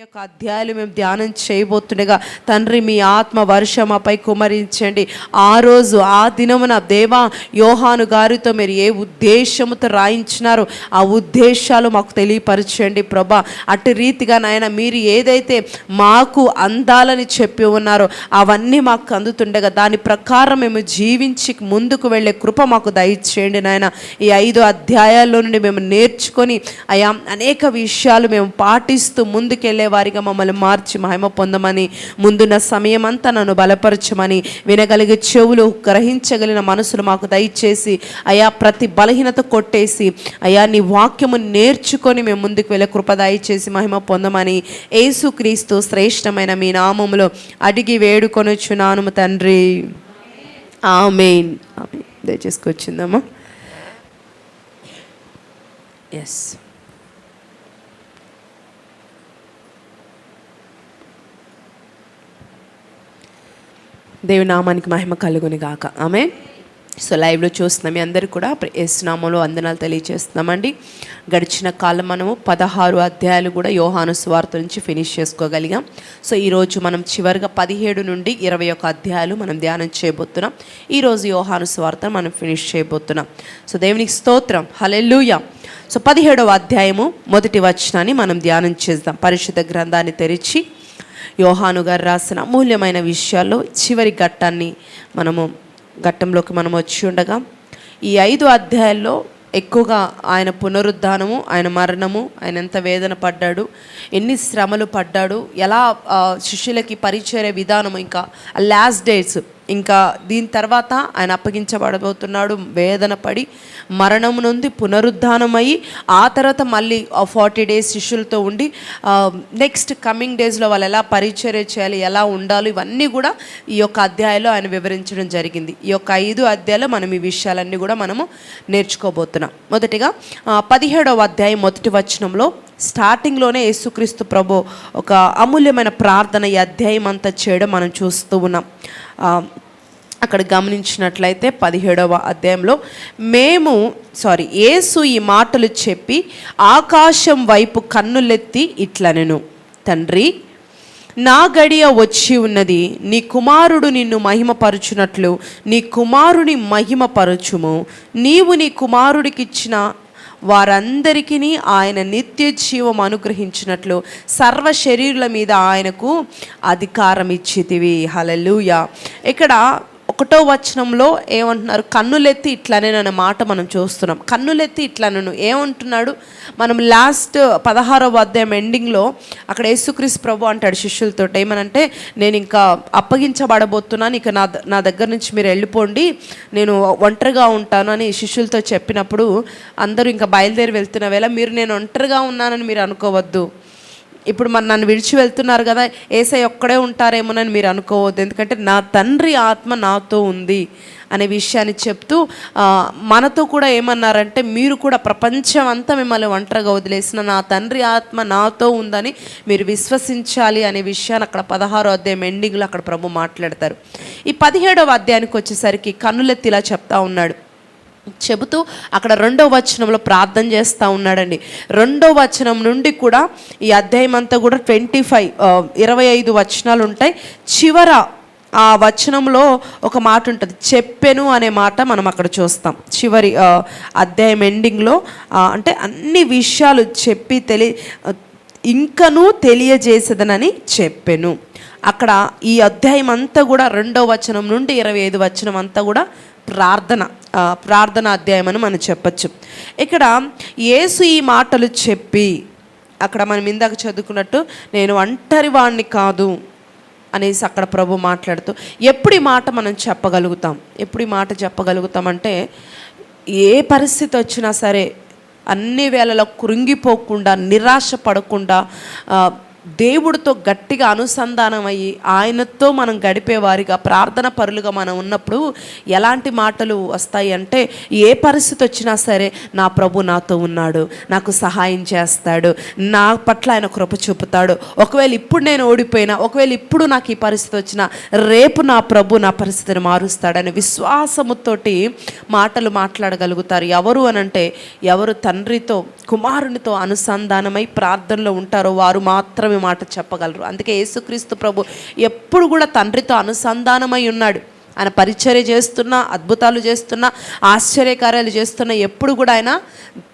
యొక్క అధ్యాయాలు మేము ధ్యానం చేయబోతుండగా తండ్రి మీ ఆత్మ వర్షమపై కుమరించండి. ఆ రోజు ఆ దినమున దేవా యోహాను గారితో మీరు ఏ ఉద్దేశముతో రాయించినారో ఆ ఉద్దేశాలు మాకు తెలియపరచండి ప్రభా. అటు రీతిగా నాయన మీరు ఏదైతే మాకు అందాలని చెప్పి ఉన్నారో అవన్నీ మాకు అందుతుండగా దాని ప్రకారం మేము జీవించి ముందుకు వెళ్ళే కృప మాకు దయచేయండి నాయన. ఈ 5 అధ్యాయాల్లో నుండి మేము నేర్చుకొని అయా అనేక విషయాలు మేము పాటిస్తూ ముందుకెళ్ళే వారిగా మమ్మల్ని మార్చి మహిమ పొందమని, ముందున్న సమయం అంతా నన్ను బలపరచమని, వినగలిగే చెవులు గ్రహించగలిగిన మనసులు మాకు దయచేసి అయా ప్రతి బలహీనత కొట్టేసి అయా నీ వాక్యము నేర్చుకొని మేము ముందుకు వెళ్ళే కృప దయచేసి మహిమ పొందమని యేసుక్రీస్తు శ్రేష్టమైన మీ నామములో అడిగి వేడుకొనుచున్నాను తండ్రి. ఆమేన్. దయచేసుకొచ్చిందమ్మా. ఎస్, దేవుని నామానికి మహిమ కలుగుని గాక. ఆమేన్. సో లైవ్లో చూస్తున్నాం మీ అందరూ కూడా యేసు నామములో వందనాలు తెలియజేస్తున్నామండి. గడిచిన కాలం మనము 16 అధ్యాయాలు కూడా యోహాను సువార్త నుంచి ఫినిష్ చేసుకోగలిగాం. సో ఈరోజు మనం చివరిగా 17 నుండి 21 అధ్యాయాలు మనం ధ్యానం చేయబోతున్నాం. ఈరోజు యోహాను సువార్త మనం ఫినిష్ చేయబోతున్నాం. సో దేవునికి స్తోత్రం, హల్లెలూయా. సో 17వ అధ్యాయము మొదటి వచనాన్ని మనం ధ్యానం చేద్దాం. పరిశుద్ధ గ్రంథాన్ని తెరిచి యోహాను గారు రాసిన అమూల్యమైన విషయాల్లో చివరి ఘట్టంలోకి మనం వచ్చి ఉండగా ఈ 5 అధ్యాయాల్లో ఎక్కువగా ఆయన పునరుద్ధానము, ఆయన మరణము, ఆయన ఎంత వేదన పడ్డాడు, ఎన్ని శ్రమలు పడ్డాడు, ఎలా శిష్యులకి పరిచర్య విధానము, ఇంకా లాస్ట్ డేస్, ఇంకా దీని తర్వాత ఆయన అప్పగించబడబోతున్నాడు, వేదన పడి మరణం నుండి పునరుద్ధానమయ్యి ఆ తర్వాత మళ్ళీ 40 డేస్ శిష్యులతో ఉండి నెక్స్ట్ కమింగ్ డేస్లో వాళ్ళు ఎలా పరిచర్య చేయాలి, ఎలా ఉండాలి, ఇవన్నీ కూడా ఈ యొక్క అధ్యాయంలో ఆయన వివరించడం జరిగింది. ఈ యొక్క 5 అధ్యాయాలు మనం ఈ విషయాలన్నీ కూడా మనము నేర్చుకోబోతున్నాం. మొదటిగా 17వ అధ్యాయం మొదటి వచనంలో స్టార్టింగ్లోనే యేసుక్రీస్తు ప్రభు ఒక అమూల్యమైన ప్రార్థన ఈ అధ్యాయం అంతా చేయడం మనం చూస్తూ ఉన్నాం. అక్కడ గమనించినట్లయితే 17వ అధ్యాయంలో యేసు ఈ మాటలు చెప్పి ఆకాశం వైపు కన్నులెత్తి ఇట్లనెను, తండ్రి నా గడియ వచ్చి ఉన్నది, నీ కుమారుడు నిన్ను మహిమపరచునట్లు నీ కుమారుని మహిమపరచుము. నీవు నీ కుమారుడికిచ్చిన వారందరికీ ఆయన నిత్య జీవం అనుగ్రహించినట్లు సర్వ శరీరుల మీద ఆయనకు అధికారం ఇచ్చితివి. హల్లెలూయా. ఇక్కడ 1వ వచనంలో ఏమంటున్నారు? కన్నులెత్తి ఇట్లనే మాట మనం చూస్తున్నాం. కన్నులెత్తి ఇట్లనను ఏమంటున్నాడు? మనం లాస్ట్ 16వ అధ్యాయం ఎండింగ్లో అక్కడ యేసుక్రీస్తు ప్రభు అంటాడు శిష్యులతో ఏమనంటే, నేను ఇంకా అప్పగించబడబోతున్నాను, ఇక నా దగ్గర నుంచి మీరు వెళ్ళిపోండి, నేను ఒంటరిగా ఉంటాను అని శిష్యులతో చెప్పినప్పుడు అందరూ ఇంకా బయలుదేరి వెళ్తున్న వేళ మీరు నేను ఒంటరిగా ఉన్నానని మీరు అనుకోవద్దు, ఇప్పుడు నన్ను విడిచి వెళ్తున్నారు కదా, యేసయ్య ఒక్కడే ఉంటారేమోనని మీరు అనుకోవద్దు, ఎందుకంటే నా తండ్రి ఆత్మ నాతో ఉంది అనే విషయాన్ని చెప్తూ మనతో కూడా ఏమన్నారంటే, మీరు కూడా ప్రపంచం అంతా మిమ్మల్ని ఒంటరిగా వదిలేసిన నా తండ్రి ఆత్మ నాతో ఉందని మీరు విశ్వసించాలి అనే విషయాన్ని అక్కడ 16వ అధ్యాయం ఎండింగ్లో అక్కడ ప్రభు మాట్లాడతారు. ఈ 17వ అధ్యాయానికి వచ్చేసరికి కన్నులెత్తి ఇలా చెప్తా ఉన్నాడు. చెబుతూ అక్కడ 2వ వచనంలో ప్రార్థన చేస్తూ ఉన్నాడండి. 2వ వచనం నుండి కూడా ఈ అధ్యాయం అంతా కూడా 25 వచనాలు ఉంటాయి. చివర ఆ వచనంలో ఒక మాట ఉంటుంది, చెప్పెను అనే మాట మనం అక్కడ చూస్తాం. చివరి అధ్యాయం ఎండింగ్లో అంటే అన్ని విషయాలు చెప్పి ఇంకనూ తెలియజేసేదనని చెప్పెను. అక్కడ ఈ అధ్యాయం అంతా కూడా 2వ వచనం నుండి 25 వచనం అంతా కూడా ప్రార్థన అధ్యాయం అని మనం చెప్పచ్చు. ఇక్కడ యేసు ఈ మాటలు చెప్పి అక్కడ మనం ఇందాక చదువుకున్నట్టు నేను ఒంటరి వాడిని కాదు అనేసి అక్కడ ప్రభు మాట్లాడుతూ ఎప్పుడు ఈ మాట మనం చెప్పగలుగుతాం? ఎప్పుడు ఈ మాట చెప్పగలుగుతామంటే, ఏ పరిస్థితి వచ్చినా సరే అన్ని వేళలో కృంగిపోకుండా, నిరాశ పడకుండా, దేవుడితో గట్టిగా అనుసంధానం అయ్యి ఆయనతో మనం గడిపేవారిగా, ప్రార్థన పరులుగా మనం ఉన్నప్పుడు ఎలాంటి మాటలు వస్తాయి అంటే, ఏ పరిస్థితి వచ్చినా సరే నా ప్రభు నాతో ఉన్నాడు, నాకు సహాయం చేస్తాడు, నా పట్ల ఆయన కృప చూపుతాడు, ఒకవేళ ఇప్పుడు నేను ఓడిపోయినా, ఒకవేళ ఇప్పుడు నాకు ఈ పరిస్థితి వచ్చినా రేపు నా ప్రభు నా పరిస్థితిని మారుస్తాడని విశ్వాసముతోటి మాటలు మాట్లాడగలుగుతారు. ఎవరు అనంటే, ఎవరు తండ్రితో కుమారునితో అనుసంధానమై ప్రార్థనలో ఉంటారో వారు మాత్రమే మాత్రమే మాట చెప్పగలరు. అందుకే యేసుక్రీస్తు ప్రభు ఎప్పుడు కూడా తండ్రితో అనుసంధానమై ఉన్నాడు. ఆయన పరిచర్య చేస్తున్నా, అద్భుతాలు చేస్తున్నా, ఆశ్చర్యకార్యాలు చేస్తున్నా, ఎప్పుడు కూడా ఆయన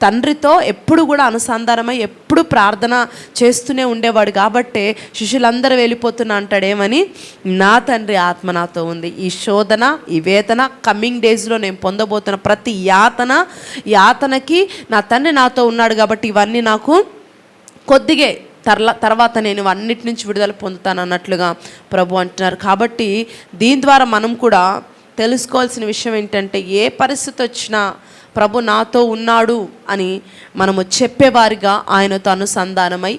తండ్రితో ఎప్పుడు కూడా అనుసంధానమై ఎప్పుడు ప్రార్థన చేస్తూనే ఉండేవాడు. కాబట్టే శిష్యులందరూ వెళ్ళిపోతున్నా అంటాడేమని, నా తండ్రి ఆత్మ నాతో ఉంది. ఈ శోధన, ఈ వేదన, కమ్మింగ్ డేస్లో నేను పొందబోతున్న ప్రతి యాతనకి నా తండ్రి నాతో ఉన్నాడు. కాబట్టి ఇవన్నీ నాకు కొద్దిగే, తర్వాత నేను అన్నిటి నుంచి విడుదల పొందుతాను అన్నట్లుగా ప్రభు అంటున్నారు. కాబట్టి దీని ద్వారా మనం కూడా తెలుసుకోవాల్సిన విషయం ఏంటంటే, ఏ పరిస్థితి వచ్చినా ప్రభు నాతో ఉన్నాడు అని మనము చెప్పేవారిగా ఆయనతో అనుసంధానమై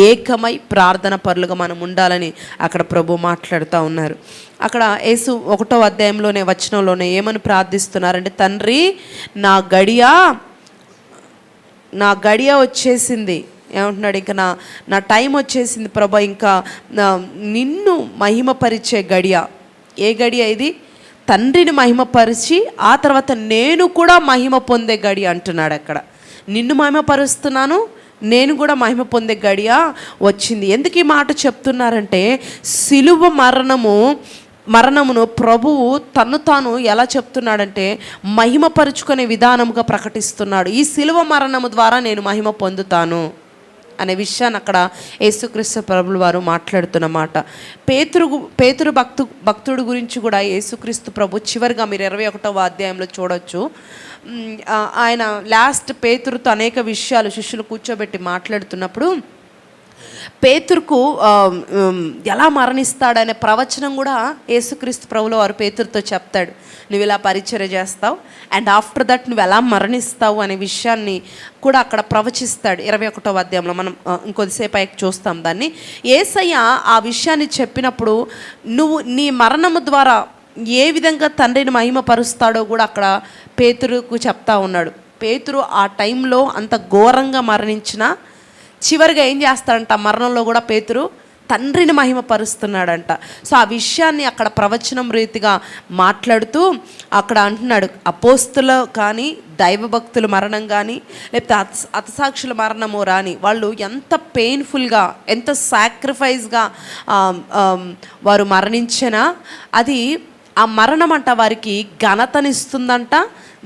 ఏకమై ప్రార్థన పరులుగా మనం ఉండాలని అక్కడ ప్రభు మాట్లాడుతూ ఉన్నారు. అక్కడ యేసు 1వ అధ్యాయంలోనే వచనంలోనే ఏమని ప్రార్థిస్తున్నారంటే, తండ్రి నా గడియ వచ్చేసింది. ఏమంటున్నాడు, ఇంకా నా టైం వచ్చేసింది ప్రభా, ఇంకా నిన్ను మహిమపరిచే గడియ. ఏ గడియ ఇది? తండ్రిని మహిమపరిచి ఆ తర్వాత నేను కూడా మహిమ పొందే గడియ అంటున్నాడు. అక్కడ నిన్ను మహిమపరుస్తున్నాను, నేను కూడా మహిమ పొందే గడియ వచ్చింది. ఎందుకు ఈ మాట చెప్తున్నారంటే, సిలువ మరణమును ప్రభువు తను తాను ఎలా చెప్తున్నాడంటే మహిమపరుచుకునే విధానముగా ప్రకటిస్తున్నాడు. ఈ సిలువ మరణము ద్వారా నేను మహిమ పొందుతాను అనే విషయాన్ని అక్కడ యేసుక్రీస్తు ప్రభులు వారు మాట్లాడుతున్నమాట. పేతురు భక్తుడు గురించి కూడా యేసుక్రీస్తు ప్రభు చివరిగా మీరు 21వ అధ్యాయంలో చూడొచ్చు. ఆయన లాస్ట్ పేతురుతో అనేక విషయాలు శిష్యులు కూర్చోబెట్టి మాట్లాడుతున్నప్పుడు పేతురుకు ఎలా మరణిస్తాడనే ప్రవచనం కూడా యేసుక్రీస్తు ప్రభుల వారు పేతురుతో చెప్తాడు. నువ్వు ఇలా పరిచర్య చేస్తావు అండ్ ఆఫ్టర్ దట్ నువ్వు ఎలా మరణిస్తావు అనే విషయాన్ని కూడా అక్కడ ప్రవచిస్తాడు. 21వ అధ్యాయంలో మనం ఇంకొద్దిసేపు అయ్యాక చూస్తాం దాన్ని. యేసయ్య ఆ విషయాన్ని చెప్పినప్పుడు నువ్వు నీ మరణము ద్వారా ఏ విధంగా తండ్రిని మహిమపరుస్తాడో కూడా అక్కడ పేతురుకు చెప్తా ఉన్నాడు. పేతురు ఆ టైంలో అంత ఘోరంగా మరణించిన చివరిగా ఏం చేస్తాడంట, మరణంలో కూడా పేతురు తండ్రిని మహిమపరుస్తున్నాడంట. సో ఆ విషయాన్ని అక్కడ ప్రవచనం రీతిగా మాట్లాడుతూ అక్కడ అంటున్నాడు, అపోస్తులు కానీ దైవభక్తుల మరణం కానీ లేకపోతే హతసాక్షుల మరణము రాని వాళ్ళు ఎంత పెయిన్ఫుల్గా, ఎంత సాక్రిఫైస్గా వారు మరణించినా అది ఆ మరణం అంట వారికి ఘనతనిస్తుందంట,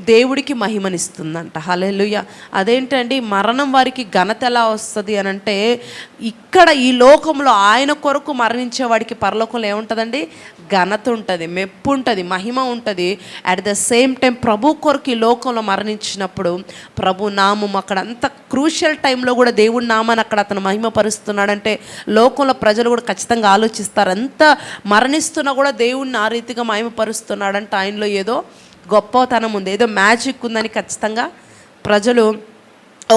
దేవుడికి మహిమనిస్తుందంట. హల్లెలూయా. అదేంటండి, మరణం వారికి ఘనత ఎలా వస్తుంది అని అంటే, ఇక్కడ ఈ లోకంలో ఆయన కొరకు మరణించే వాడికి పరలోకంలో ఏముంటుందండి? ఘనత ఉంటుంది, మెప్పు ఉంటుంది, మహిమ ఉంటుంది. అట్ ద సేమ్ టైం ప్రభు కొరకు ఈ లోకంలో మరణించినప్పుడు ప్రభు నామం అక్కడ అంత క్రూషియల్ టైంలో కూడా దేవుడి నామాన్ని అక్కడ అతను మహిమపరుస్తున్నాడంటే లోకంలో ప్రజలు కూడా ఖచ్చితంగా ఆలోచిస్తారు. ఎంత మరణిస్తున్నా కూడా దేవుడిని ఆ రీతిగా మహిమపరుస్తున్నాడంటే ఆయనలో ఏదో గొప్పతనం ఉంది, ఏదో మ్యాజిక్ ఉందని ఖచ్చితంగా ప్రజలు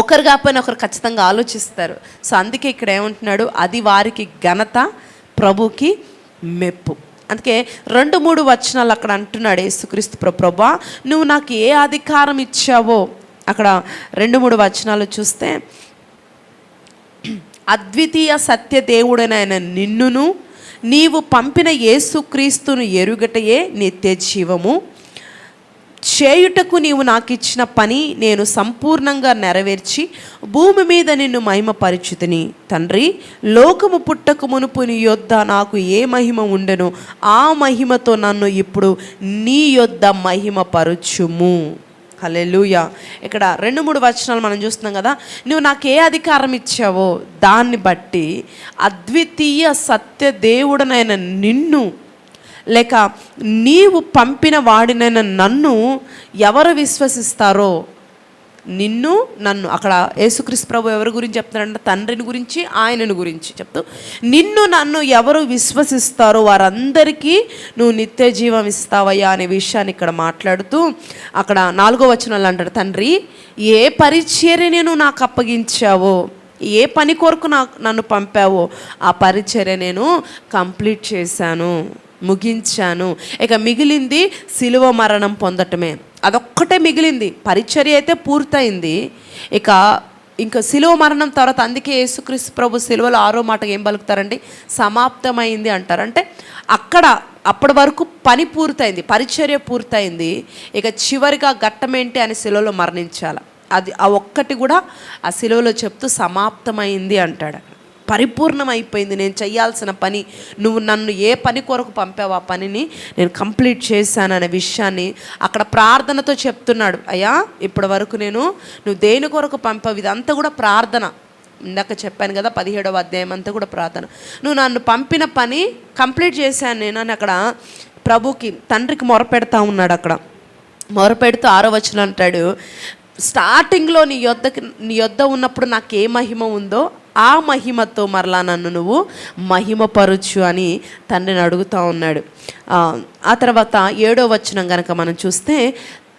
ఒకరు కాకపోయినా ఒకరు ఖచ్చితంగా ఆలోచిస్తారు. సో అందుకే ఇక్కడ ఏమంటున్నాడు, అది వారికి ఘనత, ప్రభుకి మెప్పు. అందుకే 2-3 వచనాలు అక్కడ అంటున్నాడు యేసుక్రీస్తు ప్రభా నువ్వు నాకు ఏ అధికారం ఇచ్చావో, అక్కడ 2-3 వచనాలు చూస్తే, అద్వితీయ సత్య దేవుడనైన నిన్నును నీవు పంపిన యేసుక్రీస్తును ఎరుగటయే నిత్య జీవము, చేయుటకు నీవు నాకు ఇచ్చిన పని నేను సంపూర్ణంగా నెరవేర్చి భూమి మీద నిన్ను మహిమపరచుతిని. తండ్రి, లోకము పుట్టక మునుపు నీ యొద్ద నాకు ఏ మహిమ ఉండెనో ఆ మహిమతో నన్ను ఇప్పుడు నీ యొద్ద మహిమపరచుము. హల్లెలూయా. ఇక్కడ 2-3 వచనాలు మనం చూస్తున్నాం కదా. నువ్వు నాకు ఏ అధికారం ఇచ్చావో దాన్ని బట్టి అద్వితీయ సత్య దేవుడనైన నిన్ను లేక నీవు పంపిన వాడినైనా నన్ను ఎవరు విశ్వసిస్తారో, నిన్ను నన్ను, అక్కడ యేసుక్రీస్తు ప్రభు ఎవరి గురించి చెప్తున్నాడంటే తండ్రిని గురించి, ఆయనను గురించి చెప్తూ, నిన్ను నన్ను ఎవరు విశ్వసిస్తారో వారందరికీ నువ్వు నిత్య జీవం ఇస్తావయ్యా అనే విషయాన్ని ఇక్కడ మాట్లాడుతూ అక్కడ 4వ వచనంలో అంటాడు, తండ్రి ఏ పరిచర్యని నువ్వు నాకు అప్పగించావో, ఏ పని కొరకు నన్ను పంపావో ఆ పరిచర్య నేను కంప్లీట్ చేశాను, ముగించాను. ఇక మిగిలింది సిలువ మరణం పొందటమే, అదొక్కటే మిగిలింది. పరిచర్య అయితే పూర్తయింది. ఇంకా సిలువ మరణం తర్వాత, అందుకే యేసుక్రీస్తు ప్రభు సిలువలో 6వ మాటగా ఏం పలుకుతారండి, సమాప్తమైంది అంటారు. అంటే అప్పటి వరకు పని పూర్తయింది, పరిచర్య పూర్తయింది. ఇక చివరిగా ఘట్టమేంటి అని సిలువలో మరణించాలి. అది ఆ ఒక్కటి కూడా ఆ సిలువలో చెప్తూ సమాప్తమైంది అంటాడు. పరిపూర్ణమైపోయింది. నేను చేయాల్సిన పని, నువ్వు నన్ను ఏ పని కొరకు పంపావు ఆ పనిని నేను కంప్లీట్ చేశాననే విషయాన్ని అక్కడ ప్రార్థనతో చెప్తున్నాడు. అయ్యా ఇప్పటి వరకు నువ్వు దేని కొరకు పంపావు, ఇదంతా కూడా ప్రార్థన. ఇందాక చెప్పాను కదా 17వ అధ్యాయం అంతా కూడా ప్రార్థన. నువ్వు నన్ను పంపిన పని కంప్లీట్ చేశాను నేను అని అక్కడ ప్రభుకి తండ్రికి మొరపెడతా ఉన్నాడు. అక్కడ మొరపెడుతూ 6వ వచనం అంటాడు, స్టార్టింగ్లో నీ యొద్ద ఉన్నప్పుడు నాకు ఏ మహిమ ఉందో ఆ మహిమతో మరలా నన్ను నువ్వు మహిమపరచు అని తండ్రిని అడుగుతూ ఉన్నాడు. ఆ తర్వాత 7వ వచనం కనుక మనం చూస్తే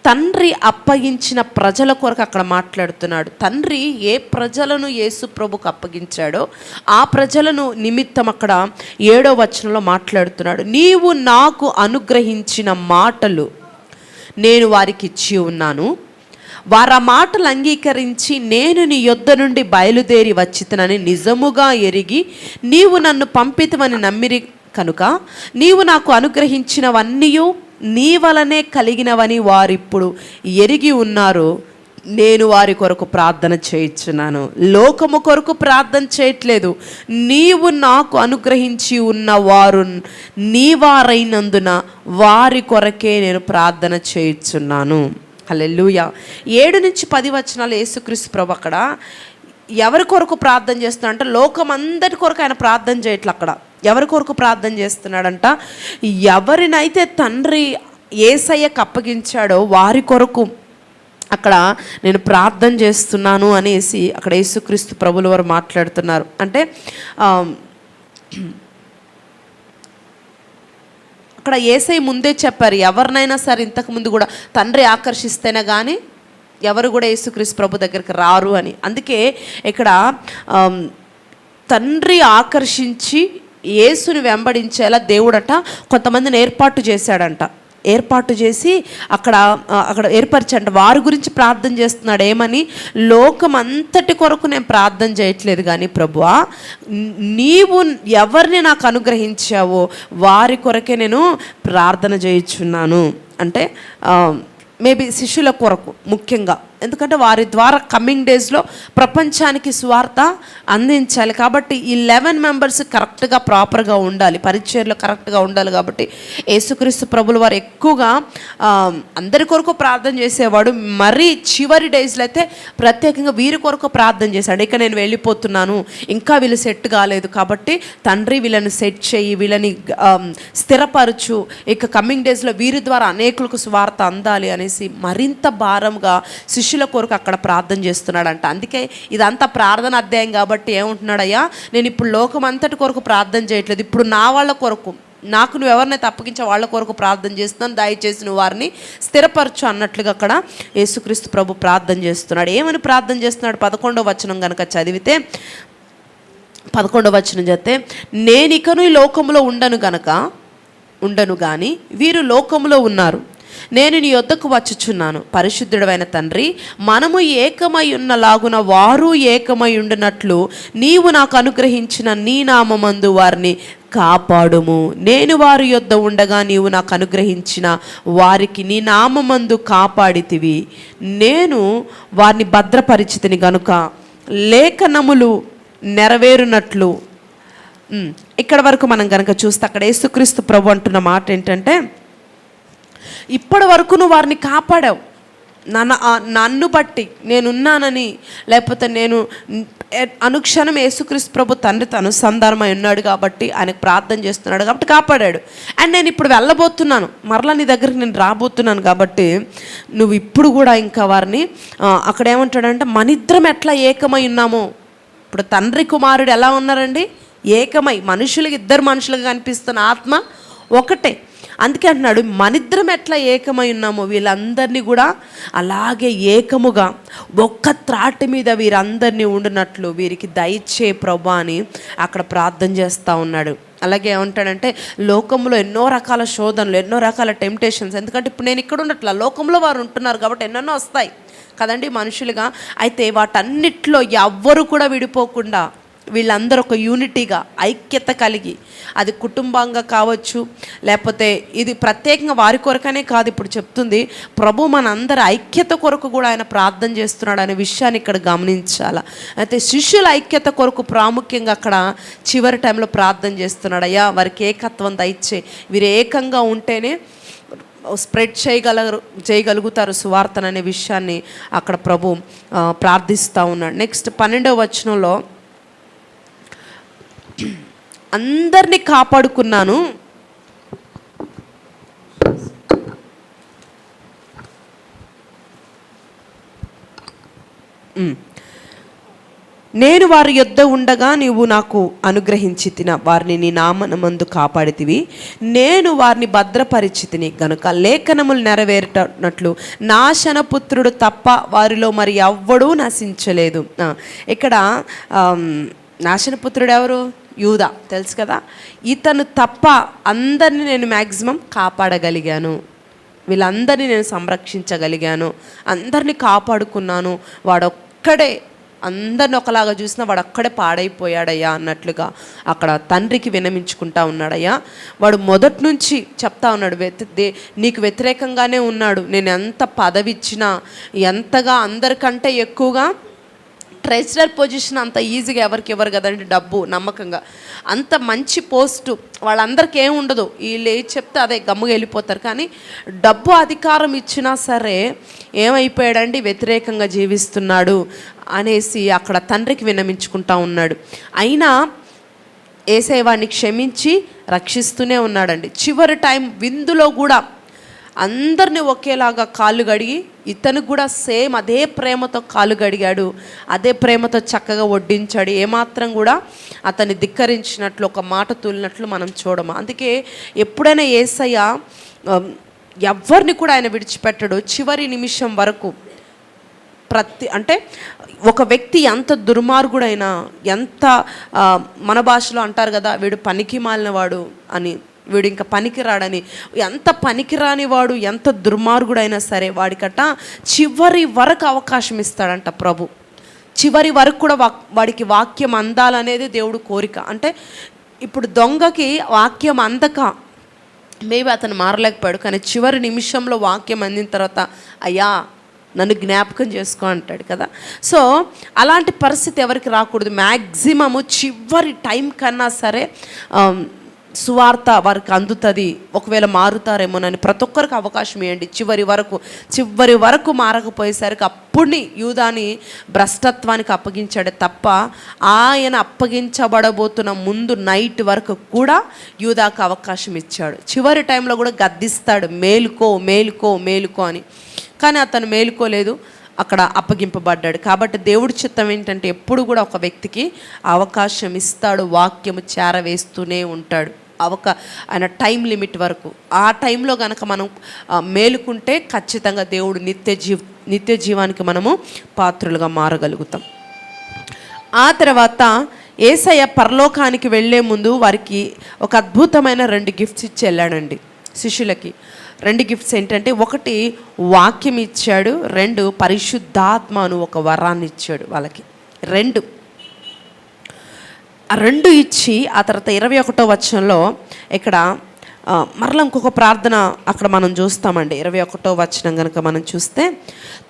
తండ్రి అప్పగించిన ప్రజల కొరకు అక్కడ మాట్లాడుతున్నాడు. తండ్రి ఏ ప్రజలను యేసు ప్రభుకు అప్పగించాడో ఆ ప్రజలను నిమిత్తం అక్కడ 7వ వచనంలో మాట్లాడుతున్నాడు. నీవు నాకు అనుగ్రహించిన మాటలు నేను వారికి ఇచ్చి ఉన్నాను, వారు ఆ మాటలు అంగీకరించి నేను నీ యొద్ద నుండి బయలుదేరి వచ్చితనని నిజముగా ఎరిగి నీవు నన్ను పంపితమని నమ్మిరి కనుక నీవు నాకు అనుగ్రహించినవన్నీ నీ వలనే కలిగినవని వారిప్పుడు ఎరిగి ఉన్నారు. నేను వారి కొరకు ప్రార్థన చేయించున్నాను. లోకము కొరకు ప్రార్థన చేయట్లేదు, నీవు నాకు అనుగ్రహించి ఉన్న వారు నీ వారైనందున వారి కొరకే నేను ప్రార్థన చేయించున్నాను. హల్లెలూయా. 7 నుంచి 10 వచనాలు యేసుక్రీస్తు ప్రభు అక్కడ ఎవరి కొరకు ప్రార్థన చేస్తున్నాడు అంటే లోకం అందరి కొరకు ఆయన ప్రార్థన చేయట్లేదు. అక్కడ ఎవరి కొరకు ప్రార్థన చేస్తున్నాడంట, ఎవరినైతే తండ్రి యేసయ్యకు అప్పగించాడో వారి కొరకు అక్కడ నేను ప్రార్థన చేస్తున్నాను అనేసి అక్కడ యేసుక్రీస్తు ప్రభుల వారు మాట్లాడుతున్నారు. అంటే అక్కడ యేసయ్య ముందే చెప్పారు, ఎవరినైనా సరే ఇంతకుముందు కూడా తండ్రి ఆకర్షిస్తేనే కానీ ఎవరు కూడా యేసుక్రీస్తు ప్రభు దగ్గరికి రారు అని. అందుకే ఇక్కడ తండ్రి ఆకర్షించి యేసుని వెంబడించేలా దేవుడట కొంతమందిని ఏర్పాటు చేశాడంట. ఏర్పాటు చేసి అక్కడ ఏర్పరచండి వారి గురించి ప్రార్థన చేస్తున్నాడు. ఏమని, లోకం అంతటి కొరకు నేను ప్రార్థన చేయట్లేదు కానీ ప్రభువా నీవు ఎవరిని నాకు అనుగ్రహించావో వారి కొరకే నేను ప్రార్థన చేయుచున్నాను. అంటే మేబీ శిష్యుల కొరకు ముఖ్యంగా, ఎందుకంటే వారి ద్వారా కమింగ్ డేస్లో ప్రపంచానికి సువార్త అందించాలి. కాబట్టి ఈ 11 మెంబర్స్ కరెక్ట్గా ప్రాపర్గా ఉండాలి, పరిచర్లో కరెక్ట్గా ఉండాలి. కాబట్టి యేసుక్రీస్తు ప్రభులు వారు ఎక్కువగా అందరి కొరకు ప్రార్థన చేసేవాడు. మరీ చివరి డేస్లో అయితే ప్రత్యేకంగా వీరి కొరకు ప్రార్థన చేశాడు. ఇక నేను వెళ్ళిపోతున్నాను, ఇంకా వీళ్ళు సెట్ కాలేదు కాబట్టి తండ్రి వీళ్ళని సెట్ చేయి, వీళ్ళని స్థిరపరచు, ఇక కమింగ్ డేస్లో వీరి ద్వారా అనేకులకు సువార్త అందాలి అనేసి మరింత భారంగా శిష్యుల కొరకు అక్కడ ప్రార్థన చేస్తున్నాడంట. అందుకే ఇదంతా ప్రార్థన అధ్యాయం కాబట్టి ఏమంటున్నాడయ్యా, నేను ఇప్పుడు లోకం అంతటి కొరకు ప్రార్థన చేయట్లేదు, ఇప్పుడు నా వాళ్ళ కొరకు, నాకు నువ్వు ఎవరినైతే అప్పగించే వాళ్ళ కొరకు ప్రార్థన చేస్తున్నాను, దయచేసి నువ్వు వారిని స్థిరపరచు అన్నట్లుగా అక్కడ యేసుక్రీస్తు ప్రభు ప్రార్థన చేస్తున్నాడు. ఏమని ప్రార్థన చేస్తున్నాడు? 11వ వచనం కనుక చదివితే 11వ వచనం చదివితే నేనికను ఈ లోకంలో ఉండను కానీ వీరు లోకంలో ఉన్నారు, నేను నీ యొద్దకు వచ్చుచున్నాను. పరిశుద్ధుడైన తండ్రి, మనము ఏకమై ఉన్నలాగున వారు ఏకమై ఉండునట్లు నీవు నాకు అనుగ్రహించిన నీ నామమందు వారిని కాపాడుము. నేను వారి యొద్ద ఉండగా నీవు నాకు అనుగ్రహించిన వారికి నీ నామమందు కాపాడితివి. నేను వారిని భద్రపరిచితిని గనుక లేఖనములు నెరవేరునట్లు. ఇక్కడ వరకు మనం కనుక చూస్తే అక్కడ యేసుక్రీస్తు ప్రభు అంటున్న మాట ఏంటంటే, ఇప్పటి వరకు నువ్వు వారిని కాపాడావు, నన్ను బట్టి నేనున్నానని, లేకపోతే నేను అనుక్షణం యేసుక్రీస్తు ప్రభు తండ్రితో అనుసంధానమై ఉన్నాడు కాబట్టి ఆయనకు ప్రార్థన చేస్తున్నాడు కాబట్టి కాపాడాడు. అండ్ నేను ఇప్పుడు వెళ్ళబోతున్నాను, మరలా నీ దగ్గరికి నేను రాబోతున్నాను కాబట్టి నువ్వు ఇప్పుడు కూడా ఇంకా వారిని అక్కడ ఏమంటాడంటే మనిద్దరం ఎట్లా ఏకమై ఉన్నామో. ఇప్పుడు తండ్రి కుమారుడు ఎలా ఉన్నారండి? ఏకమై, మనుషులకి ఇద్దరు మనుషులుగా కనిపిస్తున్న ఆత్మ ఒకటే. అందుకే అంటున్నాడు మనిద్దరం ఎట్లా ఏకమై ఉన్నామో వీళ్ళందరినీ కూడా అలాగే ఏకముగా ఒక్క త్రాటి మీద వీరందరినీ ఉండినట్లు వీరికి దయచే ప్రభా అని అక్కడ ప్రార్థన చేస్తూ ఉన్నాడు. అలాగే ఏమంటాడంటే లోకంలో ఎన్నో రకాల శోధనలు, ఎన్నో రకాల టెంప్టేషన్స్, ఎందుకంటే ఇప్పుడు నేను ఇక్కడ ఉన్నట్ల లోకంలో వారు ఉంటున్నారు కాబట్టి ఎన్నెన్నో వస్తాయి కదండి మనుషులుగా. అయితే వాటన్నిట్లో ఎవ్వరు కూడా విడిపోకుండా వీళ్ళందరూ ఒక యూనిటీగా ఐక్యత కలిగి, అది కుటుంబంగా కావచ్చు, లేకపోతే ఇది ప్రత్యేకంగా వారి కొరకనే కాదు, ఇప్పుడు చెప్తుంది ప్రభు మనందరి ఐక్యత కొరకు కూడా ఆయన ప్రార్థన చేస్తున్నాడు అనే విషయాన్ని ఇక్కడ గమనించాలి. అయితే శిష్యుల ఐక్యత కొరకు ప్రాముఖ్యంగా అక్కడ చివరి టైంలో ప్రార్థన చేస్తున్నాడు. అయ్యా వారికి ఏకత్వం దయచే, వీరు ఏకంగా ఉంటేనే స్ప్రెడ్ చేయగలుగుతారు సువార్తను అనే విషయాన్ని అక్కడ ప్రభు ప్రార్థిస్తూ ఉన్నాడు. నెక్స్ట్ 12వ వచనంలో అందరినీ కాపాడుకున్నాను, నేను వారి యొద్ద ఉండగా నీవు నాకు అనుగ్రహించితిన వారిని నీ నామమందు కాపాడితివి, నేను వారిని భద్రపరిచితిని గనుక లేఖనములు నెరవేరునట్లు నాశనపుత్రుడు తప్ప వారిలో మరి ఎవ్వడూ నశించలేదు. ఇక్కడ నాశనపుత్రుడు ఎవరు? యూదా, తెలుసు కదా. ఇతను తప్ప అందరినీ నేను మ్యాక్సిమం కాపాడగలిగాను, వీళ్ళందరినీ నేను సంరక్షించగలిగాను, అందరినీ కాపాడుకున్నాను, వాడొక్కడే అందరిని ఒకలాగా చూసినా వాడు అక్కడే పాడైపోయాడయ్యా అన్నట్లుగా అక్కడ తండ్రికి వినమించుకుంటా ఉన్నాడయ్యా. వాడు మొదటి నుంచి చెప్తా ఉన్నాడు, నీకు వ్యతిరేకంగానే ఉన్నాడు, నేను ఎంత పదవి ఇచ్చినా, ఎంతగా అందరికంటే ఎక్కువగా ట్రెజరర్ పొజిషన్ అంత ఈజీగా ఎవరికి ఇవ్వరు కదండి, డబ్బు నమ్మకంగా అంత మంచి పోస్టు వాళ్ళందరికీ ఏమి ఉండదు, వీళ్ళు ఏది చెప్తే అదే గమ్ముగా వెళ్ళిపోతారు. కానీ డబ్బు అధికారం ఇచ్చినా సరే ఏమైపోయాడండి, వ్యతిరేకంగా జీవిస్తున్నాడు అనేసి అక్కడ తండ్రికి విన్నమించుకుంటా ఉన్నాడు. అయినా యేసయ్య వాడిని క్షమించి రక్షిస్తూనే ఉన్నాడండి. చివరి టైం విందులో కూడా అందరినీ ఒకేలాగా కాళ్ళు కడిగి, ఇతను కూడా సేమ్ అదే ప్రేమతో కాళ్ళు కడిగాడు, అదే ప్రేమతో చక్కగా వడ్డించాడు, ఏమాత్రం కూడా అతన్ని ధిక్కరించినట్లు ఒక మాట తూలినట్లు మనం చూడము. అందుకే ఎప్పుడైనా యేసయ్య ఎవరిని కూడా ఆయన విడిచిపెట్టడు చివరి నిమిషం వరకు. అంటే ఒక వ్యక్తి ఎంత దుర్మార్గుడైనా, ఎంత మన భాషలో అంటారు కదా, వీడు పనికి మాలినవాడు అని, వీడు ఇంకా పనికిరాడని, ఎంత పనికిరాని వాడు, ఎంత దుర్మార్గుడైనా సరే వాడికట చివరి వరకు అవకాశం ఇస్తాడంట ప్రభు. చివరి వరకు కూడా వాడికి వాక్యం అందాలనేది దేవుడు కోరిక. అంటే ఇప్పుడు దొంగకి వాక్యం అందక మేబీ అతను మారలేకపోయాడు, కానీ చివరి నిమిషంలో వాక్యం అందిన తర్వాత అయ్యా నన్ను జ్ఞాపకం చేసుకో అంటాడు కదా. సో అలాంటి పరిస్థితి ఎవరికి రాకూడదు. మ్యాక్సిమము చివరి టైం కన్నా సరే సువార్త వారికి అందుతుంది, ఒకవేళ మారుతారేమోనని ప్రతి ఒక్కరికి అవకాశం ఇవ్వండి. చివరి వరకు మారకపోయేసరికి అప్పుడుని యూదాని భ్రష్టత్వానికి అప్పగించాడు తప్ప, ఆయన అప్పగించబడబోతున్న ముందు నైట్ వరకు కూడా యూదాకు అవకాశం ఇచ్చాడు. చివరి టైంలో కూడా గద్దిస్తాడు, మేలుకో మేలుకో మేలుకో అని. కానీ అతను మేలుకోలేదు, అక్కడ అప్పగింపబడ్డాడు. కాబట్టి దేవుడి చిత్తం ఏంటంటే ఎప్పుడు కూడా ఒక వ్యక్తికి అవకాశం ఇస్తాడు, వాక్యము చేరవేస్తూనే ఉంటాడు ఆయన టైం లిమిట్ వరకు. ఆ టైంలో కనుక మనం మేలుకుంటే ఖచ్చితంగా దేవుడు నిత్య జీవానికి మనము పాత్రులుగా మారగలుగుతాం. ఆ తర్వాత యేసయ్య పరలోకానికి వెళ్ళే ముందు వారికి ఒక అద్భుతమైన 2 గిఫ్ట్స్ ఇచ్చి వెళ్ళాడండి శిష్యులకి. 2 గిఫ్ట్స్ ఏంటంటే, 1 వాక్యం ఇచ్చాడు, 2 పరిశుద్ధాత్మను ఒక వరాన్ని ఇచ్చాడు వాళ్ళకి. 2 ఇచ్చి ఆ తర్వాత 21వ వచనంలో ఇక్కడ మరలా ఇంకొక ప్రార్థన అక్కడ మనం చూస్తామండి. 21వ వచనం కనుక మనం చూస్తే,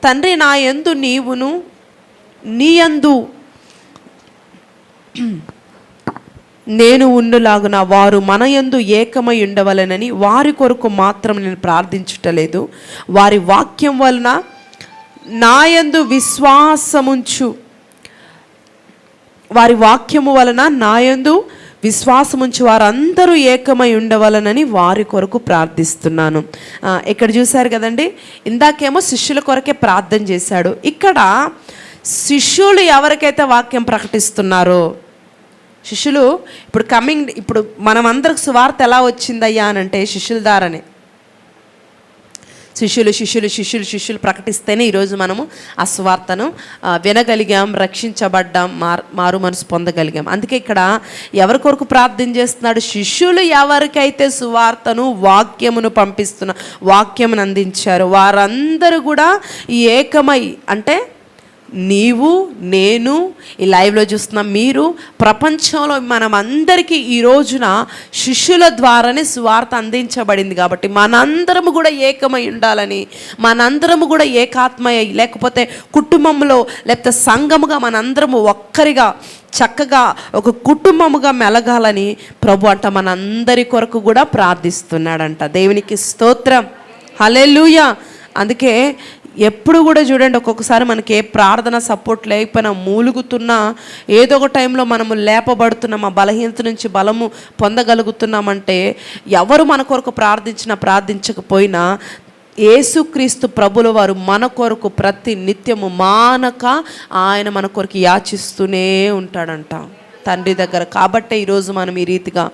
తండ్రి నా యందు నీవును నీ యందు నేను ఉండులాగున వారు మన యందు ఏకమై ఉండవలెనని వారి కొరకు మాత్రం నేను ప్రార్థించుటలేదు, వారి వాక్యం వలన నా యందు విశ్వాసముంచు, వారి వాక్యము వలన నా యందు విశ్వాసముంచు వారందరూ ఏకమై ఉండవలనని వారి కొరకు ప్రార్థిస్తున్నాను. ఇక్కడ చూశారు కదండి, ఇందాకేమో శిష్యుల కొరకే ప్రార్థన చేశాడు. ఇక్కడ శిష్యులు ఎవరికైతే వాక్యం ప్రకటిస్తున్నారో, శిష్యులు ఇప్పుడు మనమందరికి సువార్త ఎలా వచ్చిందయ్యా అని అంటే శిష్యుల ద్వారానే. శిష్యులు ప్రకటిస్తేనే ఈరోజు మనము ఆ సువార్తను వినగలిగాం, రక్షించబడ్డాం, మారు మనసు పొందగలిగాం. అందుకే ఇక్కడ ఎవరి కొరకు ప్రార్థన చేస్తున్నాడు? శిష్యులు ఎవరికైతే సువార్తను వాక్యమును వాక్యమును అందించారు వారందరూ కూడా ఏకమై, అంటే నీవు, నేను, ఈ లైవ్లో చూస్తున్న మీరు, ప్రపంచంలో మనం అందరికీ ఈ రోజున శిష్యుల ద్వారానే సువార్త అందించబడింది. కాబట్టి మనందరము కూడా ఏకమై ఉండాలని, మనందరము కూడా ఏకాత్మయ, లేకపోతే కుటుంబంలో లేకపోతే సంఘముగా మనందరము ఒక్కరిగా చక్కగా ఒక కుటుంబముగా మెలగాలని ప్రభు అంట మనందరి కొరకు కూడా ప్రార్థిస్తున్నాడంట. దేవునికి స్తోత్రం, హల్లెలూయా. అందుకే ఎప్పుడు కూడా చూడండి, ఒక్కొక్కసారి మనకి ఏ ప్రార్థన సపోర్ట్ లేకపోయినా, మూలుగుతున్నా, ఏదో ఒక టైంలో మనము లేపబడుతున్నాం, ఆ బలహీనత నుంచి బలము పొందగలుగుతున్నామంటే ఎవరు మన కొరకు ప్రార్థించకపోయినా యేసుక్రీస్తు ప్రభుల వారు మన కొరకు ప్రతి నిత్యము మానక ఆయన మన కొరకు యాచిస్తూనే ఉంటాడంట తండ్రి దగ్గర. కాబట్టే ఈరోజు మనం ఈ రీతిగా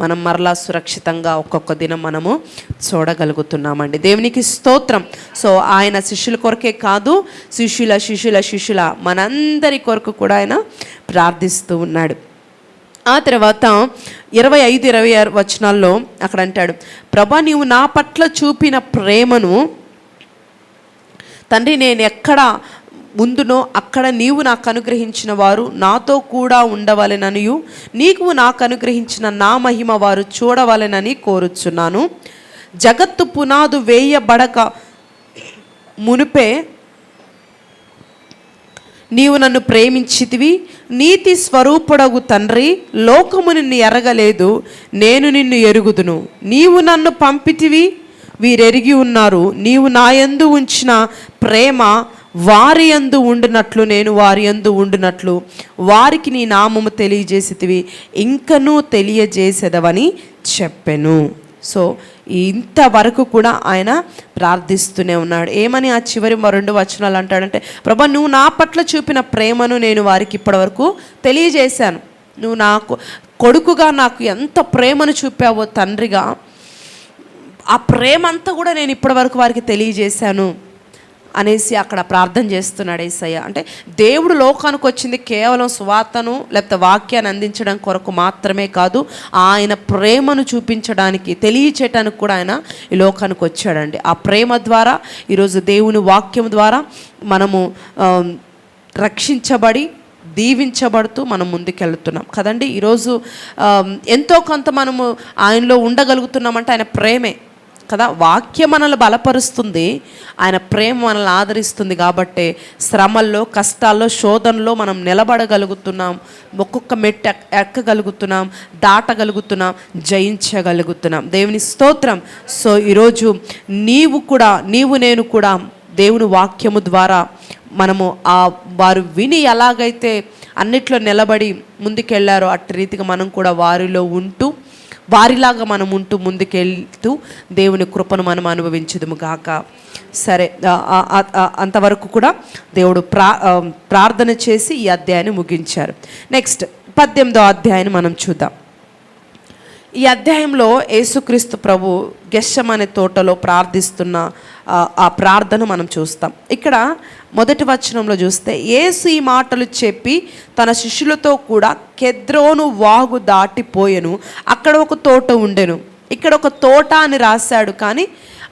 మనం మరలా సురక్షితంగా ఒక్కొక్క దినం మనము చూడగలుగుతున్నామండి. దేవునికి స్తోత్రం. సో ఆయన శిష్యుల కొరకే కాదు, శిష్యుల మనందరి కొరకు కూడా ఆయన ప్రార్థిస్తూ ఉన్నాడు. ఆ తర్వాత 25, 26 వచనాల్లో అక్కడ అంటాడు, ప్రభా నీవు నా పట్ల చూపిన ప్రేమను తండ్రి నేను ఎక్కడ ఉందునో అక్కడ నీవు నాకు అనుగ్రహించిన వారు నాతో కూడా ఉండవలెననియు నీకు నాకు అనుగ్రహించిన నా మహిమ వారు చూడవలెనని కోరుచున్నాను. జగత్తు పునాదు వేయబడక మునుపే నీవు నన్ను ప్రేమించితివి. నీతి స్వరూపుడగు తండ్రి, లోకము నిన్ను ఎరగలేదు, నేను నిన్ను ఎరుగుదును. నీవు నన్ను పంపితివి, వీరెరిగి ఉన్నారు. నీవు నా యందు ఉంచిన ప్రేమ వారి యందు ఉండునట్లు నేను వారి యందు ఉండునట్లు వారికి నీ నామము తెలియజేసితివి, ఇంకనూ తెలియజేసేదవని చెప్పెను. సో ఇంతవరకు కూడా ఆయన ప్రార్థిస్తూనే ఉన్నాడు. ఏమని ఆ చివరి 2 వచనాలు అంటాడంటే, ప్రభా నువ్వు నా పట్ల చూపిన ప్రేమను నేను వారికి ఇప్పటివరకు తెలియజేశాను. నువ్వు నాకు కొడుకుగా నాకు ఎంత ప్రేమను చూపావో తండ్రిగా, ఆ ప్రేమ అంతా కూడా నేను ఇప్పటివరకు వారికి తెలియజేశాను అనేసి అక్కడ ప్రార్థన చేస్తున్నాడు యేసయ్య. అంటే దేవుడు లోకానికి వచ్చింది కేవలం సువార్తను లేకపోతే వాక్యాన్ని అందించడం కొరకు మాత్రమే కాదు, ఆయన ప్రేమను చూపించడానికి, తెలియచేయటానికి కూడా ఆయన ఈ లోకానికి వచ్చాడండి. ఆ ప్రేమ ద్వారా ఈరోజు దేవుని వాక్యం ద్వారా మనము రక్షించబడి దీవించబడుతూ మనం ముందుకెళ్తున్నాం కదండి. ఈరోజు ఎంతో కొంత మనము ఆయనలో ఉండగలుగుతున్నామంటే ఆయన ప్రేమే కదా. వాక్యం మనల్ని బలపరుస్తుంది, ఆయన ప్రేమ మనల్ని ఆదరిస్తుంది. కాబట్టి శ్రమల్లో, కష్టాల్లో, శోధనలో మనం నిలబడగలుగుతున్నాం, ఒక్కొక్క మెట్టు ఎక్కగలుగుతున్నాం, దాటగలుగుతున్నాం, జయించగలుగుతున్నాం. దేవుని స్తోత్రం. సో ఈరోజు నేను కూడా దేవుని వాక్యము ద్వారా మనము వారు విని ఎలాగైతే అన్నిట్లో నిలబడి ముందుకెళ్ళారో అట్టి రీతిగా మనం కూడా వారిలాగా మనం ఉంటూ ముందుకెళ్తూ దేవుని కృపను మనం అనుభవించుదుము గాక. సరే, అంతవరకు కూడా దేవుడు ప్రార్థన చేసి ఈ అధ్యాయాన్ని ముగించారు. నెక్స్ట్ 18వ అధ్యాయాన్ని మనం చూద్దాం. ఈ అధ్యాయంలో యేసుక్రీస్తు ప్రభు గెత్సెమనే తోటలో ప్రార్థిస్తున్న ఆ ప్రార్థన మనం చూస్తాం. ఇక్కడ మొదటి వచనంలో చూస్తే, యేసు ఈ మాటలు చెప్పి తన శిష్యులతో కూడా కెద్రోను వాగు దాటిపోయెను, అక్కడ ఒక తోట ఉండెను. ఇక్కడ ఒక తోట అని రాశాడు, కానీ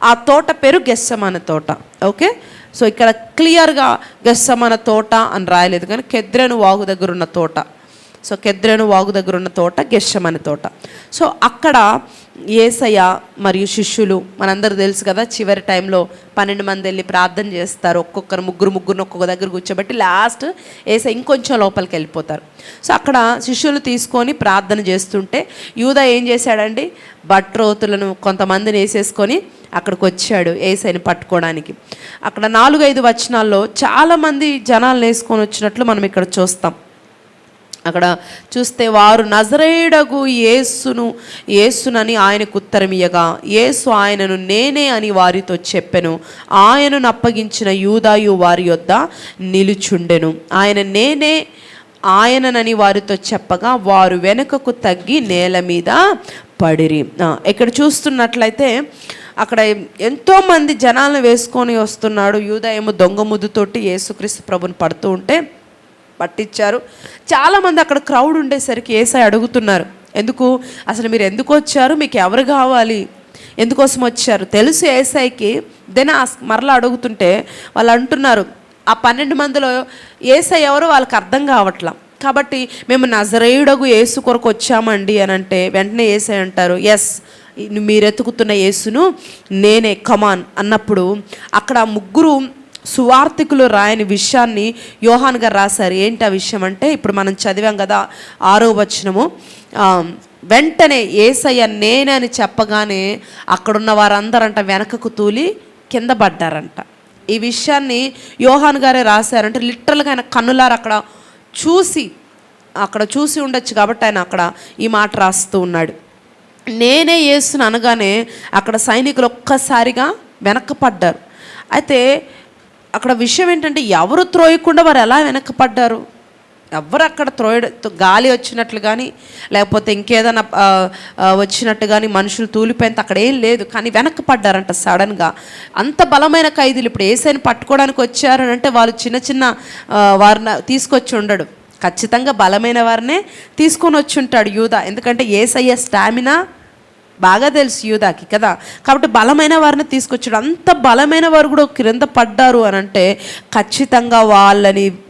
ఆ తోట పేరు గెత్సెమనే తోట. ఓకే, సో ఇక్కడ క్లియర్గా గెత్సెమనే తోట అని రాయలేదు, కానీ కెద్రోను వాగు దగ్గర ఉన్న తోట. సో కెద్రోను వాగు దగ్గర ఉన్న తోట గెత్సెమనే తోట. సో అక్కడ యేసయ్య మరియు శిష్యులు, మనందరూ తెలుసు కదా, చివరి టైంలో 12 మంది వెళ్ళి ప్రార్థన చేస్తారు. ఒక్కొక్కరు ముగ్గురు ఒక్కొక్క దగ్గర కూర్చోబెట్టి లాస్ట్ యేసయ్య ఇంకొంచెం లోపలికి వెళ్ళిపోతారు. సో అక్కడ శిష్యులు తీసుకొని ప్రార్థన చేస్తుంటే యూదా ఏం చేశాడండి, భట్రోతులను కొంతమందిని వేసేసుకొని అక్కడికి వచ్చాడు యేసయ్యని పట్టుకోవడానికి. అక్కడ 4-5 వచనాల్లో చాలామంది జనాలను వేసుకొని వచ్చినట్లు మనం ఇక్కడ చూస్తాం. అక్కడ చూస్తే, వారు నజరేయుడగు యేసునని ఆయనకు ఉత్తరమియ్యగా, యేసు ఆయనను నేనే అని వారితో చెప్పెను. ఆయనను అప్పగించిన యూదాయు వారి యొద్ద నిలుచుండెను. ఆయననని వారితో చెప్పగా వారు వెనుకకు తగ్గి నేల మీద పడిరి. ఇక్కడ చూస్తున్నట్లయితే అక్కడ ఎంతోమంది జనాలను వేసుకొని వస్తున్నాడు. యూదా ఏమో దొంగ ముద్దుతోటి యేసుక్రీస్తు ప్రభుని పడుతూ ఉంటే పట్టించారు. చాలామంది అక్కడ క్రౌడ్ ఉండేసరికి యేసయ్య అడుగుతున్నారు, అసలు మీరు ఎందుకు వచ్చారు, మీకు ఎవరు కావాలి, ఎందుకోసం వచ్చారు తెలుసు యేసయ్యకి. మరలా అడుగుతుంటే వాళ్ళు అంటున్నారు, ఆ 12 మందిలో యేసయ్య ఎవరో వాళ్ళకి అర్థం కావట్లా. కాబట్టి మేము నజరేయుడగు యేసు కొరకు వచ్చామండి అని అంటే వెంటనే యేసయ్య అంటారు, ఎస్ మీరు ఎతుకుతున్న యేసును నేనే, కమాన్ అన్నప్పుడు అక్కడ ముగ్గురు సువార్థికులు రాయని విషయాన్ని యోహాన్ గారు రాశారు. ఏంటి ఆ విషయం అంటే, ఇప్పుడు మనం చదివాం కదా 6వ వచనము, వెంటనే యేసయ్య నేనే అని చెప్పగానే అక్కడున్న వారందరంట వెనకకు తూలి కింద పడ్డారంట. ఈ విషయాన్ని యోహాన్ గారే రాశారంటే లిటరల్గా ఆయన కన్నులారు అక్కడ చూసి ఉండొచ్చు కాబట్టి ఆయన అక్కడ ఈ మాట రాస్తూ ఉన్నాడు. నేనే యేసుని అనగానే అక్కడ సైనికులు ఒక్కసారిగా వెనక్కపడ్డారు. అయితే అక్కడ విషయం ఏంటంటే ఎవరు త్రోయకుండా వారు ఎలా వెనక్కపడ్డారు? ఎవరు అక్కడ గాలి వచ్చినట్లు కానీ లేకపోతే ఇంకేదైనా వచ్చినట్టు కానీ మనుషులు తూలిపోయినంత అక్కడ ఏం లేదు, కానీ వెనక్కి పడ్డారంట సడన్గా. అంత బలమైన ఖైదీలు ఇప్పుడు యేసయ్యని పట్టుకోవడానికి వచ్చారని అంటే వాళ్ళు చిన్న వారిని తీసుకొచ్చి ఉండడు, ఖచ్చితంగా బలమైన వారినే తీసుకొని వచ్చి ఉంటాడు యూదా. ఎందుకంటే యేసయ్య స్టామినా బాగా తెలుసు యూదాకి కదా, కాబట్టి బలమైన వారిని తీసుకొచ్చాడు. అంత బలమైన వారు కూడా క్రింద పడ్డారు అని అంటే ఖచ్చితంగా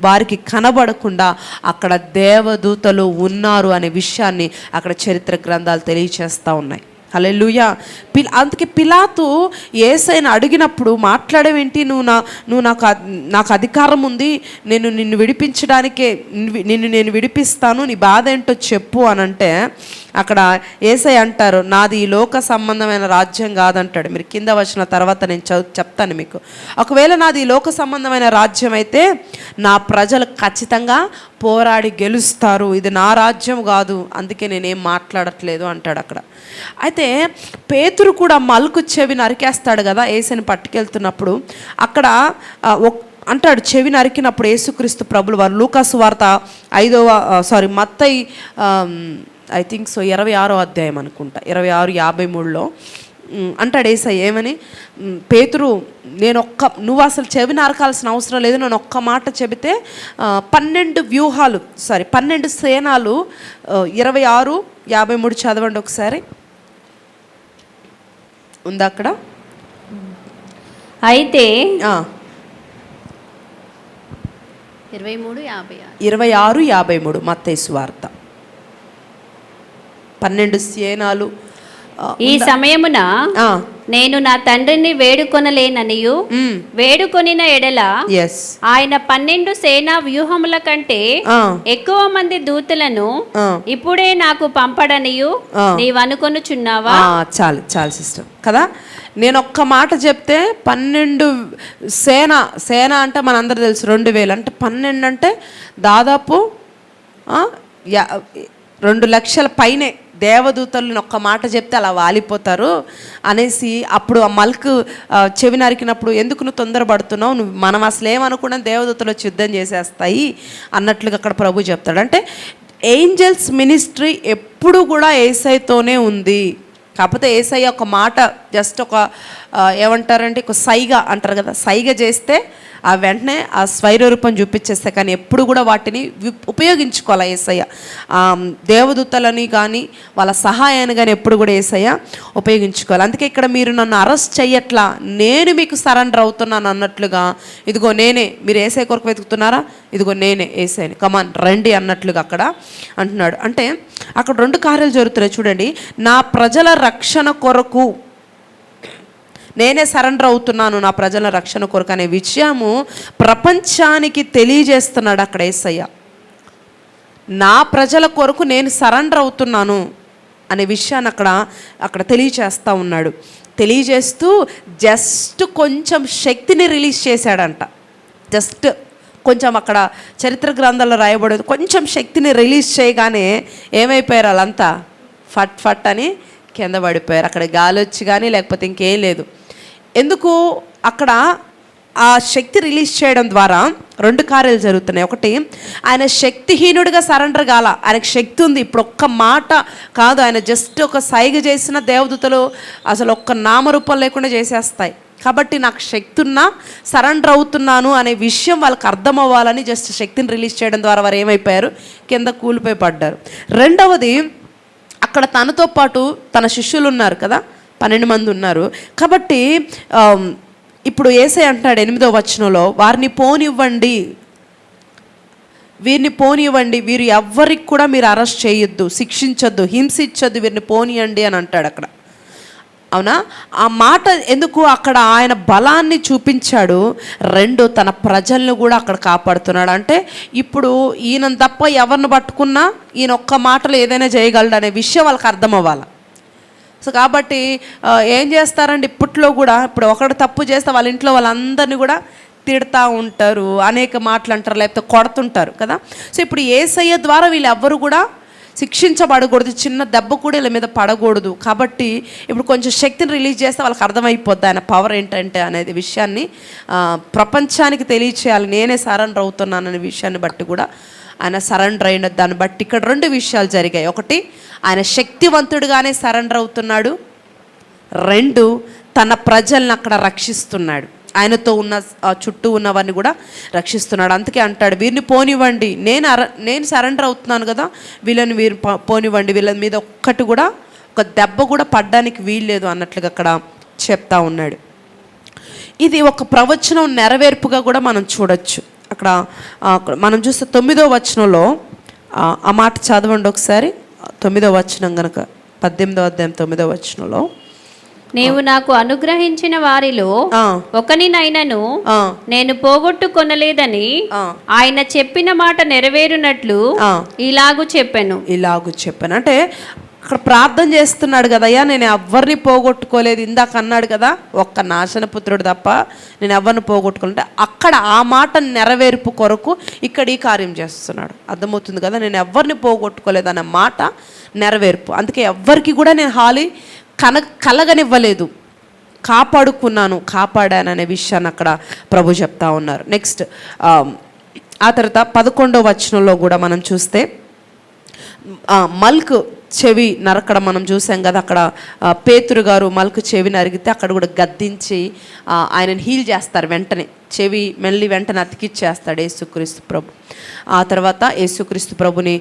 వారికి కనబడకుండా అక్కడ దేవదూతలు ఉన్నారు అనే విషయాన్ని అక్కడ చరిత్ర గ్రంథాలు తెలియచేస్తూ ఉన్నాయి. హల్లెలూయా. అందుకే పిలాతు యేసయ్యను అడిగినప్పుడు మాట్లాడేవేంటి, నువ్వు నాకు అధికారం ఉంది, నిన్ను విడిపించడానికే నేను విడిపిస్తాను, నీ బాధ ఏంటో చెప్పు అని అంటే అక్కడ యేసయ్య అంటారు, నాది ఈ లోక సంబంధమైన రాజ్యం కాదంటాడు. మీరు కింద వచ్చిన తర్వాత నేను చెప్తాను మీకు. ఒకవేళ నాది ఈ లోక సంబంధమైన రాజ్యం అయితే నా ప్రజలు ఖచ్చితంగా పోరాడి గెలుస్తారు, ఇది నా రాజ్యం కాదు, అందుకే నేనేం మాట్లాడట్లేదు అంటాడు అక్కడ. అయితే పేతురు కూడా మలుకు చెవి నరికేస్తాడు కదా యేసుని పట్టుకెళ్తున్నప్పుడు. అక్కడ అంటాడు చెవి నరికినప్పుడు యేసుక్రీస్తు ప్రభులు వారు లూకాసు వార్త మత్తయి ఐ థింక్ సో 26వ అధ్యాయం అనుకుంటా 26:53లో అంటాడు యేసయ్య ఏమని, పేతురు నువ్వు అసలు చెవి నరకాల్సిన అవసరం లేదు, నేను ఒక్క మాట చెబితే 12 సేనాలు 26:53 చదవండి ఒకసారి. ఉందా అక్కడ? అయితే 26:53 మత్తయి సువార్త 12 సేనాలు. ఈ సమయమున నేను నా తండ్రిని వేడుకొనలేననియు వేడుకొనిన ఎడల ఆయన 12 సేనా వ్యూహముల కంటే ఎక్కువ మంది దూతలను ఇప్పుడే నాకు పంపడనియు నీవనుకొనుచున్నావా? చాలు సిస్టర్ కదా. నేను ఒక్క మాట చెప్తే 12 సేన అంటే మనందరూ తెలుసు 2000 అంటే 12 అంటే దాదాపు 2 లక్షల పైనే దేవదూతలను ఒక్క మాట చెప్తే అలా వాలిపోతారు అనేసి అప్పుడు ఆ మల్క్ చెవి నరికినప్పుడు ఎందుకు నువ్వు తొందరపడుతున్నావు, మనం అసలు ఏమనుకున్నా దేవదూతలు వచ్చి యుద్ధం చేసేస్తాయి అన్నట్లుగా అక్కడ ప్రభు చెప్తాడు. అంటే ఏంజల్స్ మినిస్ట్రీ ఎప్పుడు కూడా యేసయ్యతోనే ఉంది. కాకపోతే యేసయ్య ఒక మాట జస్ట్ ఏమంటారంటే ఒక సైగ అంటారు కదా, సైగ చేస్తే ఆ వెంటనే ఆ స్వైరూపం చూపించేస్తే, కానీ ఎప్పుడు కూడా వాటిని ఉపయోగించుకోవాలి యేసయ్య. దేవదూతలని కానీ వాళ్ళ సహాయాన్ని కానీ ఎప్పుడు కూడా యేసయ్య ఉపయోగించుకోవాలి. అందుకే ఇక్కడ మీరు నన్ను అరెస్ట్ చెయ్యట్లా, నేను మీకు సరెండర్ అవుతున్నాను అన్నట్లుగా, ఇదిగో నేనే, మీరు యేసయ్య కొరకు వెతుకుతున్నారా, ఇదిగో నేనే యేసయ్యని, కమాన్ రండి అన్నట్లుగా అక్కడ అంటున్నాడు. అంటే అక్కడ 2 కార్యాలు జరుగుతున్నాయి చూడండి. నా ప్రజల రక్షణ కొరకు నేనే సరెండర్ అవుతున్నాను, నా ప్రజల రక్షణ కొరకు అనే విషయము ప్రపంచానికి తెలియజేస్తున్నాడు అక్కడ యేసయ్య. నా ప్రజల కొరకు నేను సరెండర్ అవుతున్నాను అనే విషయాన్ని అక్కడ తెలియచేస్తూ ఉన్నాడు. తెలియజేస్తూ జస్ట్ కొంచెం శక్తిని రిలీజ్ చేశాడంట. జస్ట్ కొంచెం అక్కడ చరిత్ర గ్రంథాల్లో రాయబడేది, కొంచెం శక్తిని రిలీజ్ చేయగానే ఏమైపోయారు వాళ్ళంతా ఫట్ అని కింద పడిపోయారు. అక్కడ గాలి వచ్చి కానీ లేకపోతే ఇంకేం లేదు. ఎందుకు అక్కడ ఆ శక్తి రిలీజ్ చేయడం ద్వారా 2 కార్యాలు జరుగుతున్నాయి. ఒకటి, ఆయన శక్తిహీనుడిగా సరెండర్ కాల, ఆయనకు శక్తి ఉంది. ఇప్పుడు ఒక్క మాట కాదు, ఆయన జస్ట్ ఒక సైగ చేసిన దేవదూతలు అసలు ఒక్క నామరూపం లేకుండా చేసేస్తాయి. కాబట్టి నాకు శక్తి ఉన్నా సరెండర్ అవుతున్నాను అనే విషయం వాళ్ళకి అర్థం అవ్వాలని జస్ట్ శక్తిని రిలీజ్ చేయడం ద్వారా వారు ఏమైపోయారు, కింద కూలిపోయి పడ్డారు. రెండవది, అక్కడ తనతో పాటు తన శిష్యులు ఉన్నారు కదా, 12 మంది ఉన్నారు. కాబట్టి ఇప్పుడు యేసయ్య అంటాడు 8వ వచనంలో, వారిని పోనివ్వండి, వీరిని పోనివ్వండి, వీరు ఎవ్వరికి కూడా మీరు అరెస్ట్ చేయొద్దు, శిక్షించొద్దు, హింసించొద్దు, వీరిని పోనీయండి అని అంటాడు అక్కడ. అవునా? ఆ మాట ఎందుకు? అక్కడ ఆయన బలాన్ని చూపించాడు. 2, తన ప్రజలను కూడా అక్కడ కాపాడుతున్నాడు. అంటే ఇప్పుడు ఈయన తప్ప ఎవరిని పట్టుకున్నా ఈయన ఒక్క మాటలో ఏదైనా చేయగలడు అనే విషయం వాళ్ళకి అర్థం అవ్వాలి. సో కాబట్టి ఏం చేస్తారండి ఇప్పట్లో కూడా, ఇప్పుడు ఒకడు తప్పు చేస్తే వాళ్ళ ఇంట్లో వాళ్ళందరినీ కూడా తిడతా ఉంటారు, అనేక మాటలు అంటారు, లేకపోతే కొడుతుంటారు కదా. సో ఇప్పుడు యేసయ్య ద్వారా వీళ్ళు ఎవ్వరు కూడా శిక్షించబడకూడదు, చిన్న దెబ్బ కూడా వీళ్ళ మీద పడకూడదు. కాబట్టి ఇప్పుడు కొంచెం శక్తిని రిలీజ్ చేస్తే వాళ్ళకి అర్థమైపోద్ది ఆయన పవర్ ఏంటంటే అనేది విషయాన్ని ప్రపంచానికి తెలియచేయాలి. నేనే సరెండర్ అవుతున్నాననే విషయాన్ని బట్టి కూడా ఆయన సరెండర్ అయిన దాన్ని బట్టి ఇక్కడ 2 విషయాలు జరిగాయి. ఒకటి, ఆయన శక్తివంతుడుగానే సరెండర్ అవుతున్నాడు. 2, తన ప్రజల్ని అక్కడ రక్షిస్తున్నాడు, ఆయనతో ఉన్న చుట్టూ ఉన్నవన్నీ కూడా రక్షిస్తున్నాడు. అందుకే అంటాడు, వీరిని పోనివ్వండి, నేను సరెండర్ అవుతున్నాను కదా, వీళ్ళని వీరు పోనివ్వండి, వీళ్ళ మీద ఒక్కటి కూడా ఒక దెబ్బ కూడా పడ్డానికి వీల్లేదు అన్నట్లుగా అక్కడ చెప్తా ఉన్నాడు. ఇది ఒక ప్రవచనం నెరవేర్పుగా కూడా మనం చూడొచ్చు. అక్కడ మనం చూస్తే 9వ వచనంలో ఆ మాట చదవండి ఒకసారి. 9వ వచనం కనుక 18వ అధ్యాయం 9వ వచనంలో, నీవు నాకు అనుగ్రహించిన వారిలో ఒకనినైనను నేను పోగొట్టుకొనలేదని ఆయన చెప్పిన మాట నెరవేరునట్లు ఇలాగు చెప్పాను. అంటే అక్కడ ప్రార్థన చేస్తున్నాడు కదయ్యా, నేను ఎవరిని పోగొట్టుకోలేదు. ఇందాక అన్నాడు కదా, ఒక్క నాశనపుత్రుడు తప్ప నేను ఎవరిని పోగొట్టుకోలేంటే అక్కడ ఆ మాట నెరవేర్పు కొరకు ఇక్కడ ఈ కార్యం చేస్తున్నాడు. అర్థమవుతుంది కదా, నేను ఎవరిని పోగొట్టుకోలేదు అన్న మాట నెరవేర్పు. అందుకే ఎవ్వరికి కూడా నేను హాలి కలగనివ్వలేదు, కాపాడాను అనే విషయాన్ని అక్కడ ప్రభు చెప్తా ఉన్నారు. నెక్స్ట్ ఆ తర్వాత 11వ వచనంలో కూడా మనం చూస్తే మల్క్ చెవి నరకడం మనం చూసాం కదా. అక్కడ పేతురు గారు మల్క్ చెవి నరిగితే అక్కడ కూడా గద్దించి ఆయనను హీల్ చేస్తారు. వెంటనే చెవి వెంటనే అతికిచ్చేస్తాడు యేసుక్రీస్తు ప్రభు. ఆ తర్వాత యేసుక్రీస్తు ప్రభుని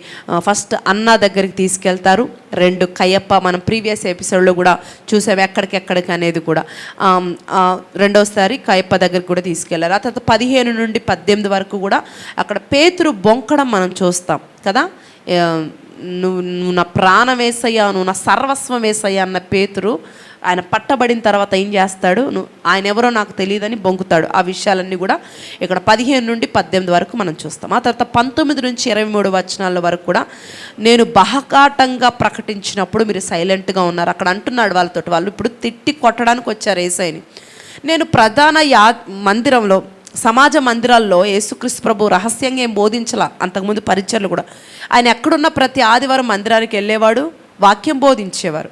ఫస్ట్ అన్న దగ్గరికి తీసుకెళ్తారు. 2 కయ్యప్ప, మనం ప్రీవియస్ ఎపిసోడ్లో కూడా చూసాం ఎక్కడికి అనేది కూడా. రెండోసారి కయ్యప్ప దగ్గరికి కూడా తీసుకెళ్లారు. ఆ తర్వాత 15 నుండి 18 వరకు కూడా అక్కడ పేతురు బొంకడం మనం చూస్తాం కదా. నువ్వు నా ప్రాణం వేసయ్యా, నువ్వు నా సర్వస్వం వేసయ్యా అన్న పేతురు ఆయన పట్టబడిన తర్వాత ఏం చేస్తాడు? ఆయన ఎవరో నాకు తెలియదని బొంకుతాడు. ఆ విషయాలన్నీ కూడా ఇక్కడ 15 నుండి 18 వరకు మనం చూస్తాం. ఆ తర్వాత 19 నుంచి 23 వచనాల వరకు కూడా నేను బహకాటంగా ప్రకటించినప్పుడు మీరు సైలెంట్గా ఉన్నారు. అక్కడ అంటున్నాడు వాళ్ళతోటి, వాళ్ళు ఇప్పుడు తిట్టి కొట్టడానికి వచ్చారు యేసయ్యని. నేను ప్రధాన మందిరంలో, సమాజ మందిరాల్లో యేసుక్రీస్తు ప్రభు రహస్యంగా ఏం బోధించాల. అంతకుముందు పరిచర్లు కూడా ఆయన ఎక్కడున్న ప్రతి ఆదివారం మందిరానికి వెళ్ళేవాడు, వాక్యం బోధించేవారు.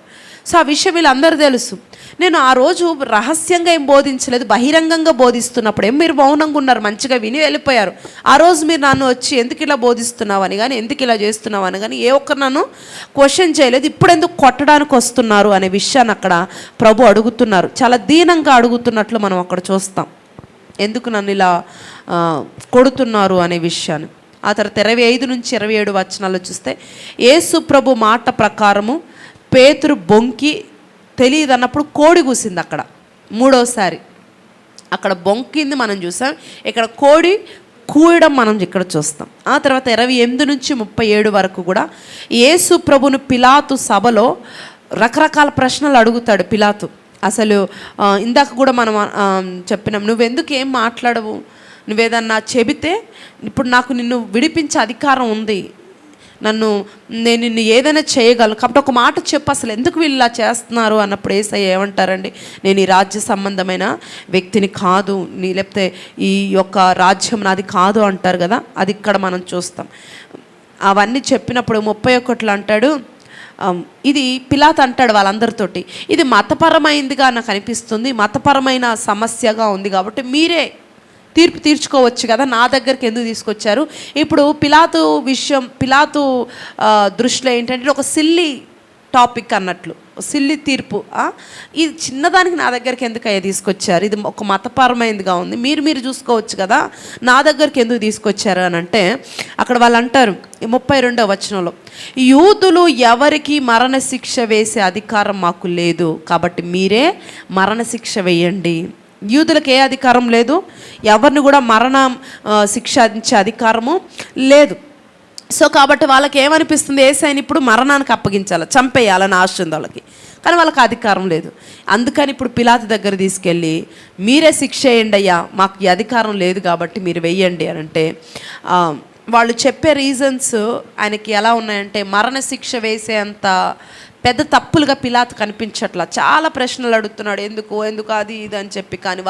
సో ఆ విషయం వీళ్ళందరూ తెలుసు. నేను ఆ రోజు రహస్యంగా ఏం బోధించలేదు, బహిరంగంగా బోధిస్తున్నప్పుడు ఏం మీరు మౌనంగా ఉన్నారు, మంచిగా విని వెళ్ళిపోయారు. ఆ రోజు మీరు నన్ను వచ్చి ఎందుకు ఇలా బోధిస్తున్నావు అని కానీ, ఎందుకు ఇలా చేస్తున్నావు అని కానీ ఏ ఒక్కరు నన్ను క్వశ్చన్ చేయలేదు. ఇప్పుడు ఎందుకు కొట్టడానికి వస్తున్నారు అనే విషయాన్ని అక్కడ ప్రభు అడుగుతున్నారు. చాలా దీనంగా అడుగుతున్నట్లు మనం అక్కడ చూస్తాం, ఎందుకు నన్ను ఇలా కొడుతున్నారు అనే విషయాన్ని. ఆ తర్వాత 25 నుంచి 27 వచనాలు చూస్తే యేసు ప్రభు మాట ప్రకారము పేతురు బొంకి తెలియదు అన్నప్పుడు కోడి కూసింది. అక్కడ 3వసారి అక్కడ బొంకింది మనం చూసాం, ఇక్కడ కోడి కూయడం మనం ఇక్కడ చూస్తాం. ఆ తర్వాత 28 నుంచి 37 వరకు కూడా యేసు ప్రభును పిలాతు సభలో రకరకాల ప్రశ్నలు అడుగుతాడు పిలాతు. అసలు ఇందాక కూడా మనం చెప్పినాం, నువ్వెందుకు ఏం మాట్లాడవు, నువ్వేదన్నా చెబితే ఇప్పుడు నాకు నిన్ను విడిపించే అధికారం ఉంది, నేను నిన్ను ఏదైనా చేయగలను, కాబట్టి ఒక మాట చెప్పు, అసలు ఎందుకు వీళ్ళు ఇలా చేస్తున్నారు అన్నప్పుడు యేసయ్య ఏమంటారండి, నేను ఈ రాజ్య సంబంధమైన వ్యక్తిని కాదు, లేకపోతే ఈ యొక్క రాజ్యం నాది కాదు అంటారు కదా. అది ఇక్కడ మనం చూస్తాం. అవన్నీ చెప్పినప్పుడు 31 అంటాడు, ఇది పిలాతు అంటాడు వాళ్ళందరితోటి, ఇది మతపరమైందిగా నాకు అనిపిస్తుంది, మతపరమైన సమస్యగా ఉంది, కాబట్టి మీరే తీర్పు తీర్చుకోవచ్చు కదా, నా దగ్గరికి ఎందుకు తీసుకొచ్చారు. ఇప్పుడు పిలాతు దృష్టిలో ఏంటంటే ఒక సిల్లీ టాపిక్ అన్నట్లు, సిల్లీ తీర్పు. ఇది చిన్నదానికి నా దగ్గరికి ఎందుకు అయ్యా తీసుకొచ్చారు, ఇది ఒక మతపరమైనదిగా ఉంది, మీరు చూసుకోవచ్చు కదా, నా దగ్గరికి ఎందుకు తీసుకొచ్చారు అని అంటే అక్కడ వాళ్ళు అంటారు 32వ వచనంలో, యూదులు ఎవరికి మరణశిక్ష వేసే అధికారం మాకు లేదు, కాబట్టి మీరే మరణశిక్ష వేయండి యూదులకు ఏ అధికారం లేదు, ఎవరిని కూడా మరణ శిక్షించే అధికారము లేదు. సో కాబట్టి వాళ్ళకి ఏమనిపిస్తుంది, యేసయ్యని ఇప్పుడు మరణానికి అప్పగించాలి, చంపేయాలని ఆశ ఉంది వాళ్ళకి. కానీ వాళ్ళకి అధికారం లేదు. అందుకని ఇప్పుడు పిలాతు దగ్గర తీసుకెళ్ళి మీరే శిక్ష వేయండి అయ్యా, మాకు ఈ అధికారం లేదు కాబట్టి మీరు వెయ్యండి అని అంటే వాళ్ళు చెప్పే రీజన్స్ ఆయనకి ఎలా ఉన్నాయంటే మరణ శిక్ష వేసేంత పెద్ద తప్పులుగా పిలాతు కనిపించట్లా. చాలా ప్రశ్నలు అడుగుతున్నాడు, ఎందుకు అది ఇది అని చెప్పి. కానీ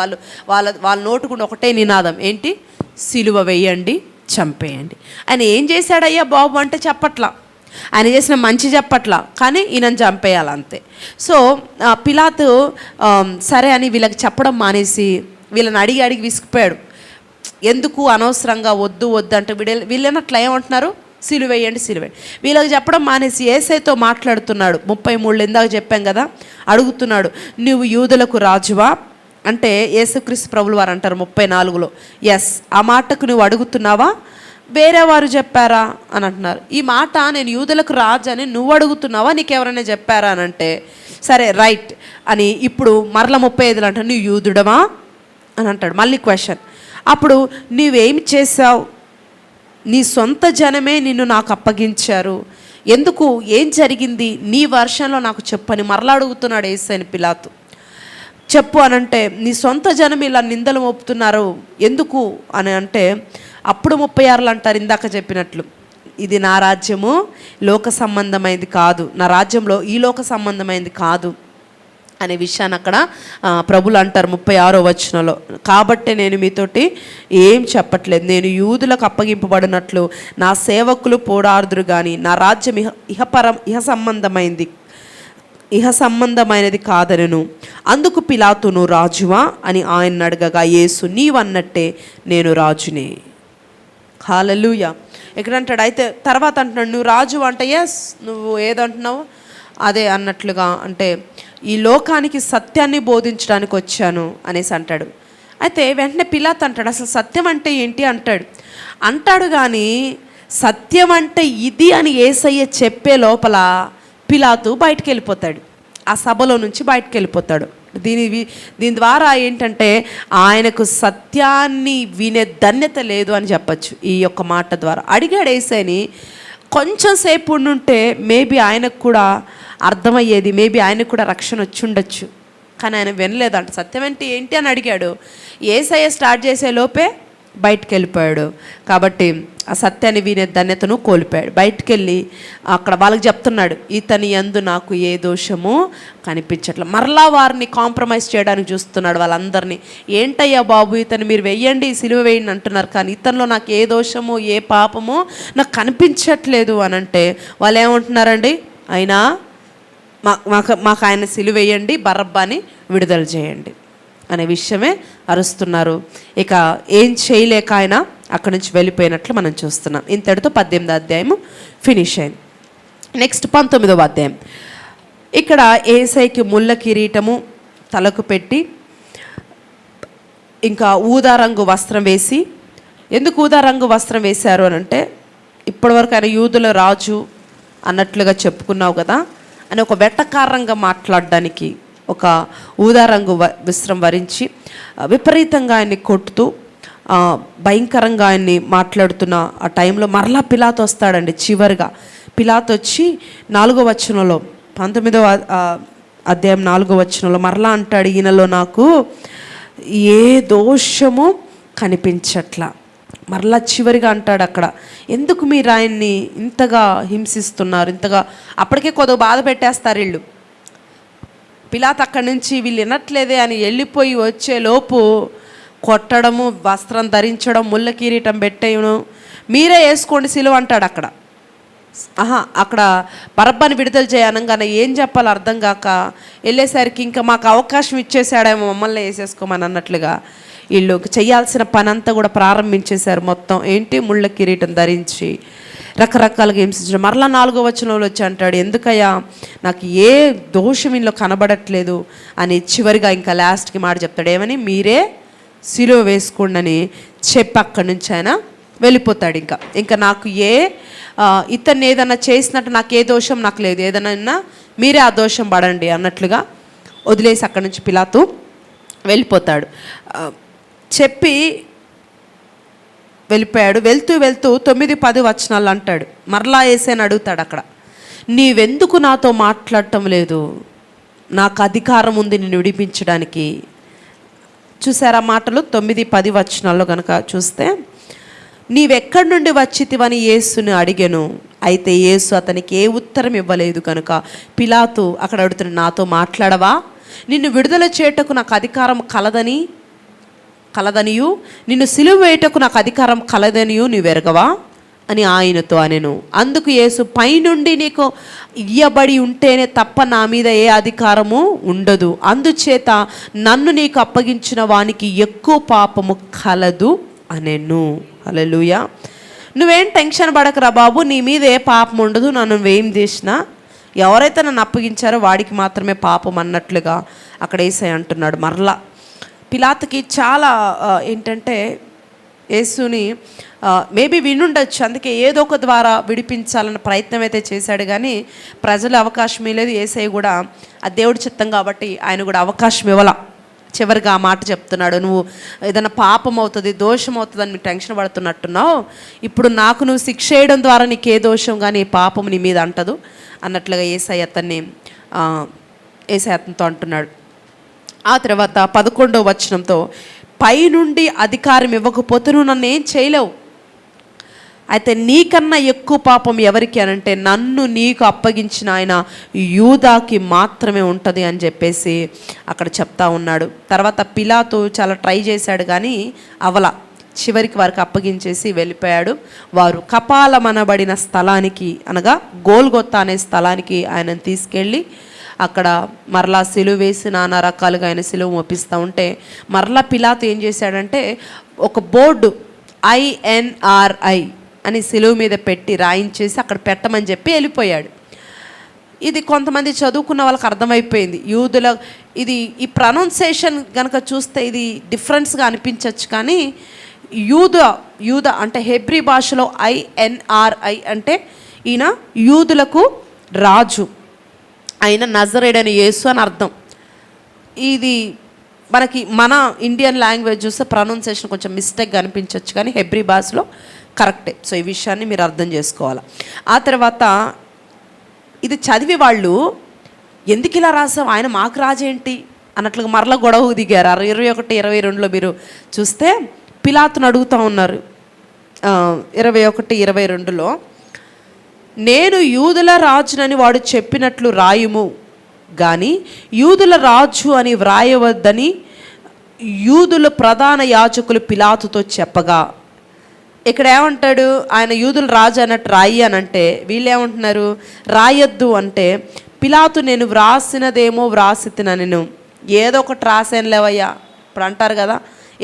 వాళ్ళ నోటుకుండా ఒకటే నినాదం ఏంటి, సిలువ వేయండి, చంపేయండి. ఆయన ఏం చేశాడయ్యా బాబు అంటే చెప్పట్లా, ఆయన చేసిన మంచి చెప్పట్లా, కానీ ఈయనను చంపేయాలంతే. సో పిలాతు సరే అని వీళ్ళకి చెప్పడం మానేసి వీళ్ళని అడిగి విసిగిపోయాడు. ఎందుకు అనవసరంగా వద్దు అంటే వీళ్ళనట్లా ఏమంటున్నారు, సిలువేయండి. వీళ్ళకి చెప్పడం మానేసి యేసయ్యతో మాట్లాడుతున్నాడు. 33 ఇందాక చెప్పాం కదా, అడుగుతున్నాడు, నువ్వు యూదులకు రాజువా అంటే యేసుక్రీస్తు ప్రభులు వారు అంటారు 34లో, ఎస్, ఆ మాటకు నువ్వు అడుగుతున్నావా, వేరే వారు చెప్పారా అని అంటున్నారు. ఈ మాట నేను యూదులకు రాజు అని నువ్వు అడుగుతున్నావా, నీకెవరైనా చెప్పారా అని అంటే సరే రైట్ అని ఇప్పుడు మరల 35లో అంటాడు, నువ్వు యూదుడవా అని అంటాడు. మళ్ళీ క్వశ్చన్. అప్పుడు నువ్వేం చేసావు, నీ సొంత జనమే నిన్ను నాకు అప్పగించారు, ఎందుకు, ఏం జరిగింది, నీ వర్షంలో నాకు చెప్పని మరలా అడుగుతున్నాడు యేసయ్యని పిలాతు. చెప్పు అనంటే నీ సొంత జనం ఇలా నిందలు మోపుతున్నారు ఎందుకు అని అంటే అప్పుడు 36 అంటారు ఇందాక చెప్పినట్లు, ఇది నా రాజ్యము లోక సంబంధమైంది కాదు, నా రాజ్యంలో ఈ లోక సంబంధమైంది కాదు అనే విషయాన్ని అక్కడ ప్రభులు అంటారు 36వ వచనంలో. కాబట్టి నేను మీతోటి ఏం చెప్పట్లేదు, నేను యూదులకు అప్పగింపబడినట్లు నా సేవకులు పోరాడుదురు కానీ నా రాజ్యం ఇహ సంబంధమైనది కాదనను. అందుకు పిలాతును రాజువా అని ఆయన అడగగా యేసు నీవన్నట్టే నేను రాజునే. హల్లెలూయా. ఇక్కడ అంటాడు, అయితే తర్వాత అంటున్నాడు నువ్వు రాజు అంటే ఎస్, నువ్వు ఏదంటున్నావు అదే అన్నట్లుగా, అంటే ఈ లోకానికి సత్యాన్ని బోధించడానికి వచ్చాను అనేసి అంటాడు. అయితే వెంటనే పిలాతు అంటాడు, అసలు సత్యం అంటే ఏంటి అంటాడు కానీ సత్యం అంటే ఇది అని యేసయ్య చెప్పే లోపల పిలాతు బయటికి వెళ్ళిపోతాడు, ఆ సభలో నుంచి బయటికి వెళ్ళిపోతాడు. దీని ద్వారా ఏంటంటే ఆయనకు సత్యాన్ని వినే ధన్యత లేదు అని చెప్పచ్చు. ఈ యొక్క మాట ద్వారా అడిగాడు యేసయ్యని, కొంచెం సేపు ఉండుంటే మేబీ ఆయనకు కూడా అర్థమయ్యేది, మేబీ ఆయనకు కూడా రక్షణ వచ్చి ఉండొచ్చు. కానీ ఆయన వినలేదంట. సత్యం అంటే ఏంటి అని అడిగాడు, యేసయ్య స్టార్ట్ చేసే లోపే బయటికి వెళ్ళిపోయాడు. కాబట్టి ఆ సత్యాన్ని వినే ధన్యతను కోల్పోయాడు. బయటికి వెళ్ళి అక్కడ వాళ్ళకి చెప్తున్నాడు, ఇతని యందు నాకు ఏ దోషము కనిపించట్లేదు. మరలా వారిని కాంప్రమైజ్ చేయడానికి చూస్తున్నాడు వాళ్ళందరినీ. ఏంటయ్యా బాబు, ఇతను మీరు వెయ్యండి, సిలువ వేయండి అంటున్నారు, కానీ ఇతనిలో నాకు ఏ దోషము ఏ పాపము నాకు కనిపించట్లేదు అని అంటే వాళ్ళు ఏమంటున్నారండి, అయినా మాకు ఆయన సిలువ వేయండి, బరబ్బాని విడుదల చేయండి అనే విషయమే అరుస్తున్నారు. ఇక ఏం చేయలేక ఆయన అక్కడి నుంచి వెళ్ళిపోయినట్లు మనం చూస్తున్నాం. ఇంతటితో 18వ అధ్యాయము ఫినిష్ అయింది. నెక్స్ట్ 19వ అధ్యాయం. ఇక్కడ యేసయ్యకి ముళ్ళ కిరీటము తలకు పెట్టి ఇంకా ఊదా రంగు వస్త్రం వేసి, ఎందుకు ఊదా రంగు వస్త్రం వేశారు అని అంటే ఇప్పటివరకు ఆయన యూదుల రాజు అన్నట్లుగా చెప్పుకున్నావు కదా అని ఒక వెటకారంగా మాట్లాడడానికి ఒక ఊదా రంగు వస్త్రం వరించి విపరీతంగా ఆయన్ని కొట్టుతూ భయంకరంగా ఆయన్ని మాట్లాడుతున్న ఆ టైంలో మరలా పిలాతు వస్తాడండి. చివరిగా పిలాతు వచ్చి 4వ వచనంలో 19వ అధ్యాయం 4వ వచనంలో మరలా అంటాడు, ఈయనలో నాకు ఏ దోషము కనిపించట్లా. మరలా చివరిగా అంటాడు అక్కడ, ఎందుకు మీరు ఆయన్ని ఇంతగా హింసిస్తున్నారు, ఇంతగా అప్పటికే కొద్దిగా బాధ పెట్టేస్తారు వీళ్ళు. పిలాతు అక్కడి నుంచి వీళ్ళు వినట్లేదే అని వెళ్ళిపోయి వచ్చేలోపు కొట్టడము, వస్త్రం ధరించడం, ముళ్ళ కిరీటం పెట్టేయను, మీరే వేసుకోండి సిలువ అంటాడు అక్కడ. అక్కడ బరబ్బాని విడుదల చేయనంగానే ఏం చెప్పాలో అర్థం కాక వెళ్ళేసరికి ఇంకా మాకు అవకాశం ఇచ్చేసాడేమో మమ్మల్ని వేసేసుకోమని అన్నట్లుగా వీళ్ళు చేయాల్సిన పని అంతా కూడా ప్రారంభించేశారు. మొత్తం ఏంటి, ముళ్ళ కిరీటం ధరించి రకరకాలుగా హింసించడం. మరలా 4వ వచనంలో వచ్చి అంటాడు, ఎందుకయ్యా నాకు ఏ దోషం ఇంట్లో కనబడట్లేదు అని చివరిగా ఇంకా లాస్ట్కి మాట చెప్తాడు, ఏమని, మీరే సిలువ వేసుకోండి అని చెప్పి అక్కడి నుంచి ఆయన వెళ్ళిపోతాడు. ఇంకా నాకు ఇతన్ని ఏదన్నా చేసినట్టు నాకు ఏ దోషం నాకు లేదు, ఏదైనా మీరే ఆ దోషం పడండి అన్నట్లుగా వదిలేసి అక్కడి నుంచి పిలాతు వెళ్ళిపోతాడు. చెప్పి వెళ్ళిపోయాడు. వెళ్తూ వెళ్తూ 9-10 వచనాలు అంటాడు. మరలా యేసేని అడుగుతాడు అక్కడ, నీవెందుకు నాతో మాట్లాడటం లేదు? నాకు అధికారం ఉంది నిన్ను విడిపించడానికి. చూసారా మాటలు 9-10 వచనాల్లో కనుక చూస్తే, నీవెక్కడి నుండి వచ్చితివని యేసుని అడిగాను. అయితే యేసు అతనికి ఏ ఉత్తరం ఇవ్వలేదు కనుక పిలాతు అక్కడ అడుగుతున్నాడు, నాతో మాట్లాడవా? నిన్ను విడుదల చేయుటకు నాకు అధికారం కలదనియు నిన్ను సిలువ వేయుటకు నాకు అధికారం కలదనియు నీవు ఎరగవా అని ఆయనతో అనెను. అందుకు యేసు, పైనుండి నీకు ఇయ్యబడి ఉంటేనే తప్ప నా మీద ఏ అధికారము ఉండదు. అందుచేత నన్ను నీకు అప్పగించిన వానికి ఎక్కువ పాపము కలదు అనెను. హల్లెలూయా. నువ్వేం టెన్షన్ పడకరా బాబు, నీ మీద ఏ పాపం ఉండదు, నన్ను ఏం చేసినా ఎవరైతే నన్ను అప్పగించారో వాడికి మాత్రమే పాపం అన్నట్లుగా అక్కడ యేసయ్య అంటున్నాడు. మరలా పిలాతుకి చాలా ఏంటంటే యేసుని మేబీ వినుండొచ్చు, అందుకే ఏదో ఒక ద్వారా విడిపించాలన్న ప్రయత్నం అయితే చేశాడు. కానీ ప్రజలు అవకాశం ఇవ్వలేదు. యేసయ్య కూడా ఆ దేవుడి చిత్తం కాబట్టి ఆయన కూడా అవకాశం ఇవ్వాల. చివరిగా ఆ మాట చెప్తున్నాడు, నువ్వు ఏదైనా పాపం అవుతుంది, దోషం అవుతుంది అని నీకు టెన్షన్ పడుతున్నట్టున్నావు. ఇప్పుడు నాకు నువ్వు శిక్ష వేయడం ద్వారా నీకు ఏ దోషం కానీ పాపం నీ మీద అంటదు అన్నట్లుగా యేసయ్య అతనితో అంటున్నాడు. ఆ తర్వాత 11వ వచనంతో, పైనుండి అధికారం ఇవ్వకపోతే నువ్వు నన్ను ఏం చేయలేవు. అయితే నీకన్నా ఎక్కువ పాపం ఎవరికి అనంటే నన్ను నీకు అప్పగించిన ఆయన యూదాకి మాత్రమే ఉంటుంది అని చెప్పేసి అక్కడ చెప్తా ఉన్నాడు. తర్వాత పిలాతు చాలా ట్రై చేశాడు కానీ అవల, చివరికి వారికి అప్పగించేసి వెళ్ళిపోయాడు. వారు కపాలమనబడిన స్థలానికి అనగా గోల్గొత్తా అనే స్థలానికి ఆయనను తీసుకెళ్ళి అక్కడ మరలా సిలువ వేసి నానా రకాలుగా ఆయన సిలువ మోపిస్తూ ఉంటే మరలా పిలాతు ఏం చేశాడంటే ఒక బోర్డు INRI అని సిలువ మీద పెట్టి రాయించేసి అక్కడ పెట్టమని చెప్పి వెళ్ళిపోయాడు. ఇది కొంతమంది చదువుకున్న వాళ్ళకి అర్థమైపోయింది. యూదుల ఈ ప్రొనౌన్సియేషన్ కనుక చూస్తే ఇది డిఫరెన్స్గా అనిపించవచ్చు, కానీ యూద అంటే హెబ్రీ భాషలో INRI అంటే ఈయన యూదులకు రాజు, ఆయన నజరేయుడైన యేసు అని అర్థం. ఇది మన ఇండియన్ లాంగ్వేజ్ చూస్తే ప్రొనౌన్సియేషన్ కొంచెం మిస్టేక్గా అనిపించవచ్చు, కానీ హెబ్రీ భాషలో కరెక్టే. సో ఈ విషయాన్ని మీరు అర్థం చేసుకోవాలి. ఆ తర్వాత ఇది చదివి వాళ్ళు ఎందుకు ఇలా రాసావు, ఆయన మాకు రాజేంటి అన్నట్లుగా మరలా గొడవ దిగారు. 21-22లో మీరు చూస్తే పిలాతును అడుగుతూ ఉన్నారు. 21-22లో, నేను యూదుల రాజునని వాడు చెప్పినట్లు రాయుము కానీ యూదుల రాజు అని వ్రాయవద్దని యూదుల ప్రధాన యాజకులు పిలాతుతో చెప్పగా, ఇక్కడ ఏమంటాడు, ఆయన యూదుల రాజు అన్నట్టు రాయి అని అంటే వీళ్ళు ఏమంటున్నారు, రాయొద్దు అంటే పిలాతు, నేను వ్రాసినదేమో వ్రాసితిన, నేను ఏదో ఒకటి రాసాను లేవయ్యా. ఇప్పుడు అంటారు కదా,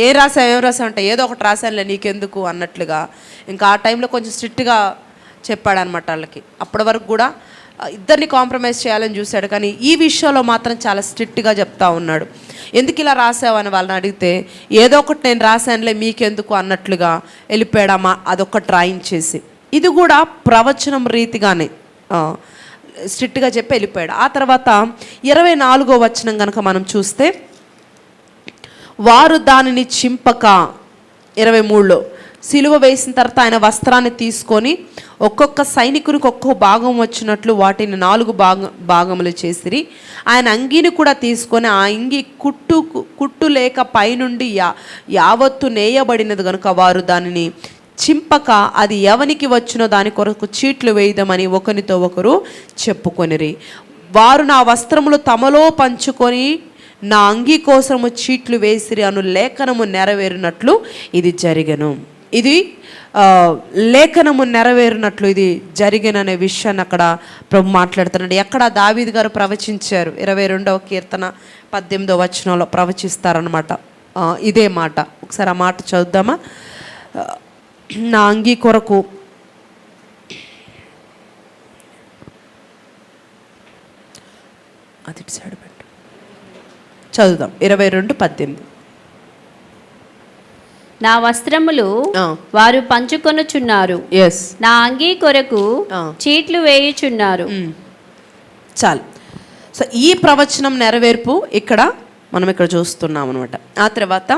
ఏం రాసా అంటే ఏదో ఒకటి రాసానులే నీకెందుకు అన్నట్లుగా. ఇంకా ఆ టైంలో కొంచెం స్ట్రిక్ట్గా చెప్పాడనమాట వాళ్ళకి. అప్పటి వరకు కూడా ఇద్దరిని కాంప్రమైజ్ చేయాలని చూశాడు, కానీ ఈ విషయంలో మాత్రం చాలా స్ట్రిక్ట్గా చెప్తా ఉన్నాడు. ఎందుకు ఇలా రాసావని వాళ్ళని అడిగితే ఏదో ఒకటి నేను రాశానులే మీకెందుకు అన్నట్లుగా వెళ్ళిపోయాడమ్మా, అదొక్కటి రాయించేసి. ఇది కూడా ప్రవచనం రీతిగానే స్ట్రిక్ట్గా చెప్పి వెళ్ళిపోయాడు. ఆ తర్వాత 24వ వచనం కనుక మనం చూస్తే, వారు దానిని చింపక 23లో సిలువ వేసిన తర్వాత ఆయన వస్త్రాన్ని తీసుకొని ఒక్కొక్క సైనికునికి ఒక్కొక్క భాగం వచ్చినట్లు వాటిని 4 భాగములు చేసిరి. ఆయన అంగీని కూడా తీసుకొని ఆ అంగి కుట్టు లేక పైనుండి యావత్తు నేయబడినది కనుక వారు దానిని చింపక అది ఎవనికి వచ్చినో దాని కొరకు చీట్లు వేయదామని ఒకరితో ఒకరు చెప్పుకొనిరి. వారు నా వస్త్రములు తమలో పంచుకొని నా అంగీ కోసము చీట్లు వేసిరి అను లేఖనము నెరవేరినట్లు ఇది జరిగెను. ఇది లేఖనము నెరవేరినట్లు ఇది జరిగిననే విషయాన్ని అక్కడ ప్రభు మాట్లాడుతున్నాడు. ఎక్కడ దావీదు గారు ప్రవచించారు, 22వ కీర్తన 18వ వచనంలో ప్రవచిస్తారనమాట ఇదే మాట. ఒకసారి ఆ మాట చదువుదామా. నా అంగీ కొరకు అది సైడ్ పెట్టు, చదువుదాం. 22:18. నా వస్త్రములు వారు పంచుకొనుచున్నారు, నా అంగీ కొరకు చీట్లు వేయుచున్నారు. చాలు. సో ఈ ప్రవచనం నెరవేర్పు ఇక్కడ మనం ఇక్కడ చూస్తున్నాం అనమాట. ఆ తర్వాత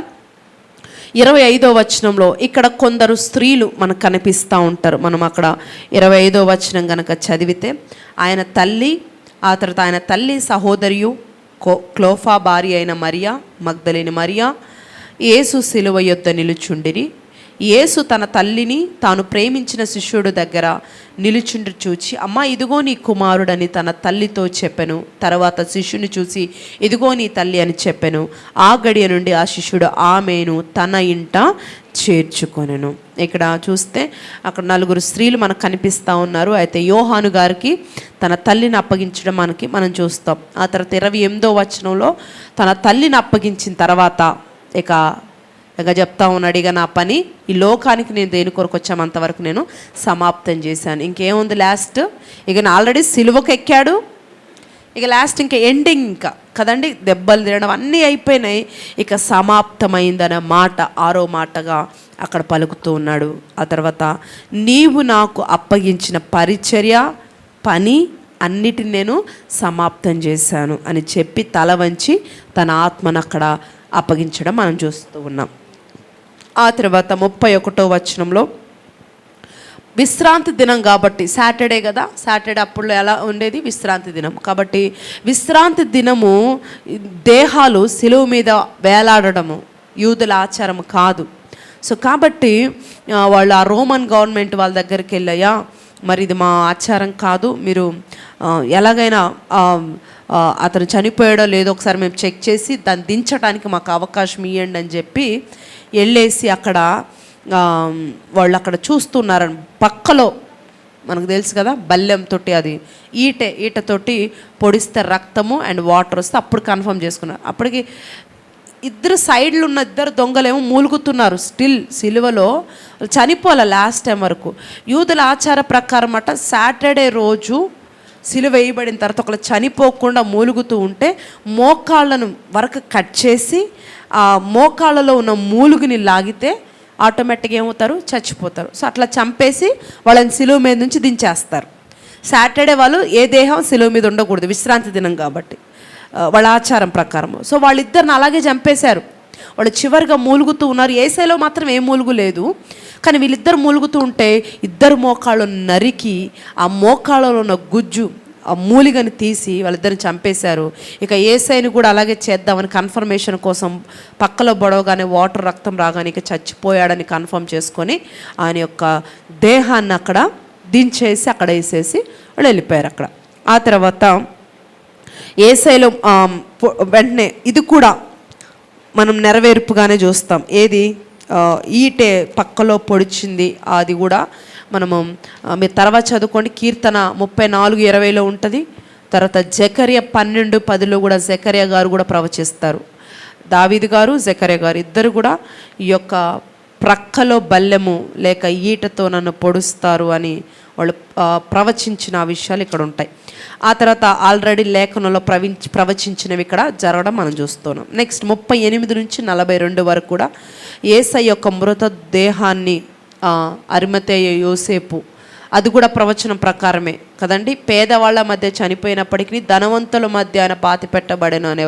25వ వచనంలో ఇక్కడ కొందరు స్త్రీలు మనకు కనిపిస్తూ ఉంటారు. మనం అక్కడ 25వ వచనం కనుక చదివితే, ఆయన తల్లి, ఆ తర్వాత ఆయన తల్లి సహోదరియు క్లోఫా భార్య అయిన మరియా మగ్దలేని మరియా యేసు శిలువ యొద్ద నిలుచుండిరి. యేసు తన తల్లిని తాను ప్రేమించిన శిష్యుడు దగ్గర నిలుచుండి చూచి, అమ్మా ఇదిగో నీ కుమారుడని తన తల్లితో చెప్పెను. తర్వాత శిష్యుని చూసి, ఇదిగో నీ తల్లి అని చెప్పెను. ఆ గడియ నుండి ఆ శిష్యుడు ఆమెను తన ఇంట చేర్చుకొనెను. ఇక్కడ చూస్తే అక్కడ 4 స్త్రీలు మనకు కనిపిస్తూ ఉన్నారు. అయితే యోహాను గారికి తన తల్లిని అప్పగించడం మనం చూస్తాం. ఆ తర్వాత 28వ వచనంలో తన తల్లిని అప్పగించిన తర్వాత ఇక చెప్తా ఉన్నాడు, ఇక నా పని ఈ లోకానికి నేను దేని కొరకు వచ్చాము అంతవరకు నేను సమాప్తం చేశాను. ఇంకేముంది లాస్ట్, ఇక ఆల్రెడీ సిలువకు ఎక్కాడు, ఇక లాస్ట్ ఇంకా ఎండింగ్ ఇంకా కదండి, దెబ్బలు తినడం అన్నీ అయిపోయినాయి, ఇక సమాప్తమైందనే మాట 6వ మాటగా అక్కడ పలుకుతూ ఉన్నాడు. ఆ తర్వాత నీవు నాకు అప్పగించిన పరిచర్య పని అన్నిటిని నేను సమాప్తం చేశాను అని చెప్పి తల వంచి తన ఆత్మను అక్కడ అప్పగించడం మనం చూస్తూ ఉన్నాం. ఆ తర్వాత 31వ వచనంలో విశ్రాంతి దినం కాబట్టి, సాటర్డే కదా, సాటర్డే అప్పుడు ఎలా ఉండేది, విశ్రాంతి దినం కాబట్టి విశ్రాంతి దినము దేహాలు సిలువ మీద వేలాడడము యూదుల ఆచారం కాదు. సో కాబట్టి వాళ్ళు ఆ రోమన్ గవర్నమెంట్ వాళ్ళ దగ్గరికి వెళ్ళాయా, మరి ఇది మా ఆచారం కాదు, మీరు ఎలాగైనా అతను చనిపోయాడో లేదో ఒకసారి మేము చెక్ చేసి దాన్ని దించడానికి మాకు అవకాశం ఇవ్వండి అని చెప్పి వెళ్ళేసి అక్కడ వాళ్ళు అక్కడ చూస్తున్నారని, పక్కలో మనకు తెలుసు కదా బల్లెంతో అది ఈటతోటి పొడిస్తే రక్తము అండ్ వాటర్ వస్తే అప్పుడు కన్ఫర్మ్ చేసుకున్నారు. అప్పటికి ఇద్దరు సైడ్లు ఉన్న ఇద్దరు దొంగలేమో మూలుగుతున్నారు, స్టిల్ సిలువలో చనిపోలే లాస్ట్ టైం వరకు. యూదుల ఆచార ప్రకారం అట సాటర్డే రోజు సిలువ వేయబడిన తర్వాత ఒకళ్ళు చనిపోకుండా మూలుగుతూ ఉంటే మోకాళ్ళను వరకు కట్ చేసి ఆ మోకాళ్ళలో ఉన్న మూలుగుని లాగితే ఆటోమేటిక్గా ఏమవుతారు, చచ్చిపోతారు. సో అట్లా చంపేసి వాళ్ళని సిలువ మీద నుంచి దించేస్తారు. సాటర్డే వాళ్ళు ఏ దేహం సిలువ మీద ఉండకూడదు, విశ్రాంతి దినం కాబట్టి వాళ్ళ ఆచారం ప్రకారం. సో వాళ్ళిద్దరిని అలాగే చంపేశారు. వాళ్ళు చివరిగా మూలుగుతూ ఉన్నారు. ఏసైలో మాత్రం ఏ మూలుగు లేదు, కానీ వీళ్ళిద్దరు మూలుగుతూ ఉంటే ఇద్దరు మోకాళ్ళు నరికి ఆ మోకాళ్ళలో ఉన్న గుజ్జు ఆ మూలిగని తీసి వాళ్ళిద్దరిని చంపేశారు. ఇక ఏసైని కూడా అలాగే చేద్దామని కన్ఫర్మేషన్ కోసం పక్కలో బొడవగానే వాటర్ రక్తం రాగానే ఇక చచ్చిపోయాడని కన్ఫర్మ్ చేసుకొని ఆయన యొక్క దేహాన్ని అక్కడ దించేసి అక్కడ వేసేసి వాళ్ళు వెళ్ళిపోయారు అక్కడ. ఆ తర్వాత ఏసైలో వెంటనే ఇది కూడా మనం నెరవేర్పుగానే చూస్తాం. ఏది, ఈటే పక్కలో పొడిచింది, అది కూడా మనము మీరు తర్వాత చదువుకోండి, కీర్తన 34:20 ఉంటుంది. తర్వాత జకర్య 12:10 కూడా జకర్య గారు కూడా ప్రవచిస్తారు. దావీదు గారు జకర్య గారు ఇద్దరు కూడా ఈ యొక్క ప్రక్కలో బల్లెము లేక ఈటతో నన్ను పొడుస్తారు అని వాళ్ళు ప్రవచించిన ఆ విషయాలు ఇక్కడ ఉంటాయి. ఆ తర్వాత ఆల్రెడీ లేఖనంలో ప్రవచించినవి ఇక్కడ జరగడం మనం చూస్తున్నాం. నెక్స్ట్ 38 నుంచి 42 వరకు కూడా యేసయ్య యొక్క మృతదేహాన్ని అరిమతేయ యోసేపు, అది కూడా ప్రవచనం ప్రకారమే కదండి. పేదవాళ్ళ మధ్య చనిపోయినప్పటికీ ధనవంతుల మధ్య ఆయన పాతి పెట్టబడను అనే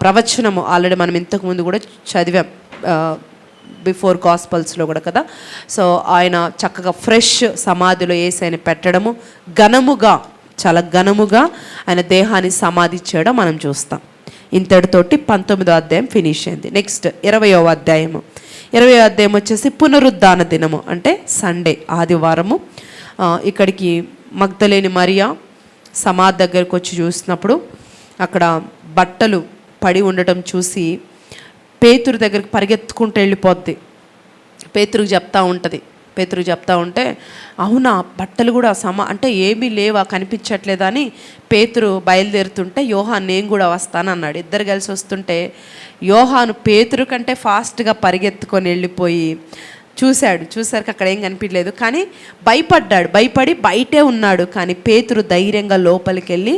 ప్రవచనము ఆల్రెడీ మనం ఇంతకుముందు కూడా చదివాం బిఫోర్ గాస్పల్స్లో కూడా కదా. సో ఆయన చక్కగా ఫ్రెష్ సమాధిలో యేసయ్యని పెట్టడము, ఘనముగా చాలా ఘనముగా ఆయన దేహాన్ని సమాధి చేయడం మనం చూస్తాం. ఇంతటితోటి 19వ అధ్యాయం ఫినిష్ అయింది. నెక్స్ట్ 20వ అధ్యాయము. 20వ అధ్యాయం వచ్చేసి పునరుద్ధాన దినము, అంటే సండే ఆదివారము. ఇక్కడికి మగ్దలేని మరియా సమాధి దగ్గరకు వచ్చి చూసినప్పుడు అక్కడ బట్టలు పడి ఉండటం చూసి పేతురు దగ్గరికి పరిగెత్తుకుంటూ వెళ్ళిపోద్ది. పేతురుకి చెప్తా ఉంటే అవునా బట్టలు కూడా అంటే ఏమీ లేవా కనిపించట్లేదా అని పేతురు బయలుదేరుతుంటే యోహాను నేను కూడా వస్తాను అన్నాడు. ఇద్దరు కలిసి వస్తుంటే యోహాను పేతురు కంటే ఫాస్ట్గా పరిగెత్తుకొని వెళ్ళిపోయి చూసారు అక్కడ ఏం కనిపించలేదు, కానీ భయపడి బయటే ఉన్నాడు. కానీ పేతురు ధైర్యంగా లోపలికి వెళ్ళి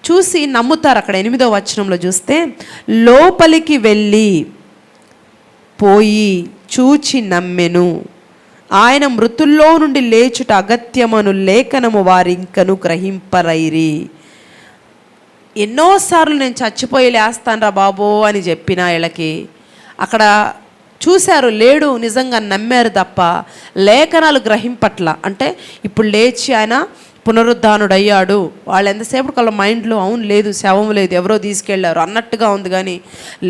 చూసి నమ్ముతారు. అక్కడ 8వ వచనంలో చూస్తే లోపలికి వెళ్ళి పోయి చూచి నమ్మెను, ఆయన మృతుల్లో నుండి లేచుట అగత్యమను లేఖనము వారింకను గ్రహింపరైరి. ఎన్నోసార్లు నేను చచ్చిపోయి లేస్తాను రా బాబో అని చెప్పిన వీళ్ళకి అక్కడ చూశారు లేడు, నిజంగా నమ్మారు తప్ప లేఖనాలు గ్రహింపట్ల. అంటే ఇప్పుడు లేచి ఆయన పునరుద్ధానుడయ్యాడు, వాళ్ళు ఎంతసేపు వాళ్ళ మైండ్లో అవును లేదు, శవం లేదు, ఎవరో తీసుకెళ్లారు అన్నట్టుగా ఉంది. కానీ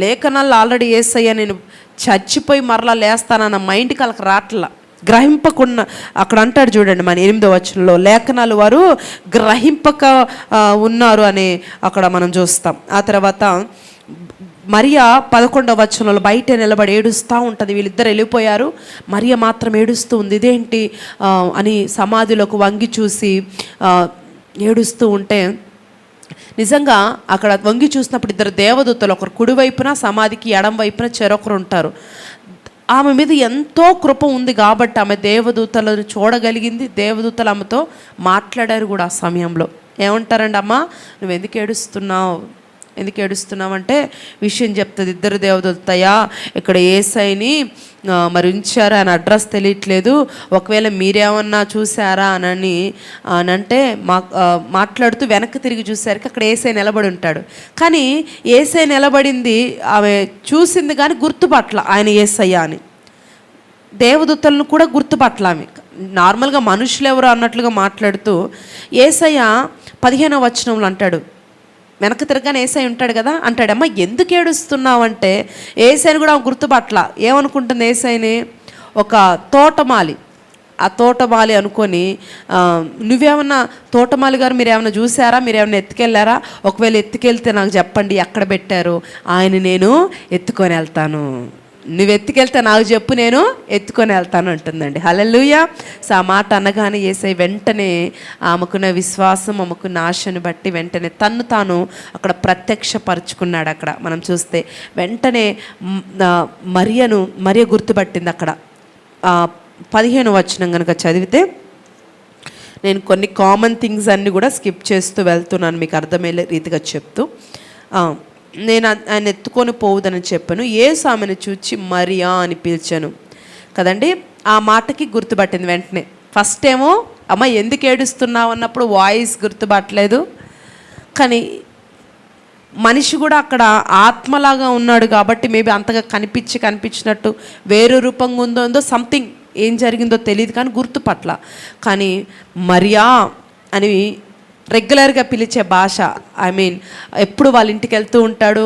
లేఖనాలు ఆల్రెడీ యేసయ్య నేను చచ్చిపోయి మరలా లేస్తానన్న మైండ్కి వాళ్ళకి రాట్లా, గ్రహింపకుండా. అక్కడ అంటాడు చూడండి మన 8వ వచనంలో, లేఖనాలు వారు గ్రహింపక ఉన్నారు అని అక్కడ మనం చూస్తాం. ఆ తర్వాత మరియా 11వ వచనంలో బయట నిలబడి ఏడుస్తూ ఉంటుంది. వీళ్ళిద్దరు వెళ్ళిపోయారు, మరియ మాత్రం ఏడుస్తూ ఉంది. ఇదేంటి అని సమాధిలోకి వంగి చూసి ఏడుస్తూ ఉంటే నిజంగా అక్కడ వంగి చూసినప్పుడు ఇద్దరు దేవదూతలు, ఒకరు కుడివైపున సమాధికి ఎడం వైపున చెరొకరు ఉంటారు. ఆమె మీద ఎంతో కృప ఉంది కాబట్టి ఆమె దేవదూతలను చూడగలిగింది. దేవదూతలు ఆమెతో మాట్లాడారు కూడా ఆ సమయంలో. ఏమంటారండి, అమ్మ నువ్వు ఎందుకు ఏడుస్తున్నావు అంటే విషయం చెప్తుంది. ఇద్దరు దేవదూతయ్యా ఇక్కడ యేసయ్యని మరి ఉంచారా అని అడ్రస్ తెలియట్లేదు, ఒకవేళ మీరేమన్నా చూసారా అని అంటే మాట్లాడుతూ వెనక్కి తిరిగి చూసేసరికి అక్కడ యేసయ్య నిలబడి ఉంటాడు. కానీ యేసయ్య నిలబడింది ఆమె చూసింది కానీ గుర్తుపట్ల ఆయన యేసయ్య అని. దేవదూతలను కూడా గుర్తుపట్ల ఆమె, నార్మల్గా మనుషులు ఎవరు అన్నట్లుగా మాట్లాడుతూ యేసయ్య 15వ వచనంలో అంటాడు, వెనక తిరగానే యేసయ్య ఉంటాడు కదా, అంటాడు అమ్మ ఎందుకు ఏడుస్తున్నావు అంటే యేసయ్యని కూడా గుర్తుపట్ల. ఏమనుకుంటుంది యేసయ్యని, ఒక తోటమాలి, ఆ తోటమాలి అనుకొని నువ్వేమన్నా తోటమాలి గారు మీరేమన్నా చూసారా, మీరేమన్నా ఎత్తుకెళ్ళారా, ఒకవేళ ఎత్తుకెళ్తే నాకు చెప్పండి ఎక్కడ పెట్టారు, ఆయన నేను ఎత్తుకొని వెళ్తాను, నువ్వు ఎత్తుకెళ్తే నాకు చెప్పు నేను ఎత్తుకొని వెళ్తాను అంటుందండి. హల్లెలూయా. సో ఆ మాట అనగానే యేసయ్య వెంటనే ఆమెకున్న విశ్వాసం, ఆమెకున్న ఆశను బట్టి వెంటనే తన్ను తాను అక్కడ ప్రత్యక్షపరుచుకున్నాడు. అక్కడ మనం చూస్తే వెంటనే మరియ గుర్తుపట్టింది. అక్కడ 15వ వచనం కనుక చదివితే, నేను కొన్ని కామన్ థింగ్స్ అన్నీ కూడా స్కిప్ చేస్తూ వెళ్తున్నాను మీకు అర్థమయ్యే రీతిగా చెప్తూ. నేను ఆయన ఎత్తుకొని పోవుదని చెప్పాను, యేసు ఆమెను చూచి మరియా అని పిలిచాను కదండి. ఆ మాటకి గుర్తుపట్టింది వెంటనే. ఫస్ట్ ఏమో అమ్మ ఎందుకు ఏడుస్తున్నావు అన్నప్పుడు వాయిస్ గుర్తుపట్టలేదు, కానీ మనిషి కూడా అక్కడ ఆత్మలాగా ఉన్నాడు కాబట్టి మేబీ అంతగా కనిపించినట్టు వేరే రూపంగా ఉందో సంథింగ్ ఏం జరిగిందో తెలియదు కానీ గుర్తుపట్ల. కానీ మరియా అని రెగ్యులర్గా పిలిచే భాష, ఐ మీన్ ఎప్పుడు వాళ్ళ ఇంటికి వెళ్తూ ఉంటాడు,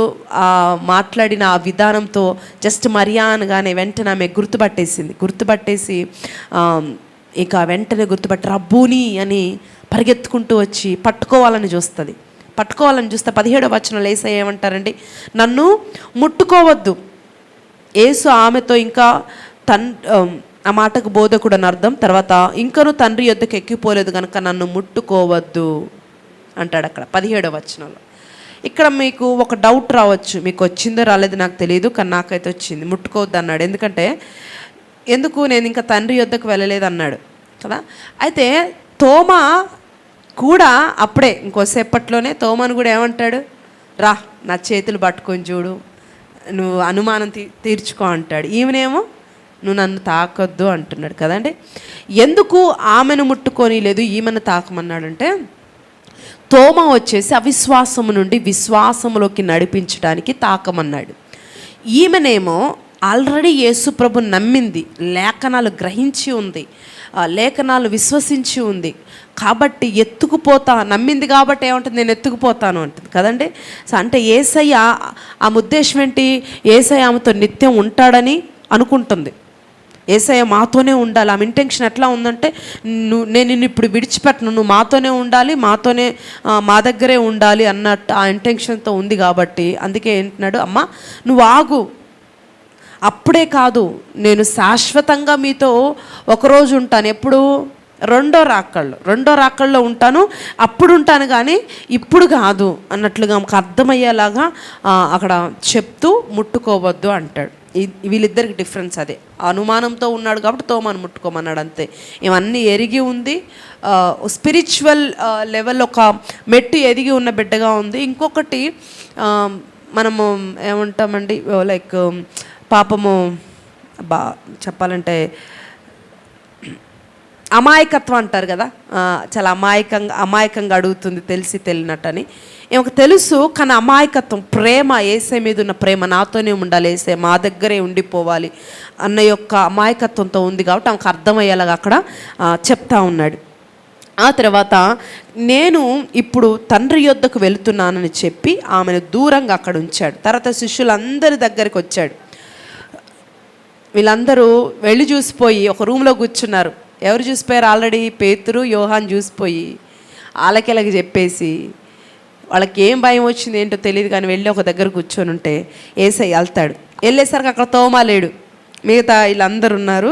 మాట్లాడిన ఆ విధానంతో జస్ట్ మరియా అనగానే వెంటనే ఆమె గుర్తుపట్టేసి ఇక వెంటనే గుర్తుపట్టి రబ్బూని అని పరిగెత్తుకుంటూ వచ్చి పట్టుకోవాలని చూస్తే 17వ వచనంలో యేసయ్య ఏమంటారండి, నన్ను ముట్టుకోవద్దు. యేసు ఆమెతో ఇంకా ఆ మాటకు బోధకుడు అని అర్థం. తర్వాత ఇంకను తండ్రి యొద్దకు ఎక్కిపోలేదు కనుక నన్ను ముట్టుకోవద్దు అంటాడు అక్కడ 17వ వచనంలో. ఇక్కడ మీకు ఒక డౌట్ రావచ్చు, మీకు వచ్చిందో రాలేదు నాకు తెలియదు, కానీ నాకైతే వచ్చింది. ముట్టుకోవద్దు అన్నాడు ఎందుకు నేను ఇంకా తండ్రి యొద్దకు వెళ్ళలేదు అన్నాడు కదా. అయితే తోమా కూడా అప్పుడే ఇంకోసేపట్లోనే తోమాను కూడా ఏమంటాడు, రా నా చేతులు పట్టుకొని చూడు, నువ్వు అనుమానం తీర్చుకో అంటాడు. ఈమెనేమో నువ్వు నన్ను తాకొద్దు అంటున్నాడు కదండి. ఎందుకు ఆమెను ముట్టుకొని లేదు ఈమెను తాకమన్నాడంటే, తోమా వచ్చేసి అవిశ్వాసము నుండి విశ్వాసములోకి నడిపించడానికి తాకమన్నాడు. ఈమెనేమో ఆల్రెడీ యేసుప్రభు నమ్మింది, లేఖనాలు గ్రహించి ఉంది, లేఖనాలు విశ్వసించి ఉంది కాబట్టి నమ్మింది కాబట్టి ఏమంటుంది, నేను ఎత్తుకుపోతాను అంటుంది కదండి. సో అంటే యేసయ్య ఆమె ఉద్దేశం ఏంటి, యేసయ్య ఆమెతో నిత్యం ఉంటాడని అనుకుంటుంది, యేసయ్య మాతోనే ఉండాలి. ఆమె ఇంటెన్షన్ ఎట్లా ఉందంటే, నేను నిన్ను ఇప్పుడు విడిచిపెట్టను, నువ్వు మాతోనే ఉండాలి, మా దగ్గరే ఉండాలి అన్నట్టు ఆ ఇంటెన్షన్తో ఉంది కాబట్టి అందుకే ఏంటున్నాడు, అమ్మ నువ్వు ఆగు, అప్పుడే కాదు నేను శాశ్వతంగా మీతో ఒకరోజు ఉంటాను, ఎప్పుడు రెండో రాకళ్ళలో ఉంటాను, అప్పుడు ఉంటాను కానీ ఇప్పుడు కాదు అన్నట్లుగా మాకు అర్థమయ్యేలాగా అక్కడ చెప్తూ ముట్టుకోవద్దు అంటాడు. వీళ్ళిద్దరికి డిఫరెన్స్ అదే, అనుమానంతో ఉన్నాడు కాబట్టి తోమాను ముట్టుకోమన్నాడు అంతే. ఇవన్నీ ఎరిగి ఉంది, స్పిరిచువల్ లెవెల్ ఒక మెట్టు ఎదిగి ఉన్న బిడ్డగా ఉంది. ఇంకొకటి మనము ఏమంటామండి, లైక్ పాపము చెప్పాలంటే అమాయకత్వం అంటారు కదా, చాలా అమాయకంగా అడుగుతుంది తెలిసి తెలియనట్టని. ఈమెకు తెలుసు, కానీ అమాయకత్వం, ప్రేమ, యేసే మీద ఉన్న ప్రేమ, నాతోనే ఉండాలి యేసే, మా దగ్గరే ఉండిపోవాలి అన్న యొక్క అమాయకత్వంతో ఉంది కాబట్టి ఆమెకు అర్థమయ్యేలాగా అక్కడ చెప్తా ఉన్నాడు. ఆ తర్వాత నేను ఇప్పుడు తండ్రి యొద్దకు వెళుతున్నానని చెప్పి ఆమెను దూరంగా అక్కడ ఉంచాడు. తర్వాత శిష్యులందరి దగ్గరికి వచ్చాడు. వీళ్ళందరూ వెళ్ళి చూసిపోయి ఒక రూమ్లో కూర్చున్నారు. ఎవరు చూసిపోయారు? ఆల్రెడీ పేతురు, యోహాన్ చూసిపోయి ఆలకెలకి చెప్పేసి, వాళ్ళకి ఏం భయం వచ్చింది ఏంటో తెలియదు కానీ వెళ్ళి ఒక దగ్గర కూర్చొని ఉంటే యేసయ్య వెళ్తాడు. వెళ్ళేసరికి అక్కడ తోమా లేడు, మిగతా వీళ్ళందరూ ఉన్నారు.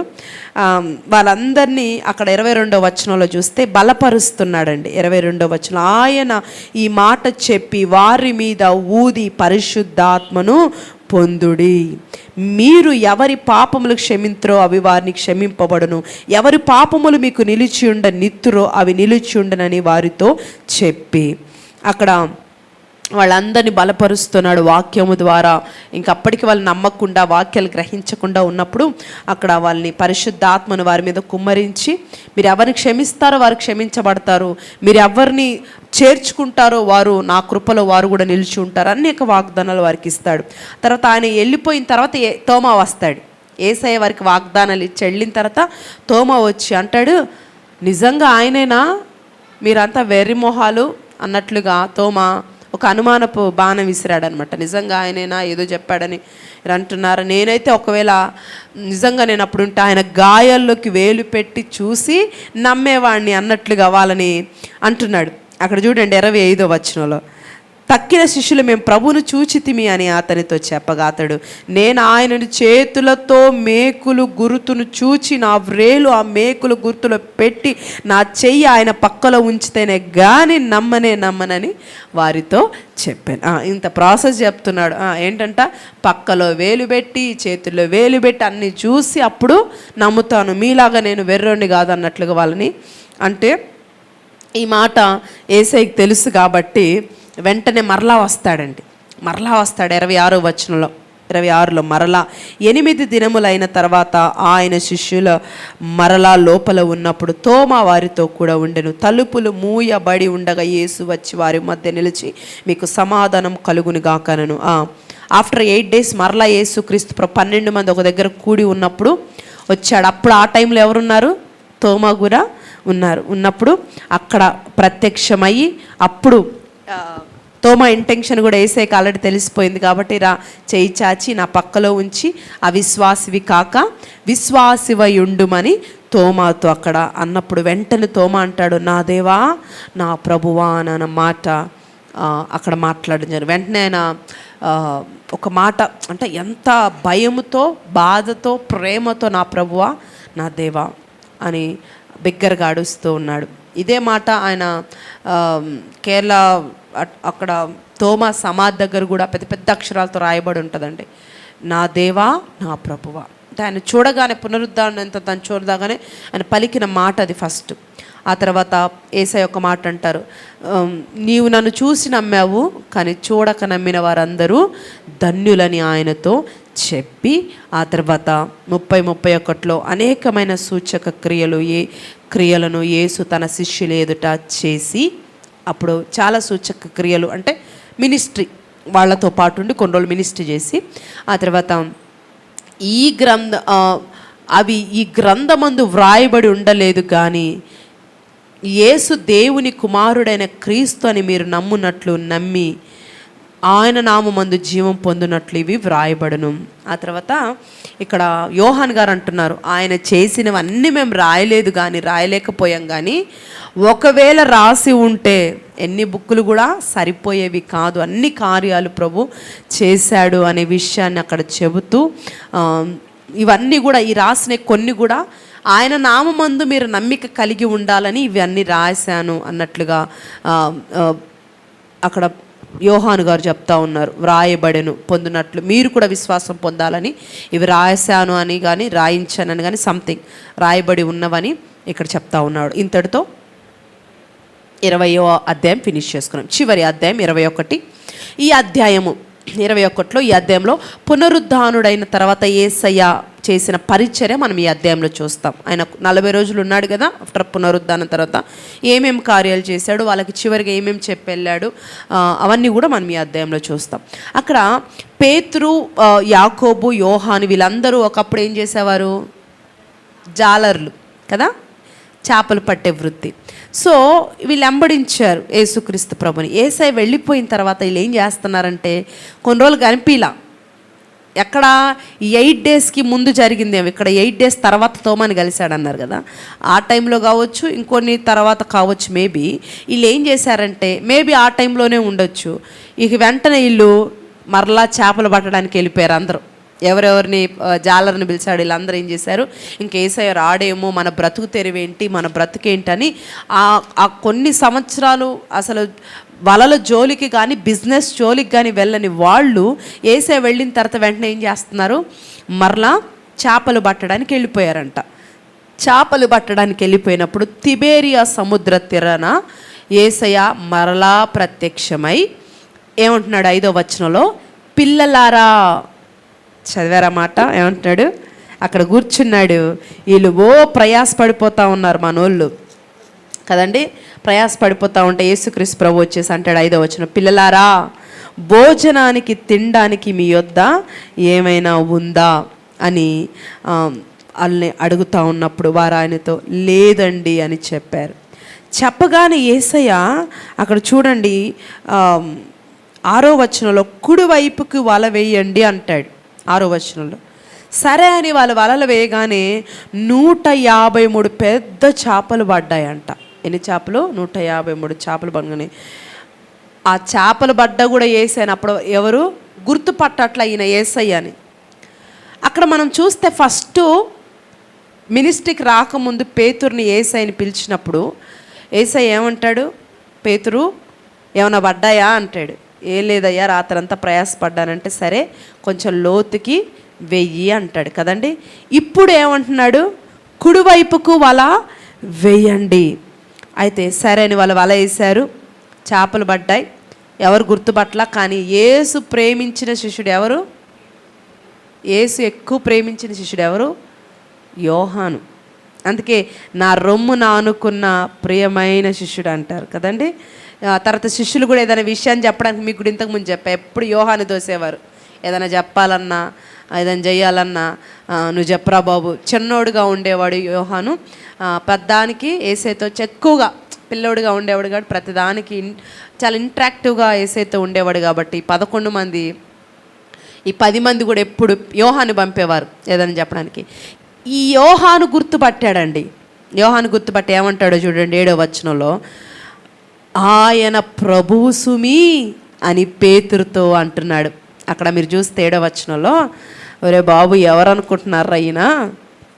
వాళ్ళందరినీ అక్కడ 22వ వచనంలో చూస్తే బలపరుస్తున్నాడండి. 22వ వచనం, ఆయన ఈ మాట చెప్పి వారి మీద ఊది పరిశుద్ధాత్మను పొందుడి. మీరు ఎవరి పాపములు క్షమింతురో అవి వారిని క్షమింపబడును, ఎవరి పాపములు మీకు నిలిచి ఉండ నిత్తురో అవి నిలిచి ఉండనని వారితో చెప్పి అక్కడ వాళ్ళందరినీ బలపరుస్తున్నాడు వాక్యము ద్వారా. ఇంకప్పటికి వాళ్ళు నమ్మకుండా, వాక్యాలు గ్రహించకుండా ఉన్నప్పుడు అక్కడ వాళ్ళని పరిశుద్ధాత్మను వారి మీద కుమ్మరించి, మీరు ఎవరిని క్షమిస్తారో వారు క్షమించబడతారు, మీరు ఎవరిని చేర్చుకుంటారో వారు నా కృపలో వారు కూడా నిలిచి ఉంటారు, అనేక వాగ్దానాలు వారికి ఇస్తాడు. తర్వాత ఆయన వెళ్ళిపోయిన తర్వాత తోమా వస్తాడు. యేసయ్య వారికి వాగ్దానాలు ఇచ్చి వెళ్ళిన తర్వాత తోమా వచ్చి అంటాడు, నిజంగా ఆయనేనా, మీరంతా వెర్రి మొహాలు అన్నట్లుగా తోమా ఒక అనుమానపు బాణం విసిరాడనమాట. నిజంగా ఆయనైనా ఏదో చెప్పాడని అంటున్నారు. నేనైతే ఒకవేళ నిజంగా నేను అప్పుడుంటే ఆయన గాయాల్లోకి వేలు పెట్టి చూసి నమ్మేవాడిని అన్నట్లుగా వాళ్ళని అంటున్నాడు. అక్కడ చూడండి 25వ వచనంలో, తక్కిన శిష్యులు మేము ప్రభువును చూచితిమి అని అతనితో చెప్పగా అతడు, నేను ఆయనను చేతులతో మేకులు గుర్తును చూచి నా వ్రేలు ఆ మేకులు గుర్తులో పెట్టి నా చెయ్యి ఆయన పక్కలో ఉంచితేనే కానీ నమ్మనని వారితో చెప్పాను. ఇంత ప్రాసెస్ చెప్తున్నాడు. ఏంటంట, పక్కలో వేలు పెట్టి చేతుల్లో వేలు పెట్టి అన్నీ చూసి అప్పుడు నమ్ముతాను, మీలాగా నేను వెర్రోండి కాదు అన్నట్లుగా వాళ్ళని అంటే. ఈ మాట యేసయ్యకి తెలుసు కాబట్టి వెంటనే మరలా వస్తాడండి. 26వ వచనంలో 26లో మరలా 8 దినములైన తర్వాత ఆయన శిష్యుల మరలా లోపల ఉన్నప్పుడు తోమా వారితో కూడా ఉండెను. తలుపులు మూయబడి ఉండగా యేసు వచ్చి వారి మధ్య నిలిచి, మీకు సమాధానం కలుగును గాకనను. ఆఫ్టర్ 8 days మరలా యేసుక్రీస్తు 12 మంది ఒక దగ్గర కూడి ఉన్నప్పుడు వచ్చాడు. అప్పుడు ఆ టైంలో ఎవరున్నారు? తోమా కూడా ఉన్నప్పుడు అక్కడ ప్రత్యక్షమయ్యి అప్పుడు తోమా ఇంటెన్షన్ కూడా యేసయ్యకి ఆల్రెడీ తెలిసిపోయింది కాబట్టి చేయి చాచి నా పక్కలో ఉంచి అవిశ్వాసివి కాక విశ్వాసివై ఉండుమని తోమాతో అక్కడ అన్నప్పుడు వెంటనే తోమా అంటాడు, నా దేవా నా ప్రభువా అన్న మాట అక్కడ మాట్లాడడం జరిగింది. వెంటనే ఆయన ఒక మాట అంటే ఎంత భయముతో, బాధతో, ప్రేమతో నా ప్రభువా నా దేవా అని బిగ్గరగా అడుస్తూ ఉన్నాడు. ఇదే మాట ఆయన కేరళ అక్కడ తోమా సమాధి దగ్గర కూడా పెద్ద పెద్ద అక్షరాలతో రాయబడి ఉంటుందండి, నా దేవా నా ప్రభువా. అంటే ఆయన చూడగానే పునరుద్ధరణ ఎంత తను చూడగానే ఆయన పలికిన మాట అది ఫస్ట్. ఆ తర్వాత యేసయ్య ఒక మాట అంటారు, నీవు నన్ను చూసి నమ్మావు కానీ చూడక నమ్మిన వారందరూ ధన్యులని ఆయనతో చెప్పి ఆ తర్వాత 30-31లో అనేకమైన సూచక క్రియలను యేసు తన శిష్యుల ఎదుట చేసి, అప్పుడు చాలా సూచక క్రియలు అంటే మినిస్ట్రీ వాళ్ళతో పాటు ఉండి కొన్ని రోజులు మినిస్ట్రీ చేసి ఆ తర్వాత ఈ గ్రంథమందు వ్రాయబడి ఉండలేదు కానీ యేసు దేవుని కుమారుడైన క్రీస్తు అని మీరు నమ్మునట్లు నమ్మి ఆయన నామమందు జీవం పొందినట్లు ఇవి వ్రాయబడును. ఆ తర్వాత ఇక్కడ యోహాన్ గారు అంటున్నారు, ఆయన చేసినవన్నీ మేము రాయలేకపోయాం కానీ ఒకవేళ రాసి ఉంటే ఎన్ని బుక్కులు కూడా సరిపోయేవి కాదు, అన్ని కార్యాలు ప్రభు చేశాడు అనే విషయాన్ని అక్కడ చెబుతూ ఇవన్నీ కూడా ఈ రాసిన కొన్ని కూడా ఆయన నామమందు మీరు నమ్మిక కలిగి ఉండాలని ఇవన్నీ రాశాను అన్నట్లుగా అక్కడ యోహాను గారు చెప్తా ఉన్నారు. వ్రాయబడెను పొందినట్లు మీరు కూడా విశ్వాసం పొందాలని ఇవి రాశాను అని కానీ రాయించానని కానీ సంథింగ్ రాయబడి ఉన్నవని ఇక్కడ చెప్తా ఉన్నాడు. ఇంతటితో 20వ అధ్యాయం ఫినిష్ చేసుకున్నాం. చివరి అధ్యాయం 21. ఈ అధ్యాయము 21లో ఈ అధ్యాయంలో పునరుద్ధానుడైన తర్వాత యేసయ్య చేసిన పరిచర్య మనం ఈ అధ్యాయంలో చూస్తాం. ఆయన 40 రోజులు ఉన్నాడు కదా ఆఫ్టర్ పునరుద్ధానం తర్వాత ఏమేమి కార్యాలు చేశాడు, వాళ్ళకి చివరిగా ఏమేమి చెప్పెళ్ళాడు, అవన్నీ కూడా మనం ఈ అధ్యాయంలో చూస్తాం. అక్కడ పేతురు, యాకోబు, యోహాను వీళ్ళందరూ ఒకప్పుడు ఏం చేసేవారు? జాలర్లు కదా, చేపలు పట్టే వృత్తి. సో వీళ్ళు వెంబడించారు యేసుక్రీస్తు ప్రభుని. యేసయ్య వెళ్ళిపోయిన తర్వాత వీళ్ళు ఏం చేస్తున్నారంటే, కొన్ని రోజులు కనిపిలా. ఎక్కడ 8 డేస్కి ముందు జరిగిందేమో, ఇక్కడ 8 డేస్ తర్వాత తోమాని కలిశాడు అన్నారు కదా, ఆ టైంలో కావచ్చు, ఇంకొన్ని తర్వాత కావచ్చు. మేబీ వీళ్ళు ఏం చేశారంటే, మేబీ ఆ టైంలోనే ఉండొచ్చు. ఇక వెంటనే వీళ్ళు మరలా చేపలు పట్టడానికి వెళ్ళిపోయారు అందరూ. ఎవరెవరిని జాలర్ని పిలిచాడు, వీళ్ళందరూ ఏం చేశారు, ఇంక యేసయ్య రాడేమో, మన బ్రతుకు తెరివేంటి, మన బ్రతుకేంటని ఆ కొన్ని సంవత్సరాలు అసలు వలల జోలికి కానీ బిజినెస్ జోలికి కానీ వెళ్ళని వాళ్ళు యేసయ్య వెళ్ళిన తర్వాత వెంటనే ఏం చేస్తున్నారు, మరలా చేపలు పట్టడానికి వెళ్ళిపోయారంట. చేపలు పట్టడానికి వెళ్ళిపోయినప్పుడు తిబేరియా సముద్ర తీరాన యేసయ్య మరలా ప్రత్యక్షమై ఏమంటున్నాడు 5వ వచనంలో, పిల్లలారా. చదివారన్నమాట. ఏమంటున్నాడు? అక్కడ కూర్చున్నాడు. వీళ్ళు ప్రయాసపడిపోతూ ఉన్నారు మనోళ్ళు కదండి. ప్రయాసపడిపోతూ ఉంటే యేసుక్రీస్తు ప్రభు వచ్చేసి అంటాడు 5వ వచనం, పిల్లలారా భోజనానికి తినడానికి మీ యొద్ద ఏమైనా ఉందా అని వాళ్ళని అడుగుతూ ఉన్నప్పుడు వారు ఆయనతో లేదండి అని చెప్పారు. చెప్పగానే యేసయ్య అక్కడ చూడండి 6వ వచనంలో కుడివైపుకి వల వేయండి అంటాడు. 6వ వచనంలో సరే అని వాళ్ళు వలలు వేయగానే 153 పెద్ద చేపలు పడ్డాయంట. ఎన్ని చేపలు? 153 చేపలు పడగానే ఆ చేపలు పడ్డ కూడా యేసయ్యని అప్పుడు ఎవరు గుర్తుపట్టట్ల, ఈయన యేసయ్య అని. అక్కడ మనం చూస్తే ఫస్ట్ మినిస్ట్రీకి రాకముందు పేతురుని యేసయ్యని పిలిచినప్పుడు యేసయ్య ఏమంటాడు, పేతురు ఏమైనా పడ్డాయా అంటాడు. ఏం లేదయ్యా, రాత్రంతా ప్రయాసపడ్డానంటే సరే కొంచెం లోతుకి వెయ్యి అంటాడు కదండి. ఇప్పుడు ఏమంటున్నాడు, కుడివైపుకు వల వేయండి. అయితే సరే అని వాళ్ళు వల వేశారు, చేపలు పడ్డాయి. ఎవరు గుర్తుపట్ల, కానీ యేసు ప్రేమించిన శిష్యుడు ఎవరు? యేసు ఎక్కువ ప్రేమించిన శిష్యుడు ఎవరు? యోహాను. అందుకే నా రొమ్మున ఆనుకున్న ప్రియమైన శిష్యుడు అంటారు కదండి. తర్వాత శిష్యులు కూడా ఏదైనా విషయాన్ని చెప్పడానికి మీకు కూడా ఇంతకుముందు చెప్పా, ఎప్పుడు యోహాను దోసేవారు. ఏదైనా చెప్పాలన్నా, ఏదైనా చేయాలన్నా నువ్వు చెప్పరా బాబు. చిన్నోడుగా ఉండేవాడు యోహాను, పెద్దానికి యేసయ్యతో ఎక్కువగా పిల్లోడుగా ఉండేవాడు కాబట్టి ప్రతిదానికి చాలా ఇంట్రాక్టివ్గా యేసయ్యతో ఉండేవాడు కాబట్టి 11 మంది, ఈ 10 మంది కూడా ఎప్పుడు యోహాను పంపేవారు ఏదైనా చెప్పడానికి. ఈ యోహాను గుర్తుపట్టాడండి. యోహాను గుర్తుపట్టి ఏమంటాడో చూడండి 7వ వచనంలో, ఆయన ప్రభువు సుమి అని పేతురుతో అంటున్నాడు. అక్కడ మీరు చూస్తే 7వ వచనంలో, ఒరే బాబు ఎవరు అనుకుంటున్నారా,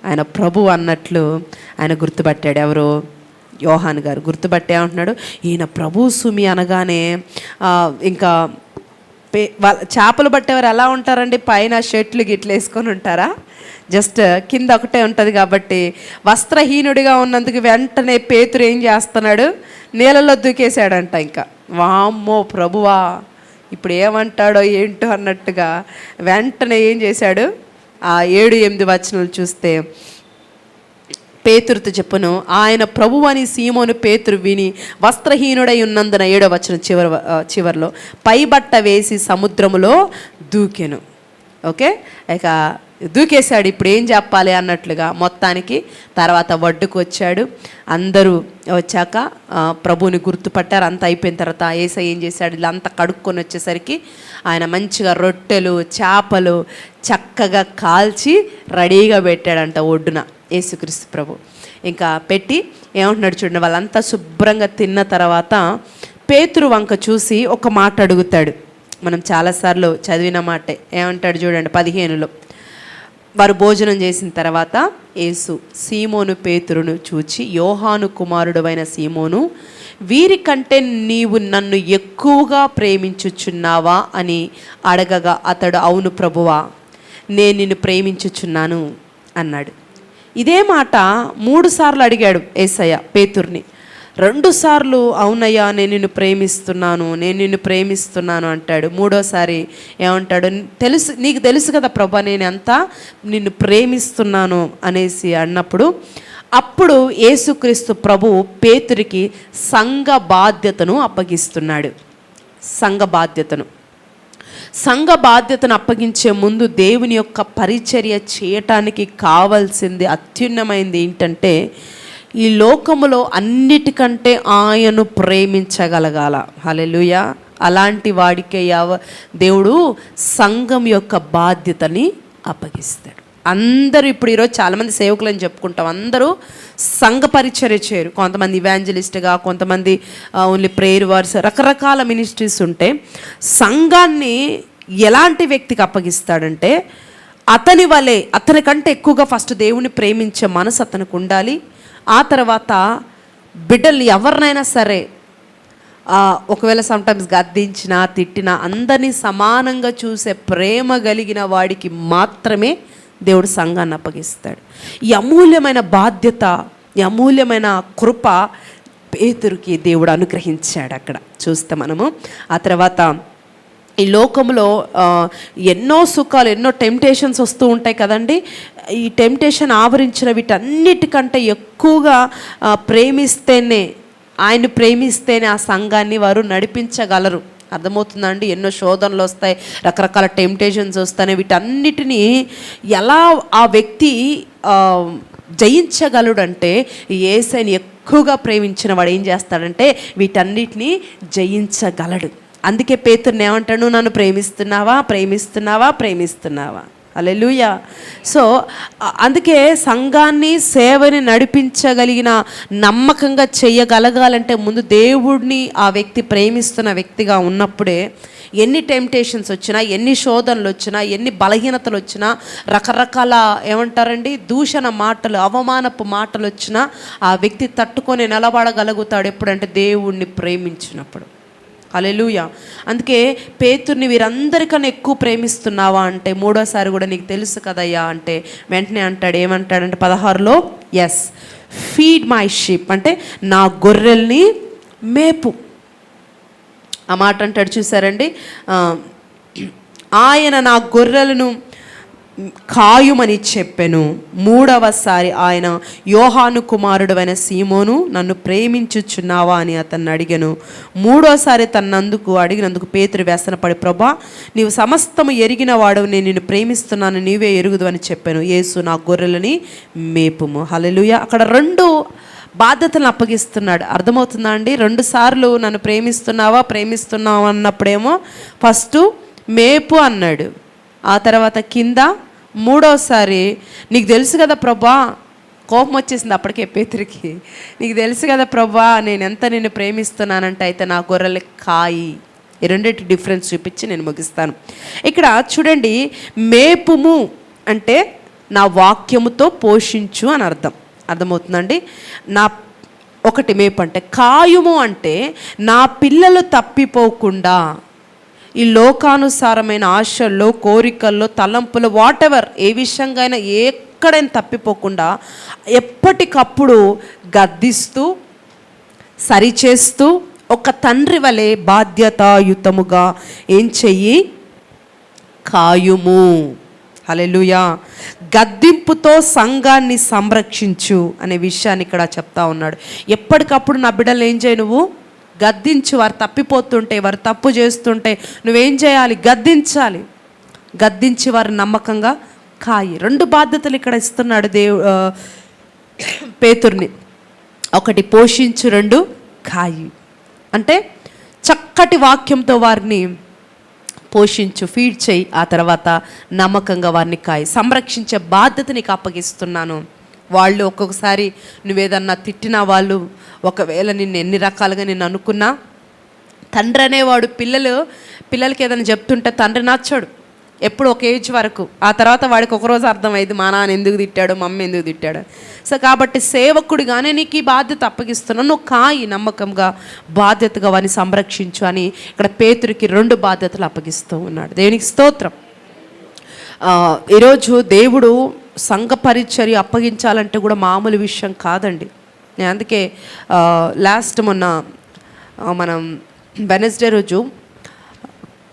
ఆయన ప్రభు అన్నట్లు ఆయన గుర్తుపట్టాడు. ఎవరు? యోహాను గారు గుర్తుపట్టే అంటున్నాడు, ఈయన ప్రభు సుమి అనగానే ఇంకా చేపలు పట్టేవారు ఎలా ఉంటారండి, పైన షర్ట్లు గిట్లు వేసుకొని ఉంటారా? జస్ట్ కింద ఒకటే ఉంటుంది కాబట్టి వస్త్రహీనుడిగా ఉన్నందుకు వెంటనే పేతురు ఏం చేస్తున్నాడు, నీళ్ళలో దూకేశాడంట. ఇంకా వామ్మో ప్రభువా ఇప్పుడు ఏమంటాడో ఏంటో అన్నట్టుగా వెంటనే ఏం చేశాడు, ఆ 7-8 వచనాలు చూస్తే పేతురుతో చెప్పును, ఆయన ప్రభువు అని సీమోను పేతురు విని వస్త్రహీనుడై ఉన్నందున 7వ వచనం చివరిలో పైబట్ట వేసి సముద్రములో దూకెను. ఓకే, ఇక దూకేశాడు. ఇప్పుడు ఏం చెప్పాలి అన్నట్లుగా మొత్తానికి తర్వాత ఒడ్డుకు వచ్చాడు. అందరూ వచ్చాక ప్రభువుని గుర్తుపట్టారు. అంతా అయిపోయిన తర్వాత యేసయ్య ఏం చేశాడు, ఇలా అంతా కడుక్కొని వచ్చేసరికి ఆయన మంచిగా రొట్టెలు చేపలు చక్కగా కాల్చి రెడీగా పెట్టాడంట ఒడ్డున యేసుక్రీస్తు ప్రభు. ఇంకా పెట్టి ఏమంటున్నాడు చూడండి, వాళ్ళంతా శుభ్రంగా తిన్న తర్వాత పేతురు వంక చూసి ఒక మాట అడుగుతాడు. మనం చాలాసార్లు చదివిన మాటే. ఏమంటాడు చూడండి 15లో, వారు భోజనం చేసిన తర్వాత యేసు సీమోను పేతురును చూచి, యోహాను కుమారుడైన సీమోను, వీరికంటే నీవు నన్ను ఎక్కువగా ప్రేమించుచున్నావా అని అడగగా అతడు, అవును ప్రభువా, నేను నిన్ను ప్రేమించుచున్నాను అన్నాడు. ఇదే మాట 3 సార్లు అడిగాడు యేసయ్య పేతుర్ని. 2 సార్లు అవునయ్యా నేను నిన్ను ప్రేమిస్తున్నాను అంటాడు. 3వసారి ఏమంటాడు, నీకు తెలుసు కదా ప్రభా నేను ఎంత నిన్ను ప్రేమిస్తున్నాను అనేసి అన్నప్పుడు అప్పుడు యేసుక్రీస్తు ప్రభువు పేతురికి సంఘ బాధ్యతను అప్పగిస్తున్నాడు. సంఘ బాధ్యతను అప్పగించే ముందు దేవుని యొక్క పరిచర్య చేయటానికి కావాల్సింది అత్యున్నమైంది ఏంటంటే ఈ లోకములో అన్నిటికంటే ఆయనను ప్రేమించగలగాల. హల్లెలూయా. అలాంటి వాడికే దేవుడు సంఘం యొక్క బాధ్యతని అప్పగిస్తాడు. అందరూ ఇప్పుడు ఈరోజు చాలామంది సేవకులని చెప్పుకుంటాం, అందరూ సంఘ పరిచర్య చేయరు. కొంతమంది ఇవాంజలిస్ట్గా, కొంతమంది ఓన్లీ ప్రేయర్ వర్స్, రకరకాల మినిస్ట్రీస్ ఉంటే సంఘాన్ని ఎలాంటి వ్యక్తికి అప్పగిస్తాడంటే అతని కంటే ఎక్కువగా ఫస్ట్ దేవుని ప్రేమించే మనసు అతనికి ఉండాలి. ఆ తర్వాత బిడ్డలు ఎవరినైనా సరే ఒకవేళ సమ్టైమ్స్ గద్దించినా తిట్టినా అందరినీ సమానంగా చూసే ప్రేమ కలిగిన వాడికి మాత్రమే దేవుడు సంఘాన్ని అప్పగిస్తాడు. ఈ అమూల్యమైన బాధ్యత, ఈ అమూల్యమైన కృప పేతురుకి దేవుడు అనుగ్రహించాడు. అక్కడ చూస్తే మనము ఆ తర్వాత ఈ లోకంలో ఎన్నో సుఖాలు, ఎన్నో టెంప్టేషన్స్ వస్తూ ఉంటాయి కదండి. ఈ టెంప్టేషన్ ఆవరించిన వీటన్నిటికంటే ఎక్కువగా ఆయన్ని ప్రేమిస్తేనే ఆ సంఘాన్ని వారు నడిపించగలరు. అర్థమవుతుందండి. ఎన్నో శోధనలు వస్తాయి, రకరకాల టెంప్టేషన్స్ వస్తాయి. వీటన్నిటినీ ఎలా ఆ వ్యక్తి జయించగలడంటే యేసుని ఎక్కువగా ప్రేమించిన వాడు ఏం చేస్తాడంటే వీటన్నిటినీ జయించగలడు. అందుకే పేతురుని ఏమంటాడు, నన్ను ప్రేమిస్తున్నావా. హల్లెలూయా. సో అందుకే సంఘాన్ని, సేవని నడిపించగలిగిన, నమ్మకంగా చేయగలగాలంటే ముందు దేవుడిని ఆ వ్యక్తి ప్రేమిస్తున్న వ్యక్తిగా ఉన్నప్పుడే ఎన్ని టెంప్టేషన్స్ వచ్చినా, ఎన్ని శోధనలు వచ్చినా, ఎన్ని బలహీనతలు వచ్చినా, రకరకాల ఏమంటారండి దూషణ మాటలు, అవమానపు మాటలు వచ్చినా ఆ వ్యక్తి తట్టుకొని నిలబడగలుగుతాడు. ఎప్పుడంటే దేవుణ్ణి ప్రేమించినప్పుడు. హల్లెలూయా. అందుకే పేతుర్ని వీరందరికన్నా ఎక్కువ ప్రేమిస్తున్నావా అంటే 3వసారి కూడా నీకు తెలుసు కదయ్యా అంటే వెంటనే అంటాడు, ఏమంటాడంటే 16లో ఎస్ ఫీడ్ మై షీప్ అంటే నా గొర్రెల్ని మేపు. ఆ మాట అంటాడు చూసారండి. ఆయన నా గొర్రెలను కాయుమని చెప్పెను. 3వసారి ఆయన యోహాను కుమారుడైన సీమోను నన్ను ప్రేమించుచున్నావా అని అతన్ని అడిగాను. 3వసారి అడిగినందుకు పేతురు వ్యసనపడి, ప్రభా నీవు సమస్తము ఎరిగిన వాడవు, నేను నిన్ను ప్రేమిస్తున్నాను, నీవే ఎరుగుదు అని చెప్పాను. యేసు నా గొర్రెలని మేపుము. హల్లెలూయా. అక్కడ 2 బాధ్యతలను అప్పగిస్తున్నాడు. అర్థమవుతుందా అండి? 2 సార్లు నన్ను ప్రేమిస్తున్నావా అన్నప్పుడేమో ఫస్ట్ మేపు అన్నాడు, ఆ తర్వాత కింద 3వసారి నీకు తెలుసు కదా ప్రభా, కోపం వచ్చేసింది అప్పటికే పేతురికి, నీకు తెలుసు కదా ప్రభా నేను ఎంత నిన్ను ప్రేమిస్తున్నానంటే అయితే నా గొర్రెలు కాయి. ఈ రెండింటి డిఫరెన్స్ చూపించి నేను ముగిస్తాను. ఇక్కడ చూడండి, మేపుము అంటే నా వాక్యముతో పోషించు అని అర్థమవుతుందండి. ఒకటి మేపు అంటే, కాయుము అంటే నా పిల్లలు తప్పిపోకుండా ఈ లోకానుసారమైన ఆశల్లో, కోరికల్లో, తలంపులు, వాటెవర్ ఏ విషయంగా అయినా ఎక్కడైనా తప్పిపోకుండా ఎప్పటికప్పుడు గద్దిస్తూ సరిచేస్తూ ఒక తండ్రి వలె బాధ్యతాయుతముగా ఏం చెయ్యి, కాయుము. హల్లెలూయా. గద్దింపుతో సంఘాన్ని సంరక్షించు అనే విషయాన్ని ఇక్కడ చెప్తా ఉన్నాడు. ఎప్పటికప్పుడు నా బిడ్డలు ఏం చేయి, నువ్వు గద్దించు. వారు తప్పిపోతుంటే, వారు తప్పు చేస్తుంటే నువ్వేం చేయాలి, గద్దించి వారు నమ్మకంగా కాయి. 2 బాధ్యతలు ఇక్కడ ఇస్తున్నాడు పేతుర్ని. ఒకటి పోషించు, 2 కాయి. అంటే చక్కటి వాక్యంతో వారిని పోషించు, ఫీడ్ చేయి, ఆ తర్వాత నమ్మకంగా వారిని కాయి. సంరక్షించే బాధ్యత నీకు అప్పగిస్తున్నాను. వాళ్ళు ఒక్కొక్కసారి నువ్వేదన్నా తిట్టినా, వాళ్ళు ఒకవేళ నిన్ను ఎన్ని రకాలుగా నేను అనుకున్నా, తండ్రి అనేవాడు పిల్లలకి ఏదైనా చెప్తుంటే తండ్రి నచ్చడు ఎప్పుడు ఒక ఏజ్ వరకు. ఆ తర్వాత వాడికి ఒకరోజు అర్థమైంది మా నాన్న ఎందుకు తిట్టాడు, మమ్మీ ఎందుకు తిట్టాడు. సో కాబట్టి సేవకుడిగానే నీకు ఈ బాధ్యత అప్పగిస్తున్నాను, నువ్వు కాయి, నమ్మకంగా బాధ్యతగా వారిని సంరక్షించు అని ఇక్కడ పేతురికి 2 బాధ్యతలు అప్పగిస్తూ ఉన్నాడు. దేవునికి స్తోత్రం. ఈరోజు దేవుడు సంఘ పరిచర్య అప్పగించాలంటే కూడా మామూలు విషయం కాదండి. నేను అందుకే లాస్ట్ మొన్న మనం వెనస్డే రోజు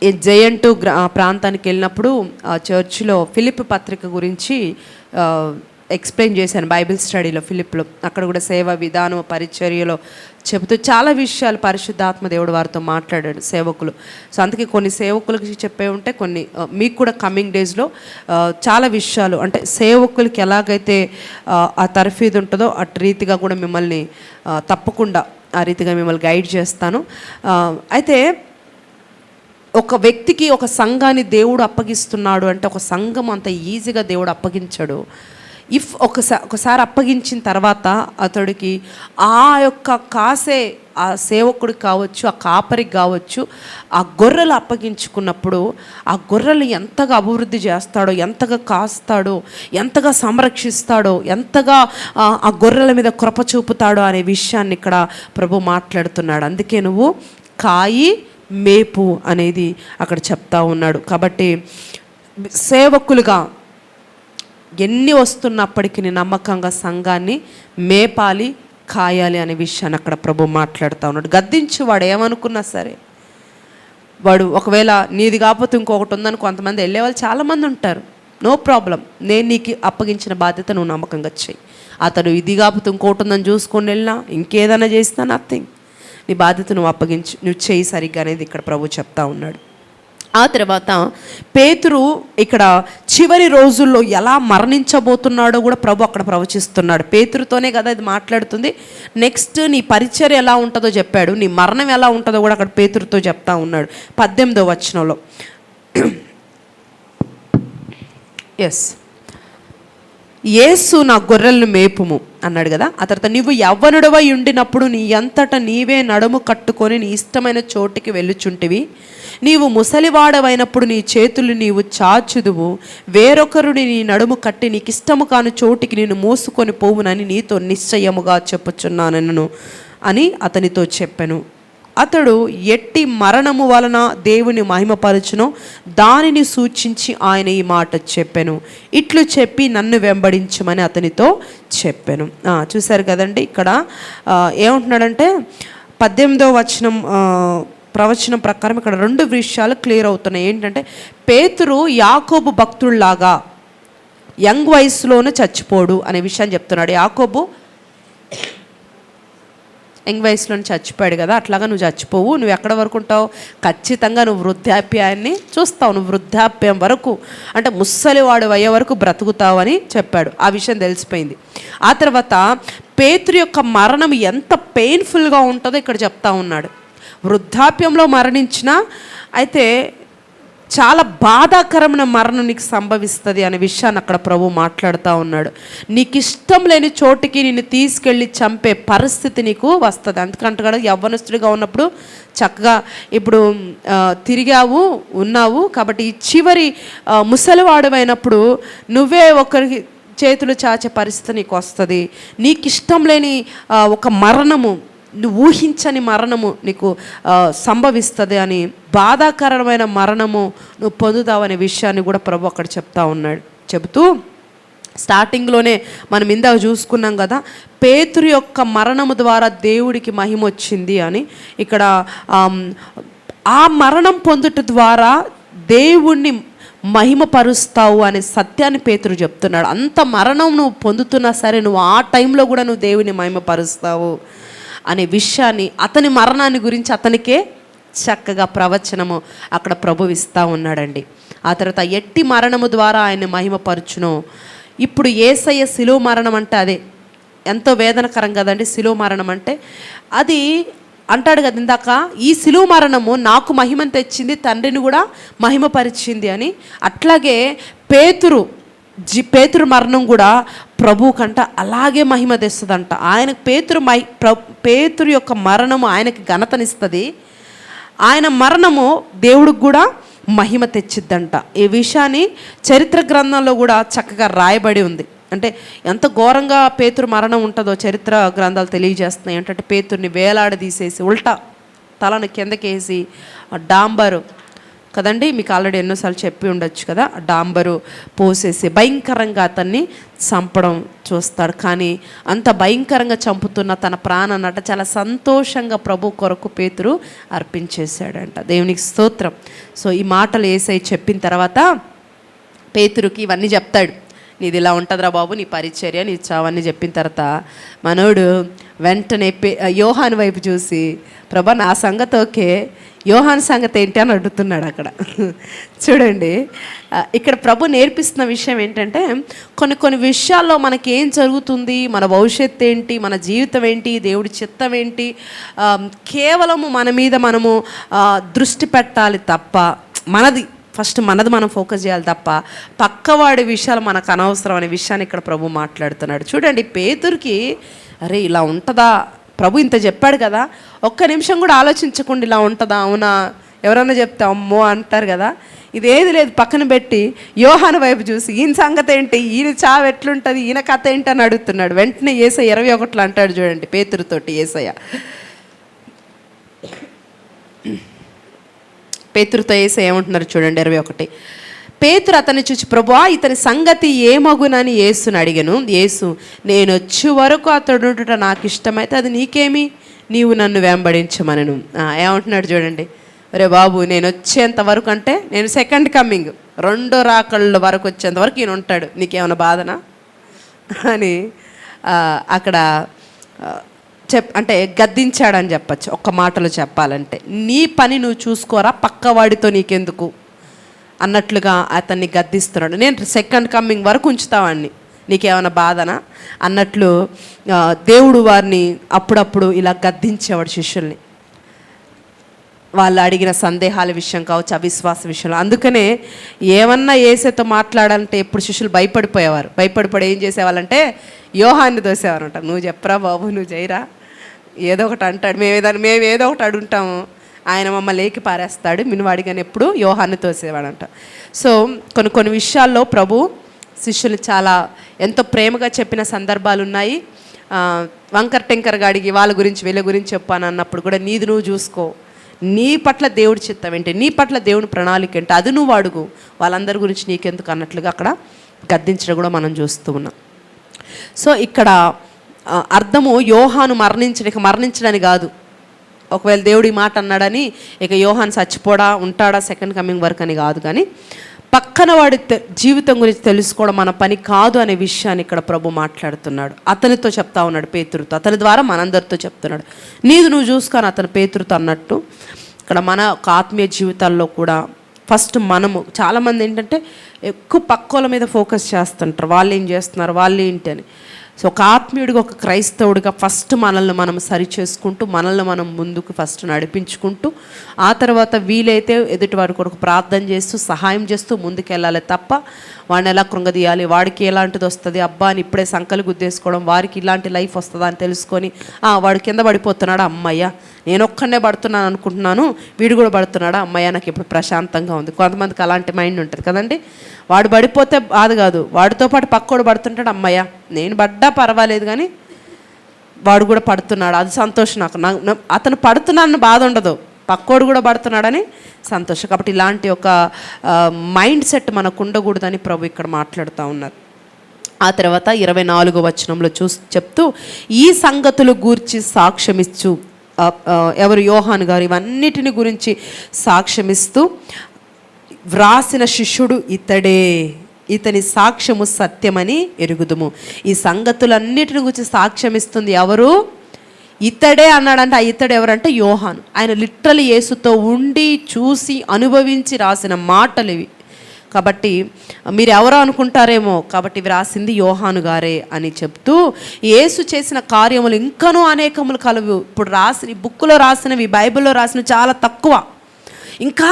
ఈ జయంటు ప్రాంతానికి వెళ్ళినప్పుడు ఆ చర్చ్లో ఫిలిప్ పత్రిక గురించి ఎక్స్ప్లెయిన్ చేశాను బైబిల్ స్టడీలో ఫిలిప్లో. అక్కడ కూడా సేవ విధానం పరిచర్యలో చెబుతూ చాలా విషయాలు పరిశుద్ధాత్మ దేవుడు వారితో మాట్లాడాడు సేవకులు. సో అందుకే కొన్ని సేవకులకి చెప్పే ఉంటే కొన్ని మీకు కూడా కమింగ్ డేస్లో చాలా విషయాలు అంటే సేవకులకి ఎలాగైతే ఆ తర్ఫీదు ఉంటుందో అటు రీతిగా కూడా మిమ్మల్ని తప్పకుండా ఆ రీతిగా మిమ్మల్ని గైడ్ చేస్తాను. అయితే ఒక వ్యక్తికి ఒక సంఘాన్ని దేవుడు అప్పగిస్తున్నాడు అంటే ఒక సంఘం అంత ఈజీగా దేవుడు అప్పగించాడు. ఇఫ్ ఒకసారి అప్పగించిన తర్వాత అతడికి ఆ యొక్క కాసే ఆ సేవకుడికి కావచ్చు, ఆ కాపరికి కావచ్చు, ఆ గొర్రెలు అప్పగించుకున్నప్పుడు ఆ గొర్రెలు ఎంతగా అభివృద్ధి చేస్తాడో, ఎంతగా కాస్తాడో, ఎంతగా సంరక్షిస్తాడో, ఎంతగా ఆ గొర్రెల మీద కృప చూపుతాడో అనే విషయాన్ని ఇక్కడ ప్రభు మాట్లాడుతున్నాడు. అందుకే నువ్వు కాయి మేపు అనేది అక్కడ చెప్తా ఉన్నాడు. కాబట్టి సేవకులుగా ఎన్ని వస్తున్నప్పటికీ నమ్మకంగా సంఘాన్ని మేపాలి, కాయాలి అనే విషయాన్ని అక్కడ ప్రభు మాట్లాడుతూ ఉన్నాడు. గద్దించు వాడు ఏమనుకున్నా సరే, వాడు ఒకవేళ నీది కాకపోతే ఇంకొకటి ఉందని కొంతమంది వెళ్ళే వాళ్ళు చాలామంది ఉంటారు. నో ప్రాబ్లం, నేను నీకు అప్పగించిన బాధ్యత నువ్వు నమ్మకంగా చెయ్యి. అతడు ఇది కాకపోతే ఇంకోటి ఉందని చూసుకొని వెళ్ళినా ఇంకేదైనా చేసినా నథింగ్, నీ బాధ్యత నువ్వు అప్పగించు, నువ్వు చేయి సరిగ్గా అనేది ఇక్కడ ప్రభు చెప్తా ఉన్నాడు. ఆ తర్వాత పేతురు ఇక్కడ చివరి రోజుల్లో ఎలా మరణించబోతున్నాడో కూడా ప్రభు అక్కడ ప్రవచిస్తున్నాడు. పేతురుతోనే కదా ఇది మాట్లాడుతుంది. నెక్స్ట్ నీ పరిచర్య ఎలా ఉంటుందో చెప్పాడు, నీ మరణం ఎలా ఉంటుందో కూడా అక్కడ పేతురుతో చెప్తా ఉన్నాడు 18వ వచనంలో. ఎస్, యేసు నా గొర్రెలను మేపుము అన్నాడు కదా. ఆ తర్వాత నువ్వు యవ్వనుడవై ఉండినప్పుడు నీ అంతటా నీవే నడుము కట్టుకొని నీ ఇష్టమైన చోటికి వెళ్ళుచుంటివి. నీవు ముసలివాడవైనప్పుడు నీ చేతులు నీవు చాచుదువు, వేరొకరుని నీ నడుము కట్టి నీకు ఇష్టము కాని చోటికి నేను మోసుకొని పోవునని నీతో నిశ్చయముగా చెప్పుచున్నాను అని అతనితో చెప్పెను. అతడు ఎట్టి మరణము వలన దేవుని మహిమపరచును దానిని సూచించి ఆయన ఈ మాట చెప్పెను. ఇట్లు చెప్పి నన్ను వెంబడించమని అతనితో చెప్పెను. చూశారు కదండి, ఇక్కడ ఏమంటున్నాడంటే 18వ వచనం ప్రవచనం ప్రకారం ఇక్కడ 2 విషయాలు క్లియర్ అవుతున్నాయి. ఏంటంటే పేతురు యాకోబు భక్తుల్లాగా యంగ్ వయసులోనే చచ్చిపోడు అనే విషయాన్ని చెప్తున్నాడు. యాకోబు యంగ్ వయసులో చచ్చిపోయాడు కదా, అట్లాగా నువ్వు చచ్చిపోవు. నువ్వు ఎక్కడ వరకు ఉంటావు? ఖచ్చితంగా నువ్వు వృద్ధాప్యాన్ని చూస్తావు. నువ్వు వృద్ధాప్యం వరకు అంటే ముసలివాడు అయ్యే వరకు బ్రతుకుతావు అని చెప్పాడు. ఆ విషయం తెలిసిపోయింది. ఆ తర్వాత పేతురు యొక్క మరణం ఎంత పెయిన్ఫుల్గా ఉంటుందో ఇక్కడ చెప్తా ఉన్నాడు. వృద్ధాప్యంలో మరణించినా అయితే చాలా బాధాకరమైన మరణం నీకు సంభవిస్తుంది అనే విషయాన్ని అక్కడ ప్రభు మాట్లాడుతూ ఉన్నాడు. నీకు ఇష్టం లేని చోటికి నిన్ను తీసుకెళ్ళి చంపే పరిస్థితి నీకు వస్తుంది. అందుకంటే కూడా యవ్వనస్తుడిగా ఉన్నప్పుడు చక్కగా ఇప్పుడు తిరిగావు ఉన్నావు కాబట్టి ఈ చివరి ముసలివాడు అయినప్పుడు నువ్వే ఒకరికి చేతులు చాచే పరిస్థితి నీకు వస్తుంది. నీకు ఇష్టం లేని ఒక మరణము, నువ్వు ఊహించని మరణము నీకు సంభవిస్తుంది అని, బాధాకరమైన మరణము నువ్వు పొందుతావనే విషయాన్ని కూడా ప్రభు అక్కడ చెప్తా ఉన్నాడు. చెబుతూ స్టార్టింగ్లోనే మనం ఇందాక చూసుకున్నాం కదా, పేతురు యొక్క మరణము ద్వారా దేవుడికి మహిమ వచ్చింది అని. ఇక్కడ ఆ మరణం పొందుట ద్వారా దేవుణ్ణి మహిమపరుస్తావు అనే సత్యాన్ని పేతురు చెప్తున్నాడు. అంత మరణం నువ్వు పొందుతున్నా సరే నువ్వు ఆ టైంలో కూడా నువ్వు దేవుని మహిమపరుస్తావు అనే విషయాన్ని, అతని మరణాన్ని గురించి అతనికే చక్కగా ప్రవచనము అక్కడ ప్రభు ఇస్తూ ఉన్నాడండి. ఆ తర్వాత ఎట్టి మరణము ద్వారా ఆయన మహిమపరచును. ఇప్పుడు యేసయ్య శిలువ మరణం అంటే అదే ఎంతో వేదనకరం కదండి. శిలువ మరణం అంటే అది అంటాడు కదా ఇందాక, ఈ శిలువ మరణము నాకు మహిమను తెచ్చింది, తండ్రిని కూడా మహిమపరిచింది అని. అట్లాగే పేతురు మరణం కూడా ప్రభు కంట అలాగే మహిమ తెస్తుందంట. ఆయనకు పేతురు యొక్క మరణము ఆయనకి ఘనతనిస్తుంది, ఆయన మరణము దేవుడికి కూడా మహిమ తెచ్చిద్దంట. ఈ విషయాన్ని చరిత్ర గ్రంథంలో కూడా చక్కగా రాయబడి ఉంది. అంటే ఎంత ఘోరంగా పేతురు మరణం ఉంటుందో చరిత్ర గ్రంథాలు తెలియజేస్తున్నాయి. ఏంటంటే పేతుర్ని వేలాడదీసేసి ఉల్టా తలను కిందకేసి డాంబరు కదండి. మీకు ఆల్రెడీ ఎన్నోసార్లు చెప్పి ఉండొచ్చు కదా, డాంబరు పోసేసి భయంకరంగా అతన్ని చంపడం చూస్తాడు. కానీ అంత భయంకరంగా చంపుతున్న తన ప్రాణాన్నట చాలా సంతోషంగా ప్రభు కొరకు పేతురు అర్పించేశాడంట. దేవునికి స్తోత్రం. సో ఈ మాటలు యేసయ్య చెప్పిన తర్వాత పేతురుకి ఇవన్నీ చెప్తాడు. నీది ఇలా ఉంటుందిరా బాబు, నీ పరిచర్య, నీ చావన్నీ చెప్పిన తర్వాత మనోడు వెంటనే యోహాను వైపు చూసి, ప్రభా నా సంగతి ఓకే, యోహాను సంగతి ఏంటి అని అడుగుతున్నాడు అక్కడ. చూడండి, ఇక్కడ ప్రభు నేర్పిస్తున్న విషయం ఏంటంటే, కొన్ని విషయాల్లో మనకి ఏం జరుగుతుంది, మన భవిష్యత్తు ఏంటి, మన జీవితం ఏంటి, దేవుడి చిత్తం ఏంటి, కేవలము మన మీద మనము దృష్టి పెట్టాలి తప్ప, మనది మనం ఫోకస్ చేయాలి తప్ప పక్కవాడి విషయాలు మనకు అనవసరం అనే విషయాన్ని ఇక్కడ ప్రభు మాట్లాడుతున్నాడు. చూడండి, పేతురుకి అరే ఇలా ఉంటుందా, ప్రభు ఇంత చెప్పాడు కదా, ఒక్క నిమిషం కూడా ఆలోచించకుండా ఇలా ఉంటుందా, అవునా, ఎవరన్నా చెప్తే అమ్మో అంటారు కదా, ఇదేది లేదు పక్కన పెట్టి యోహాను వైపు చూసి ఈయన సంగతి ఏంటి, ఈయన చావు ఎట్లుంటుంది, ఈయన కథ ఏంటి అని అడుగుతున్నాడు. వెంటనే యేసయ్య 21 అంటాడు చూడండి పేతురుతోటి. పేతురుతో యేసయ్య ఏమంటున్నారు చూడండి 21. పేతురు అతన్ని చూసి, ప్రభువా ఇతని సంగతి ఏమగునని యేసుని అడిగాను. యేసు, నేను వచ్చే వరకు అతడు నాకు ఇష్టమైతే అది నీకేమి, నీవు నన్ను వెంబడించమనను. ఏమంటున్నాడు చూడండి, అరే బాబు నేను వచ్చేంత వరకు అంటే నేను సెకండ్ కమ్మింగ్, రెండో రాకళ్ళ వరకు వచ్చేంత వరకు ఈయన ఉంటాడు, నీకేమైనా బాధనా అని అక్కడ అంటే గద్దించాడని చెప్పచ్చు. ఒక్క మాటలో చెప్పాలంటే, నీ పని నువ్వు చూసుకోరా, పక్కవాడితో నీకెందుకు అన్నట్లుగా అతన్ని గద్దిస్తున్నాడు. నేను సెకండ్ కమ్మింగ్ వరకు ఉంచుతావాడిని, నీకేమైనా బాధనా అన్నట్లు దేవుడు వారిని అప్పుడప్పుడు ఇలా గద్దించేవాడు శిష్యుల్ని, వాళ్ళు అడిగిన సందేహాల విషయం కావచ్చు, అవిశ్వాస విషయంలో. అందుకనే ఏమన్నా యేసుతో మాట్లాడాలంటే ఎప్పుడు శిష్యులు భయపడిపోయి ఏం చేసేవాళ్ళంటే యోహాన్ని దోసేవారంట. నువ్వు చెప్పరా బాబు, నువ్వు చేయరా, ఏదో ఒకటి అంటాడు, మేము ఏదో ఒకటి అడుగుంటాము, ఆయన మమ్మల్ని లేకి పారేస్తాడు మినువాడిగానే ఎప్పుడు యోహాన్ని తోసేవాడంట. సో కొన్ని విషయాల్లో ప్రభు శిష్యులు చాలా ఎంతో ప్రేమగా చెప్పిన సందర్భాలు ఉన్నాయి. వంకర్ టెంకర్గా అడిగి వాళ్ళ గురించి వీళ్ళ గురించి చెప్పాను అన్నప్పుడు కూడా నీది నువ్వు చూసుకో, నీ పట్ల దేవుడి చిత్తం ఏంటి, నీ పట్ల దేవుని ప్రణాళిక ఏంటి, అది నువ్వు అడుగు, వాళ్ళందరి గురించి నీకెందుకు అన్నట్లుగా అక్కడ గద్దించడం కూడా మనం చూస్తూ ఉన్నాం. సో ఇక్కడ అర్థము యోహాను మరణించడానికి కాదు, ఒకవేళ దేవుడు ఈ మాట అన్నాడని ఇక యోహాను చచ్చిపోడా ఉంటాడా సెకండ్ కమింగ్ వరకు అని కాదు, కానీ పక్కన వాడి జీవితం గురించి తెలుసుకోవడం మన పని కాదు అనే విషయాన్ని ఇక్కడ ప్రభు మాట్లాడుతున్నాడు. అతనితో చెప్తా ఉన్నాడు పేతురుతో, అతని ద్వారా మనందరితో చెప్తున్నాడు, నీది నువ్వు చూసుకొని అతను పేతురుతో అన్నట్టు ఇక్కడ మన ఆత్మీయ జీవితాల్లో కూడా ఫస్ట్ మనము చాలామంది ఏంటంటే ఎక్కువ పక్కోల మీద ఫోకస్ చేస్తుంటారు, వాళ్ళు ఏం చేస్తున్నారు, వాళ్ళు ఏంటి అని. సో ఒక ఆత్మీయుడిగా, ఒక క్రైస్తవుడిగా ఫస్ట్ మనల్ని మనం సరి చేసుకుంటూ, మనల్ని మనం ముందుకు ఫస్ట్ నడిపించుకుంటూ, ఆ తర్వాత వీలైతే ఎదుటి వారి కొరకు ప్రార్థన చేస్తూ సహాయం చేస్తూ ముందుకెళ్ళాలి తప్ప వాడిని ఎలా కృంగదీయాలి, వాడికి ఎలాంటిది వస్తుంది అబ్బా అని ఇప్పుడే సంకలు గుద్దేసుకోవడం, వారికి ఇలాంటి లైఫ్ వస్తుందా అని తెలుసుకొని వాడు కింద పడిపోతున్నాడా, అమ్మయ్య నేను ఒక్కడే పడుతున్నాను అనుకుంటున్నాను, వీడు కూడా పడుతున్నాడా, అమ్మయ్య నాకు ఇప్పుడు ప్రశాంతంగా ఉంది. కొంతమందికి అలాంటి మైండ్ ఉంటుంది కదండి. వాడు పడిపోతే బాధ కాదు, వాడితో పాటు పక్కోడు పడుతుంటాడు, అమ్మయ్య నేను పడ్డా పర్వాలేదు కానీ వాడు కూడా పడుతున్నాడు, అది సంతోషం నాకు, అతను పడుతున్నాడని బాధ ఉండదు, పక్కోడు కూడా పడుతున్నాడని సంతోషం. కాబట్టి ఇలాంటి ఒక మైండ్ సెట్ మనకు ఉండకూడదని ప్రభు ఇక్కడ మాట్లాడుతూ ఉన్నారు. ఆ తర్వాత 24వ వచనంలో చెప్తూ ఈ సంగతులు గూర్చి సాక్ష్యమిచ్చు, ఎవరు యోహాను గారు ఇవన్నిటిని గురించి సాక్ష్యమిస్తూ వ్రాసిన శిష్యుడు ఇతడే, ఇతని సాక్ష్యము సత్యమని ఎరుగుదుము. ఈ సంగతులన్నిటిని గురించి సాక్ష్యమిస్తుంది ఎవరు, ఇతడే అన్నాడంటే ఆ ఇతడు ఎవరంటే యోహాను. ఆయన లిటరలీ యేసుతో ఉండి చూసి అనుభవించి రాసిన మాటలు ఇవి. కాబట్టి మీరు ఎవరో అనుకుంటారేమో, కాబట్టి ఇవి రాసింది యోహాను గారే అని చెప్తూ యేసు చేసిన కార్యములు ఇంకనూ అనేకములు కలవు. ఇప్పుడు రాసిన బుక్లో రాసినవి, బైబిల్లో రాసినవి చాలా తక్కువ, ఇంకా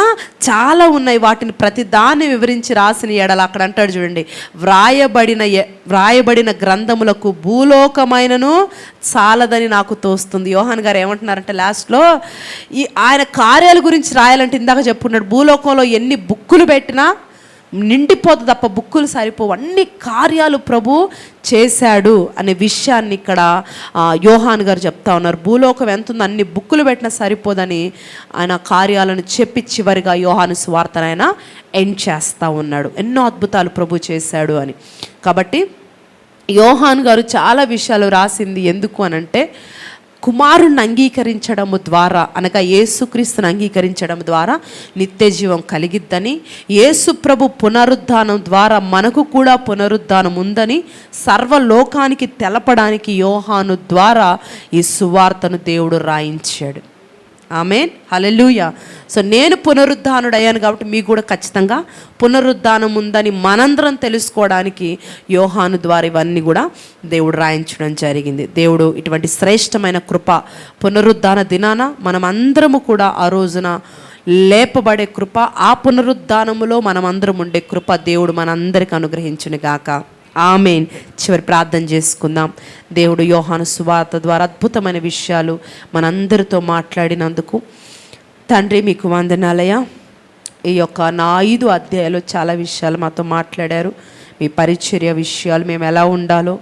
చాలా ఉన్నాయి. వాటిని ప్రతి దాన్ని వివరించి రాసిన ఎడల అక్కడ అంటాడు చూడండి, వ్రాయబడిన గ్రంథములకు భూలోకమైనను చాలదని నాకు తోస్తుంది. యోహాన్ గారు ఏమంటున్నారంటే లాస్ట్లో ఆయన కార్యాల గురించి రాయాలంటే ఇందాక చెప్పుకున్నాడు, భూలోకంలో ఎన్ని బుక్కులు పెట్టినా నిండిపోదు తప్ప బుక్కులు సరిపోవు, అన్ని కార్యాలు ప్రభు చేశాడు అనే విషయాన్ని ఇక్కడ యోహాన్ గారు చెప్తా ఉన్నారు. భూలోకం ఎంత ఉందో అన్ని బుక్కులు పెట్టినా సరిపోదని ఆయన కార్యాలను చెప్పి చివరిగా యోహాను సువార్తను ఆయన ఎండ్ చేస్తూ ఉన్నాడు. ఎన్నో అద్భుతాలు ప్రభు చేశాడు అని. కాబట్టి యోహాన్ గారు చాలా విషయాలు రాసింది ఎందుకు అనంటే, కుమారుణ్ణి అంగీకరించడము ద్వారా, అనగా యేసుక్రీస్తుని అంగీకరించడం ద్వారా నిత్య జీవం కలిగిద్దని, యేసు ప్రభు పునరుద్ధానం ద్వారా మనకు కూడా పునరుద్ధానం ఉందని సర్వలోకానికి తెలపడానికి యోహాను ద్వారా ఈ సువార్తను దేవుడు రాయించాడు. ఆమేన్, హల్లెలూయా. సో నేను పునరుద్ధానుడయ్యాను కాబట్టి మీకు కూడా ఖచ్చితంగా పునరుద్ధానం ఉందని మనందరం తెలుసుకోవడానికి యోహాను ద్వారా ఇవన్నీ కూడా దేవుడు రాయించడం జరిగింది. దేవుడు ఇటువంటి శ్రేష్టమైన కృప పునరుద్ధాన దినాన మనం అందరము కూడా ఆ రోజున లేపబడే కృప, ఆ పునరుద్ధానములో మనం అందరం ఉండే కృప దేవుడు మనందరికి అనుగ్రహించును గాక. ఆమేన్. చివరి ప్రార్థన చేసుకుందాం. దేవుడు యోహాను సువార్త ద్వారా అద్భుతమైన విషయాలు మనందరితో మాట్లాడినందుకు తండ్రి మీకు వందనాలయ్యా. ఈ యొక్క నా 5 అధ్యాయాలు చాలా విషయాలు మాతో మాట్లాడారు. మీ పరిచర్య విషయాలు, మేము ఎలా ఉండాలో,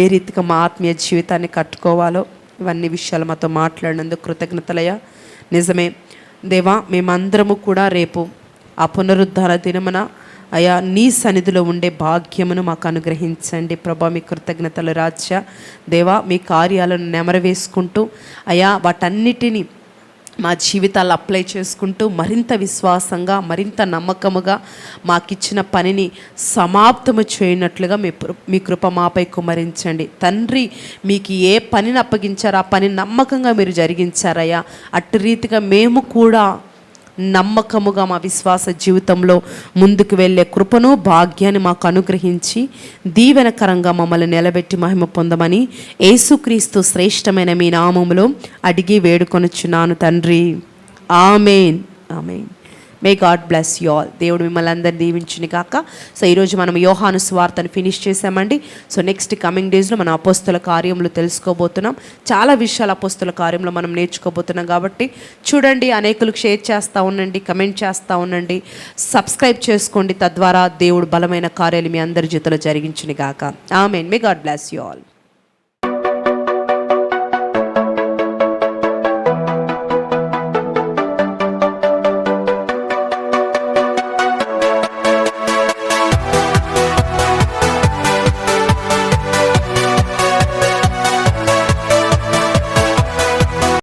ఏ రీతిగా మా ఆత్మీయ జీవితాన్ని కట్టుకోవాలో, ఇవన్నీ విషయాలు మాతో మాట్లాడినందుకు కృతజ్ఞతలయ్యా. నిజమే దేవా, మేమందరము కూడా రేపు ఆ పునరుద్ధాన దినమున అయా నీ సన్నిధిలో ఉండే భాగ్యమును మాకు అనుగ్రహించండి ప్రభా. మీ కృతజ్ఞతలు రాజ్య దేవా, మీ కార్యాలను నెమరవేసుకుంటూ అయా వాటన్నిటినీ మా జీవితాల్లో అప్లై చేసుకుంటూ మరింత విశ్వాసంగా, మరింత నమ్మకముగా మాకిచ్చిన పనిని సమాప్తము చేయనట్లుగా మీ కృప మాపై కుమరించండి తండ్రి. మీకు ఏ పనిని అప్పగించారో ఆ పని నమ్మకంగా మీరు జరిగించారయ్యా. అట్టి రీతిగా మేము కూడా నమ్మకముగా మా విశ్వాస జీవితంలో ముందుకు వెళ్ళే కృపను, భాగ్యాన్ని మాకు అనుగ్రహించి దీవెనకరంగా మమ్మల్ని నిలబెట్టి మహిమ పొందమని యేసుక్రీస్తు శ్రేష్టమైన మీ నామములో అడిగి వేడుకొనుచున్నాను తండ్రి. ఆమేన్, ఆమేన్. May God bless you all. దేవుడు మిమ్మల్ని అందరినీ దీవించును గాక. సో ఈరోజు మనం యోహాను సువార్తను ఫినిష్ చేసామండి. సో నెక్స్ట్ కమింగ్ డేస్లో మనం అపోస్తుల కార్యములు తెలుసుకోబోతున్నాం. చాలా విషయాలు అపోస్తుల కార్యంలో మనం నేర్చుకోబోతున్నాం. కాబట్టి చూడండి, అనేకులకు షేర్ చేస్తూ ఉండండి, కమెంట్ చేస్తూ ఉండండి, సబ్స్క్రైబ్ చేసుకోండి. తద్వారా దేవుడు బలమైన కార్యాలు మీ అందరి జీవితంలో జరిగించును గాక. ఆమేన్. May God bless you all.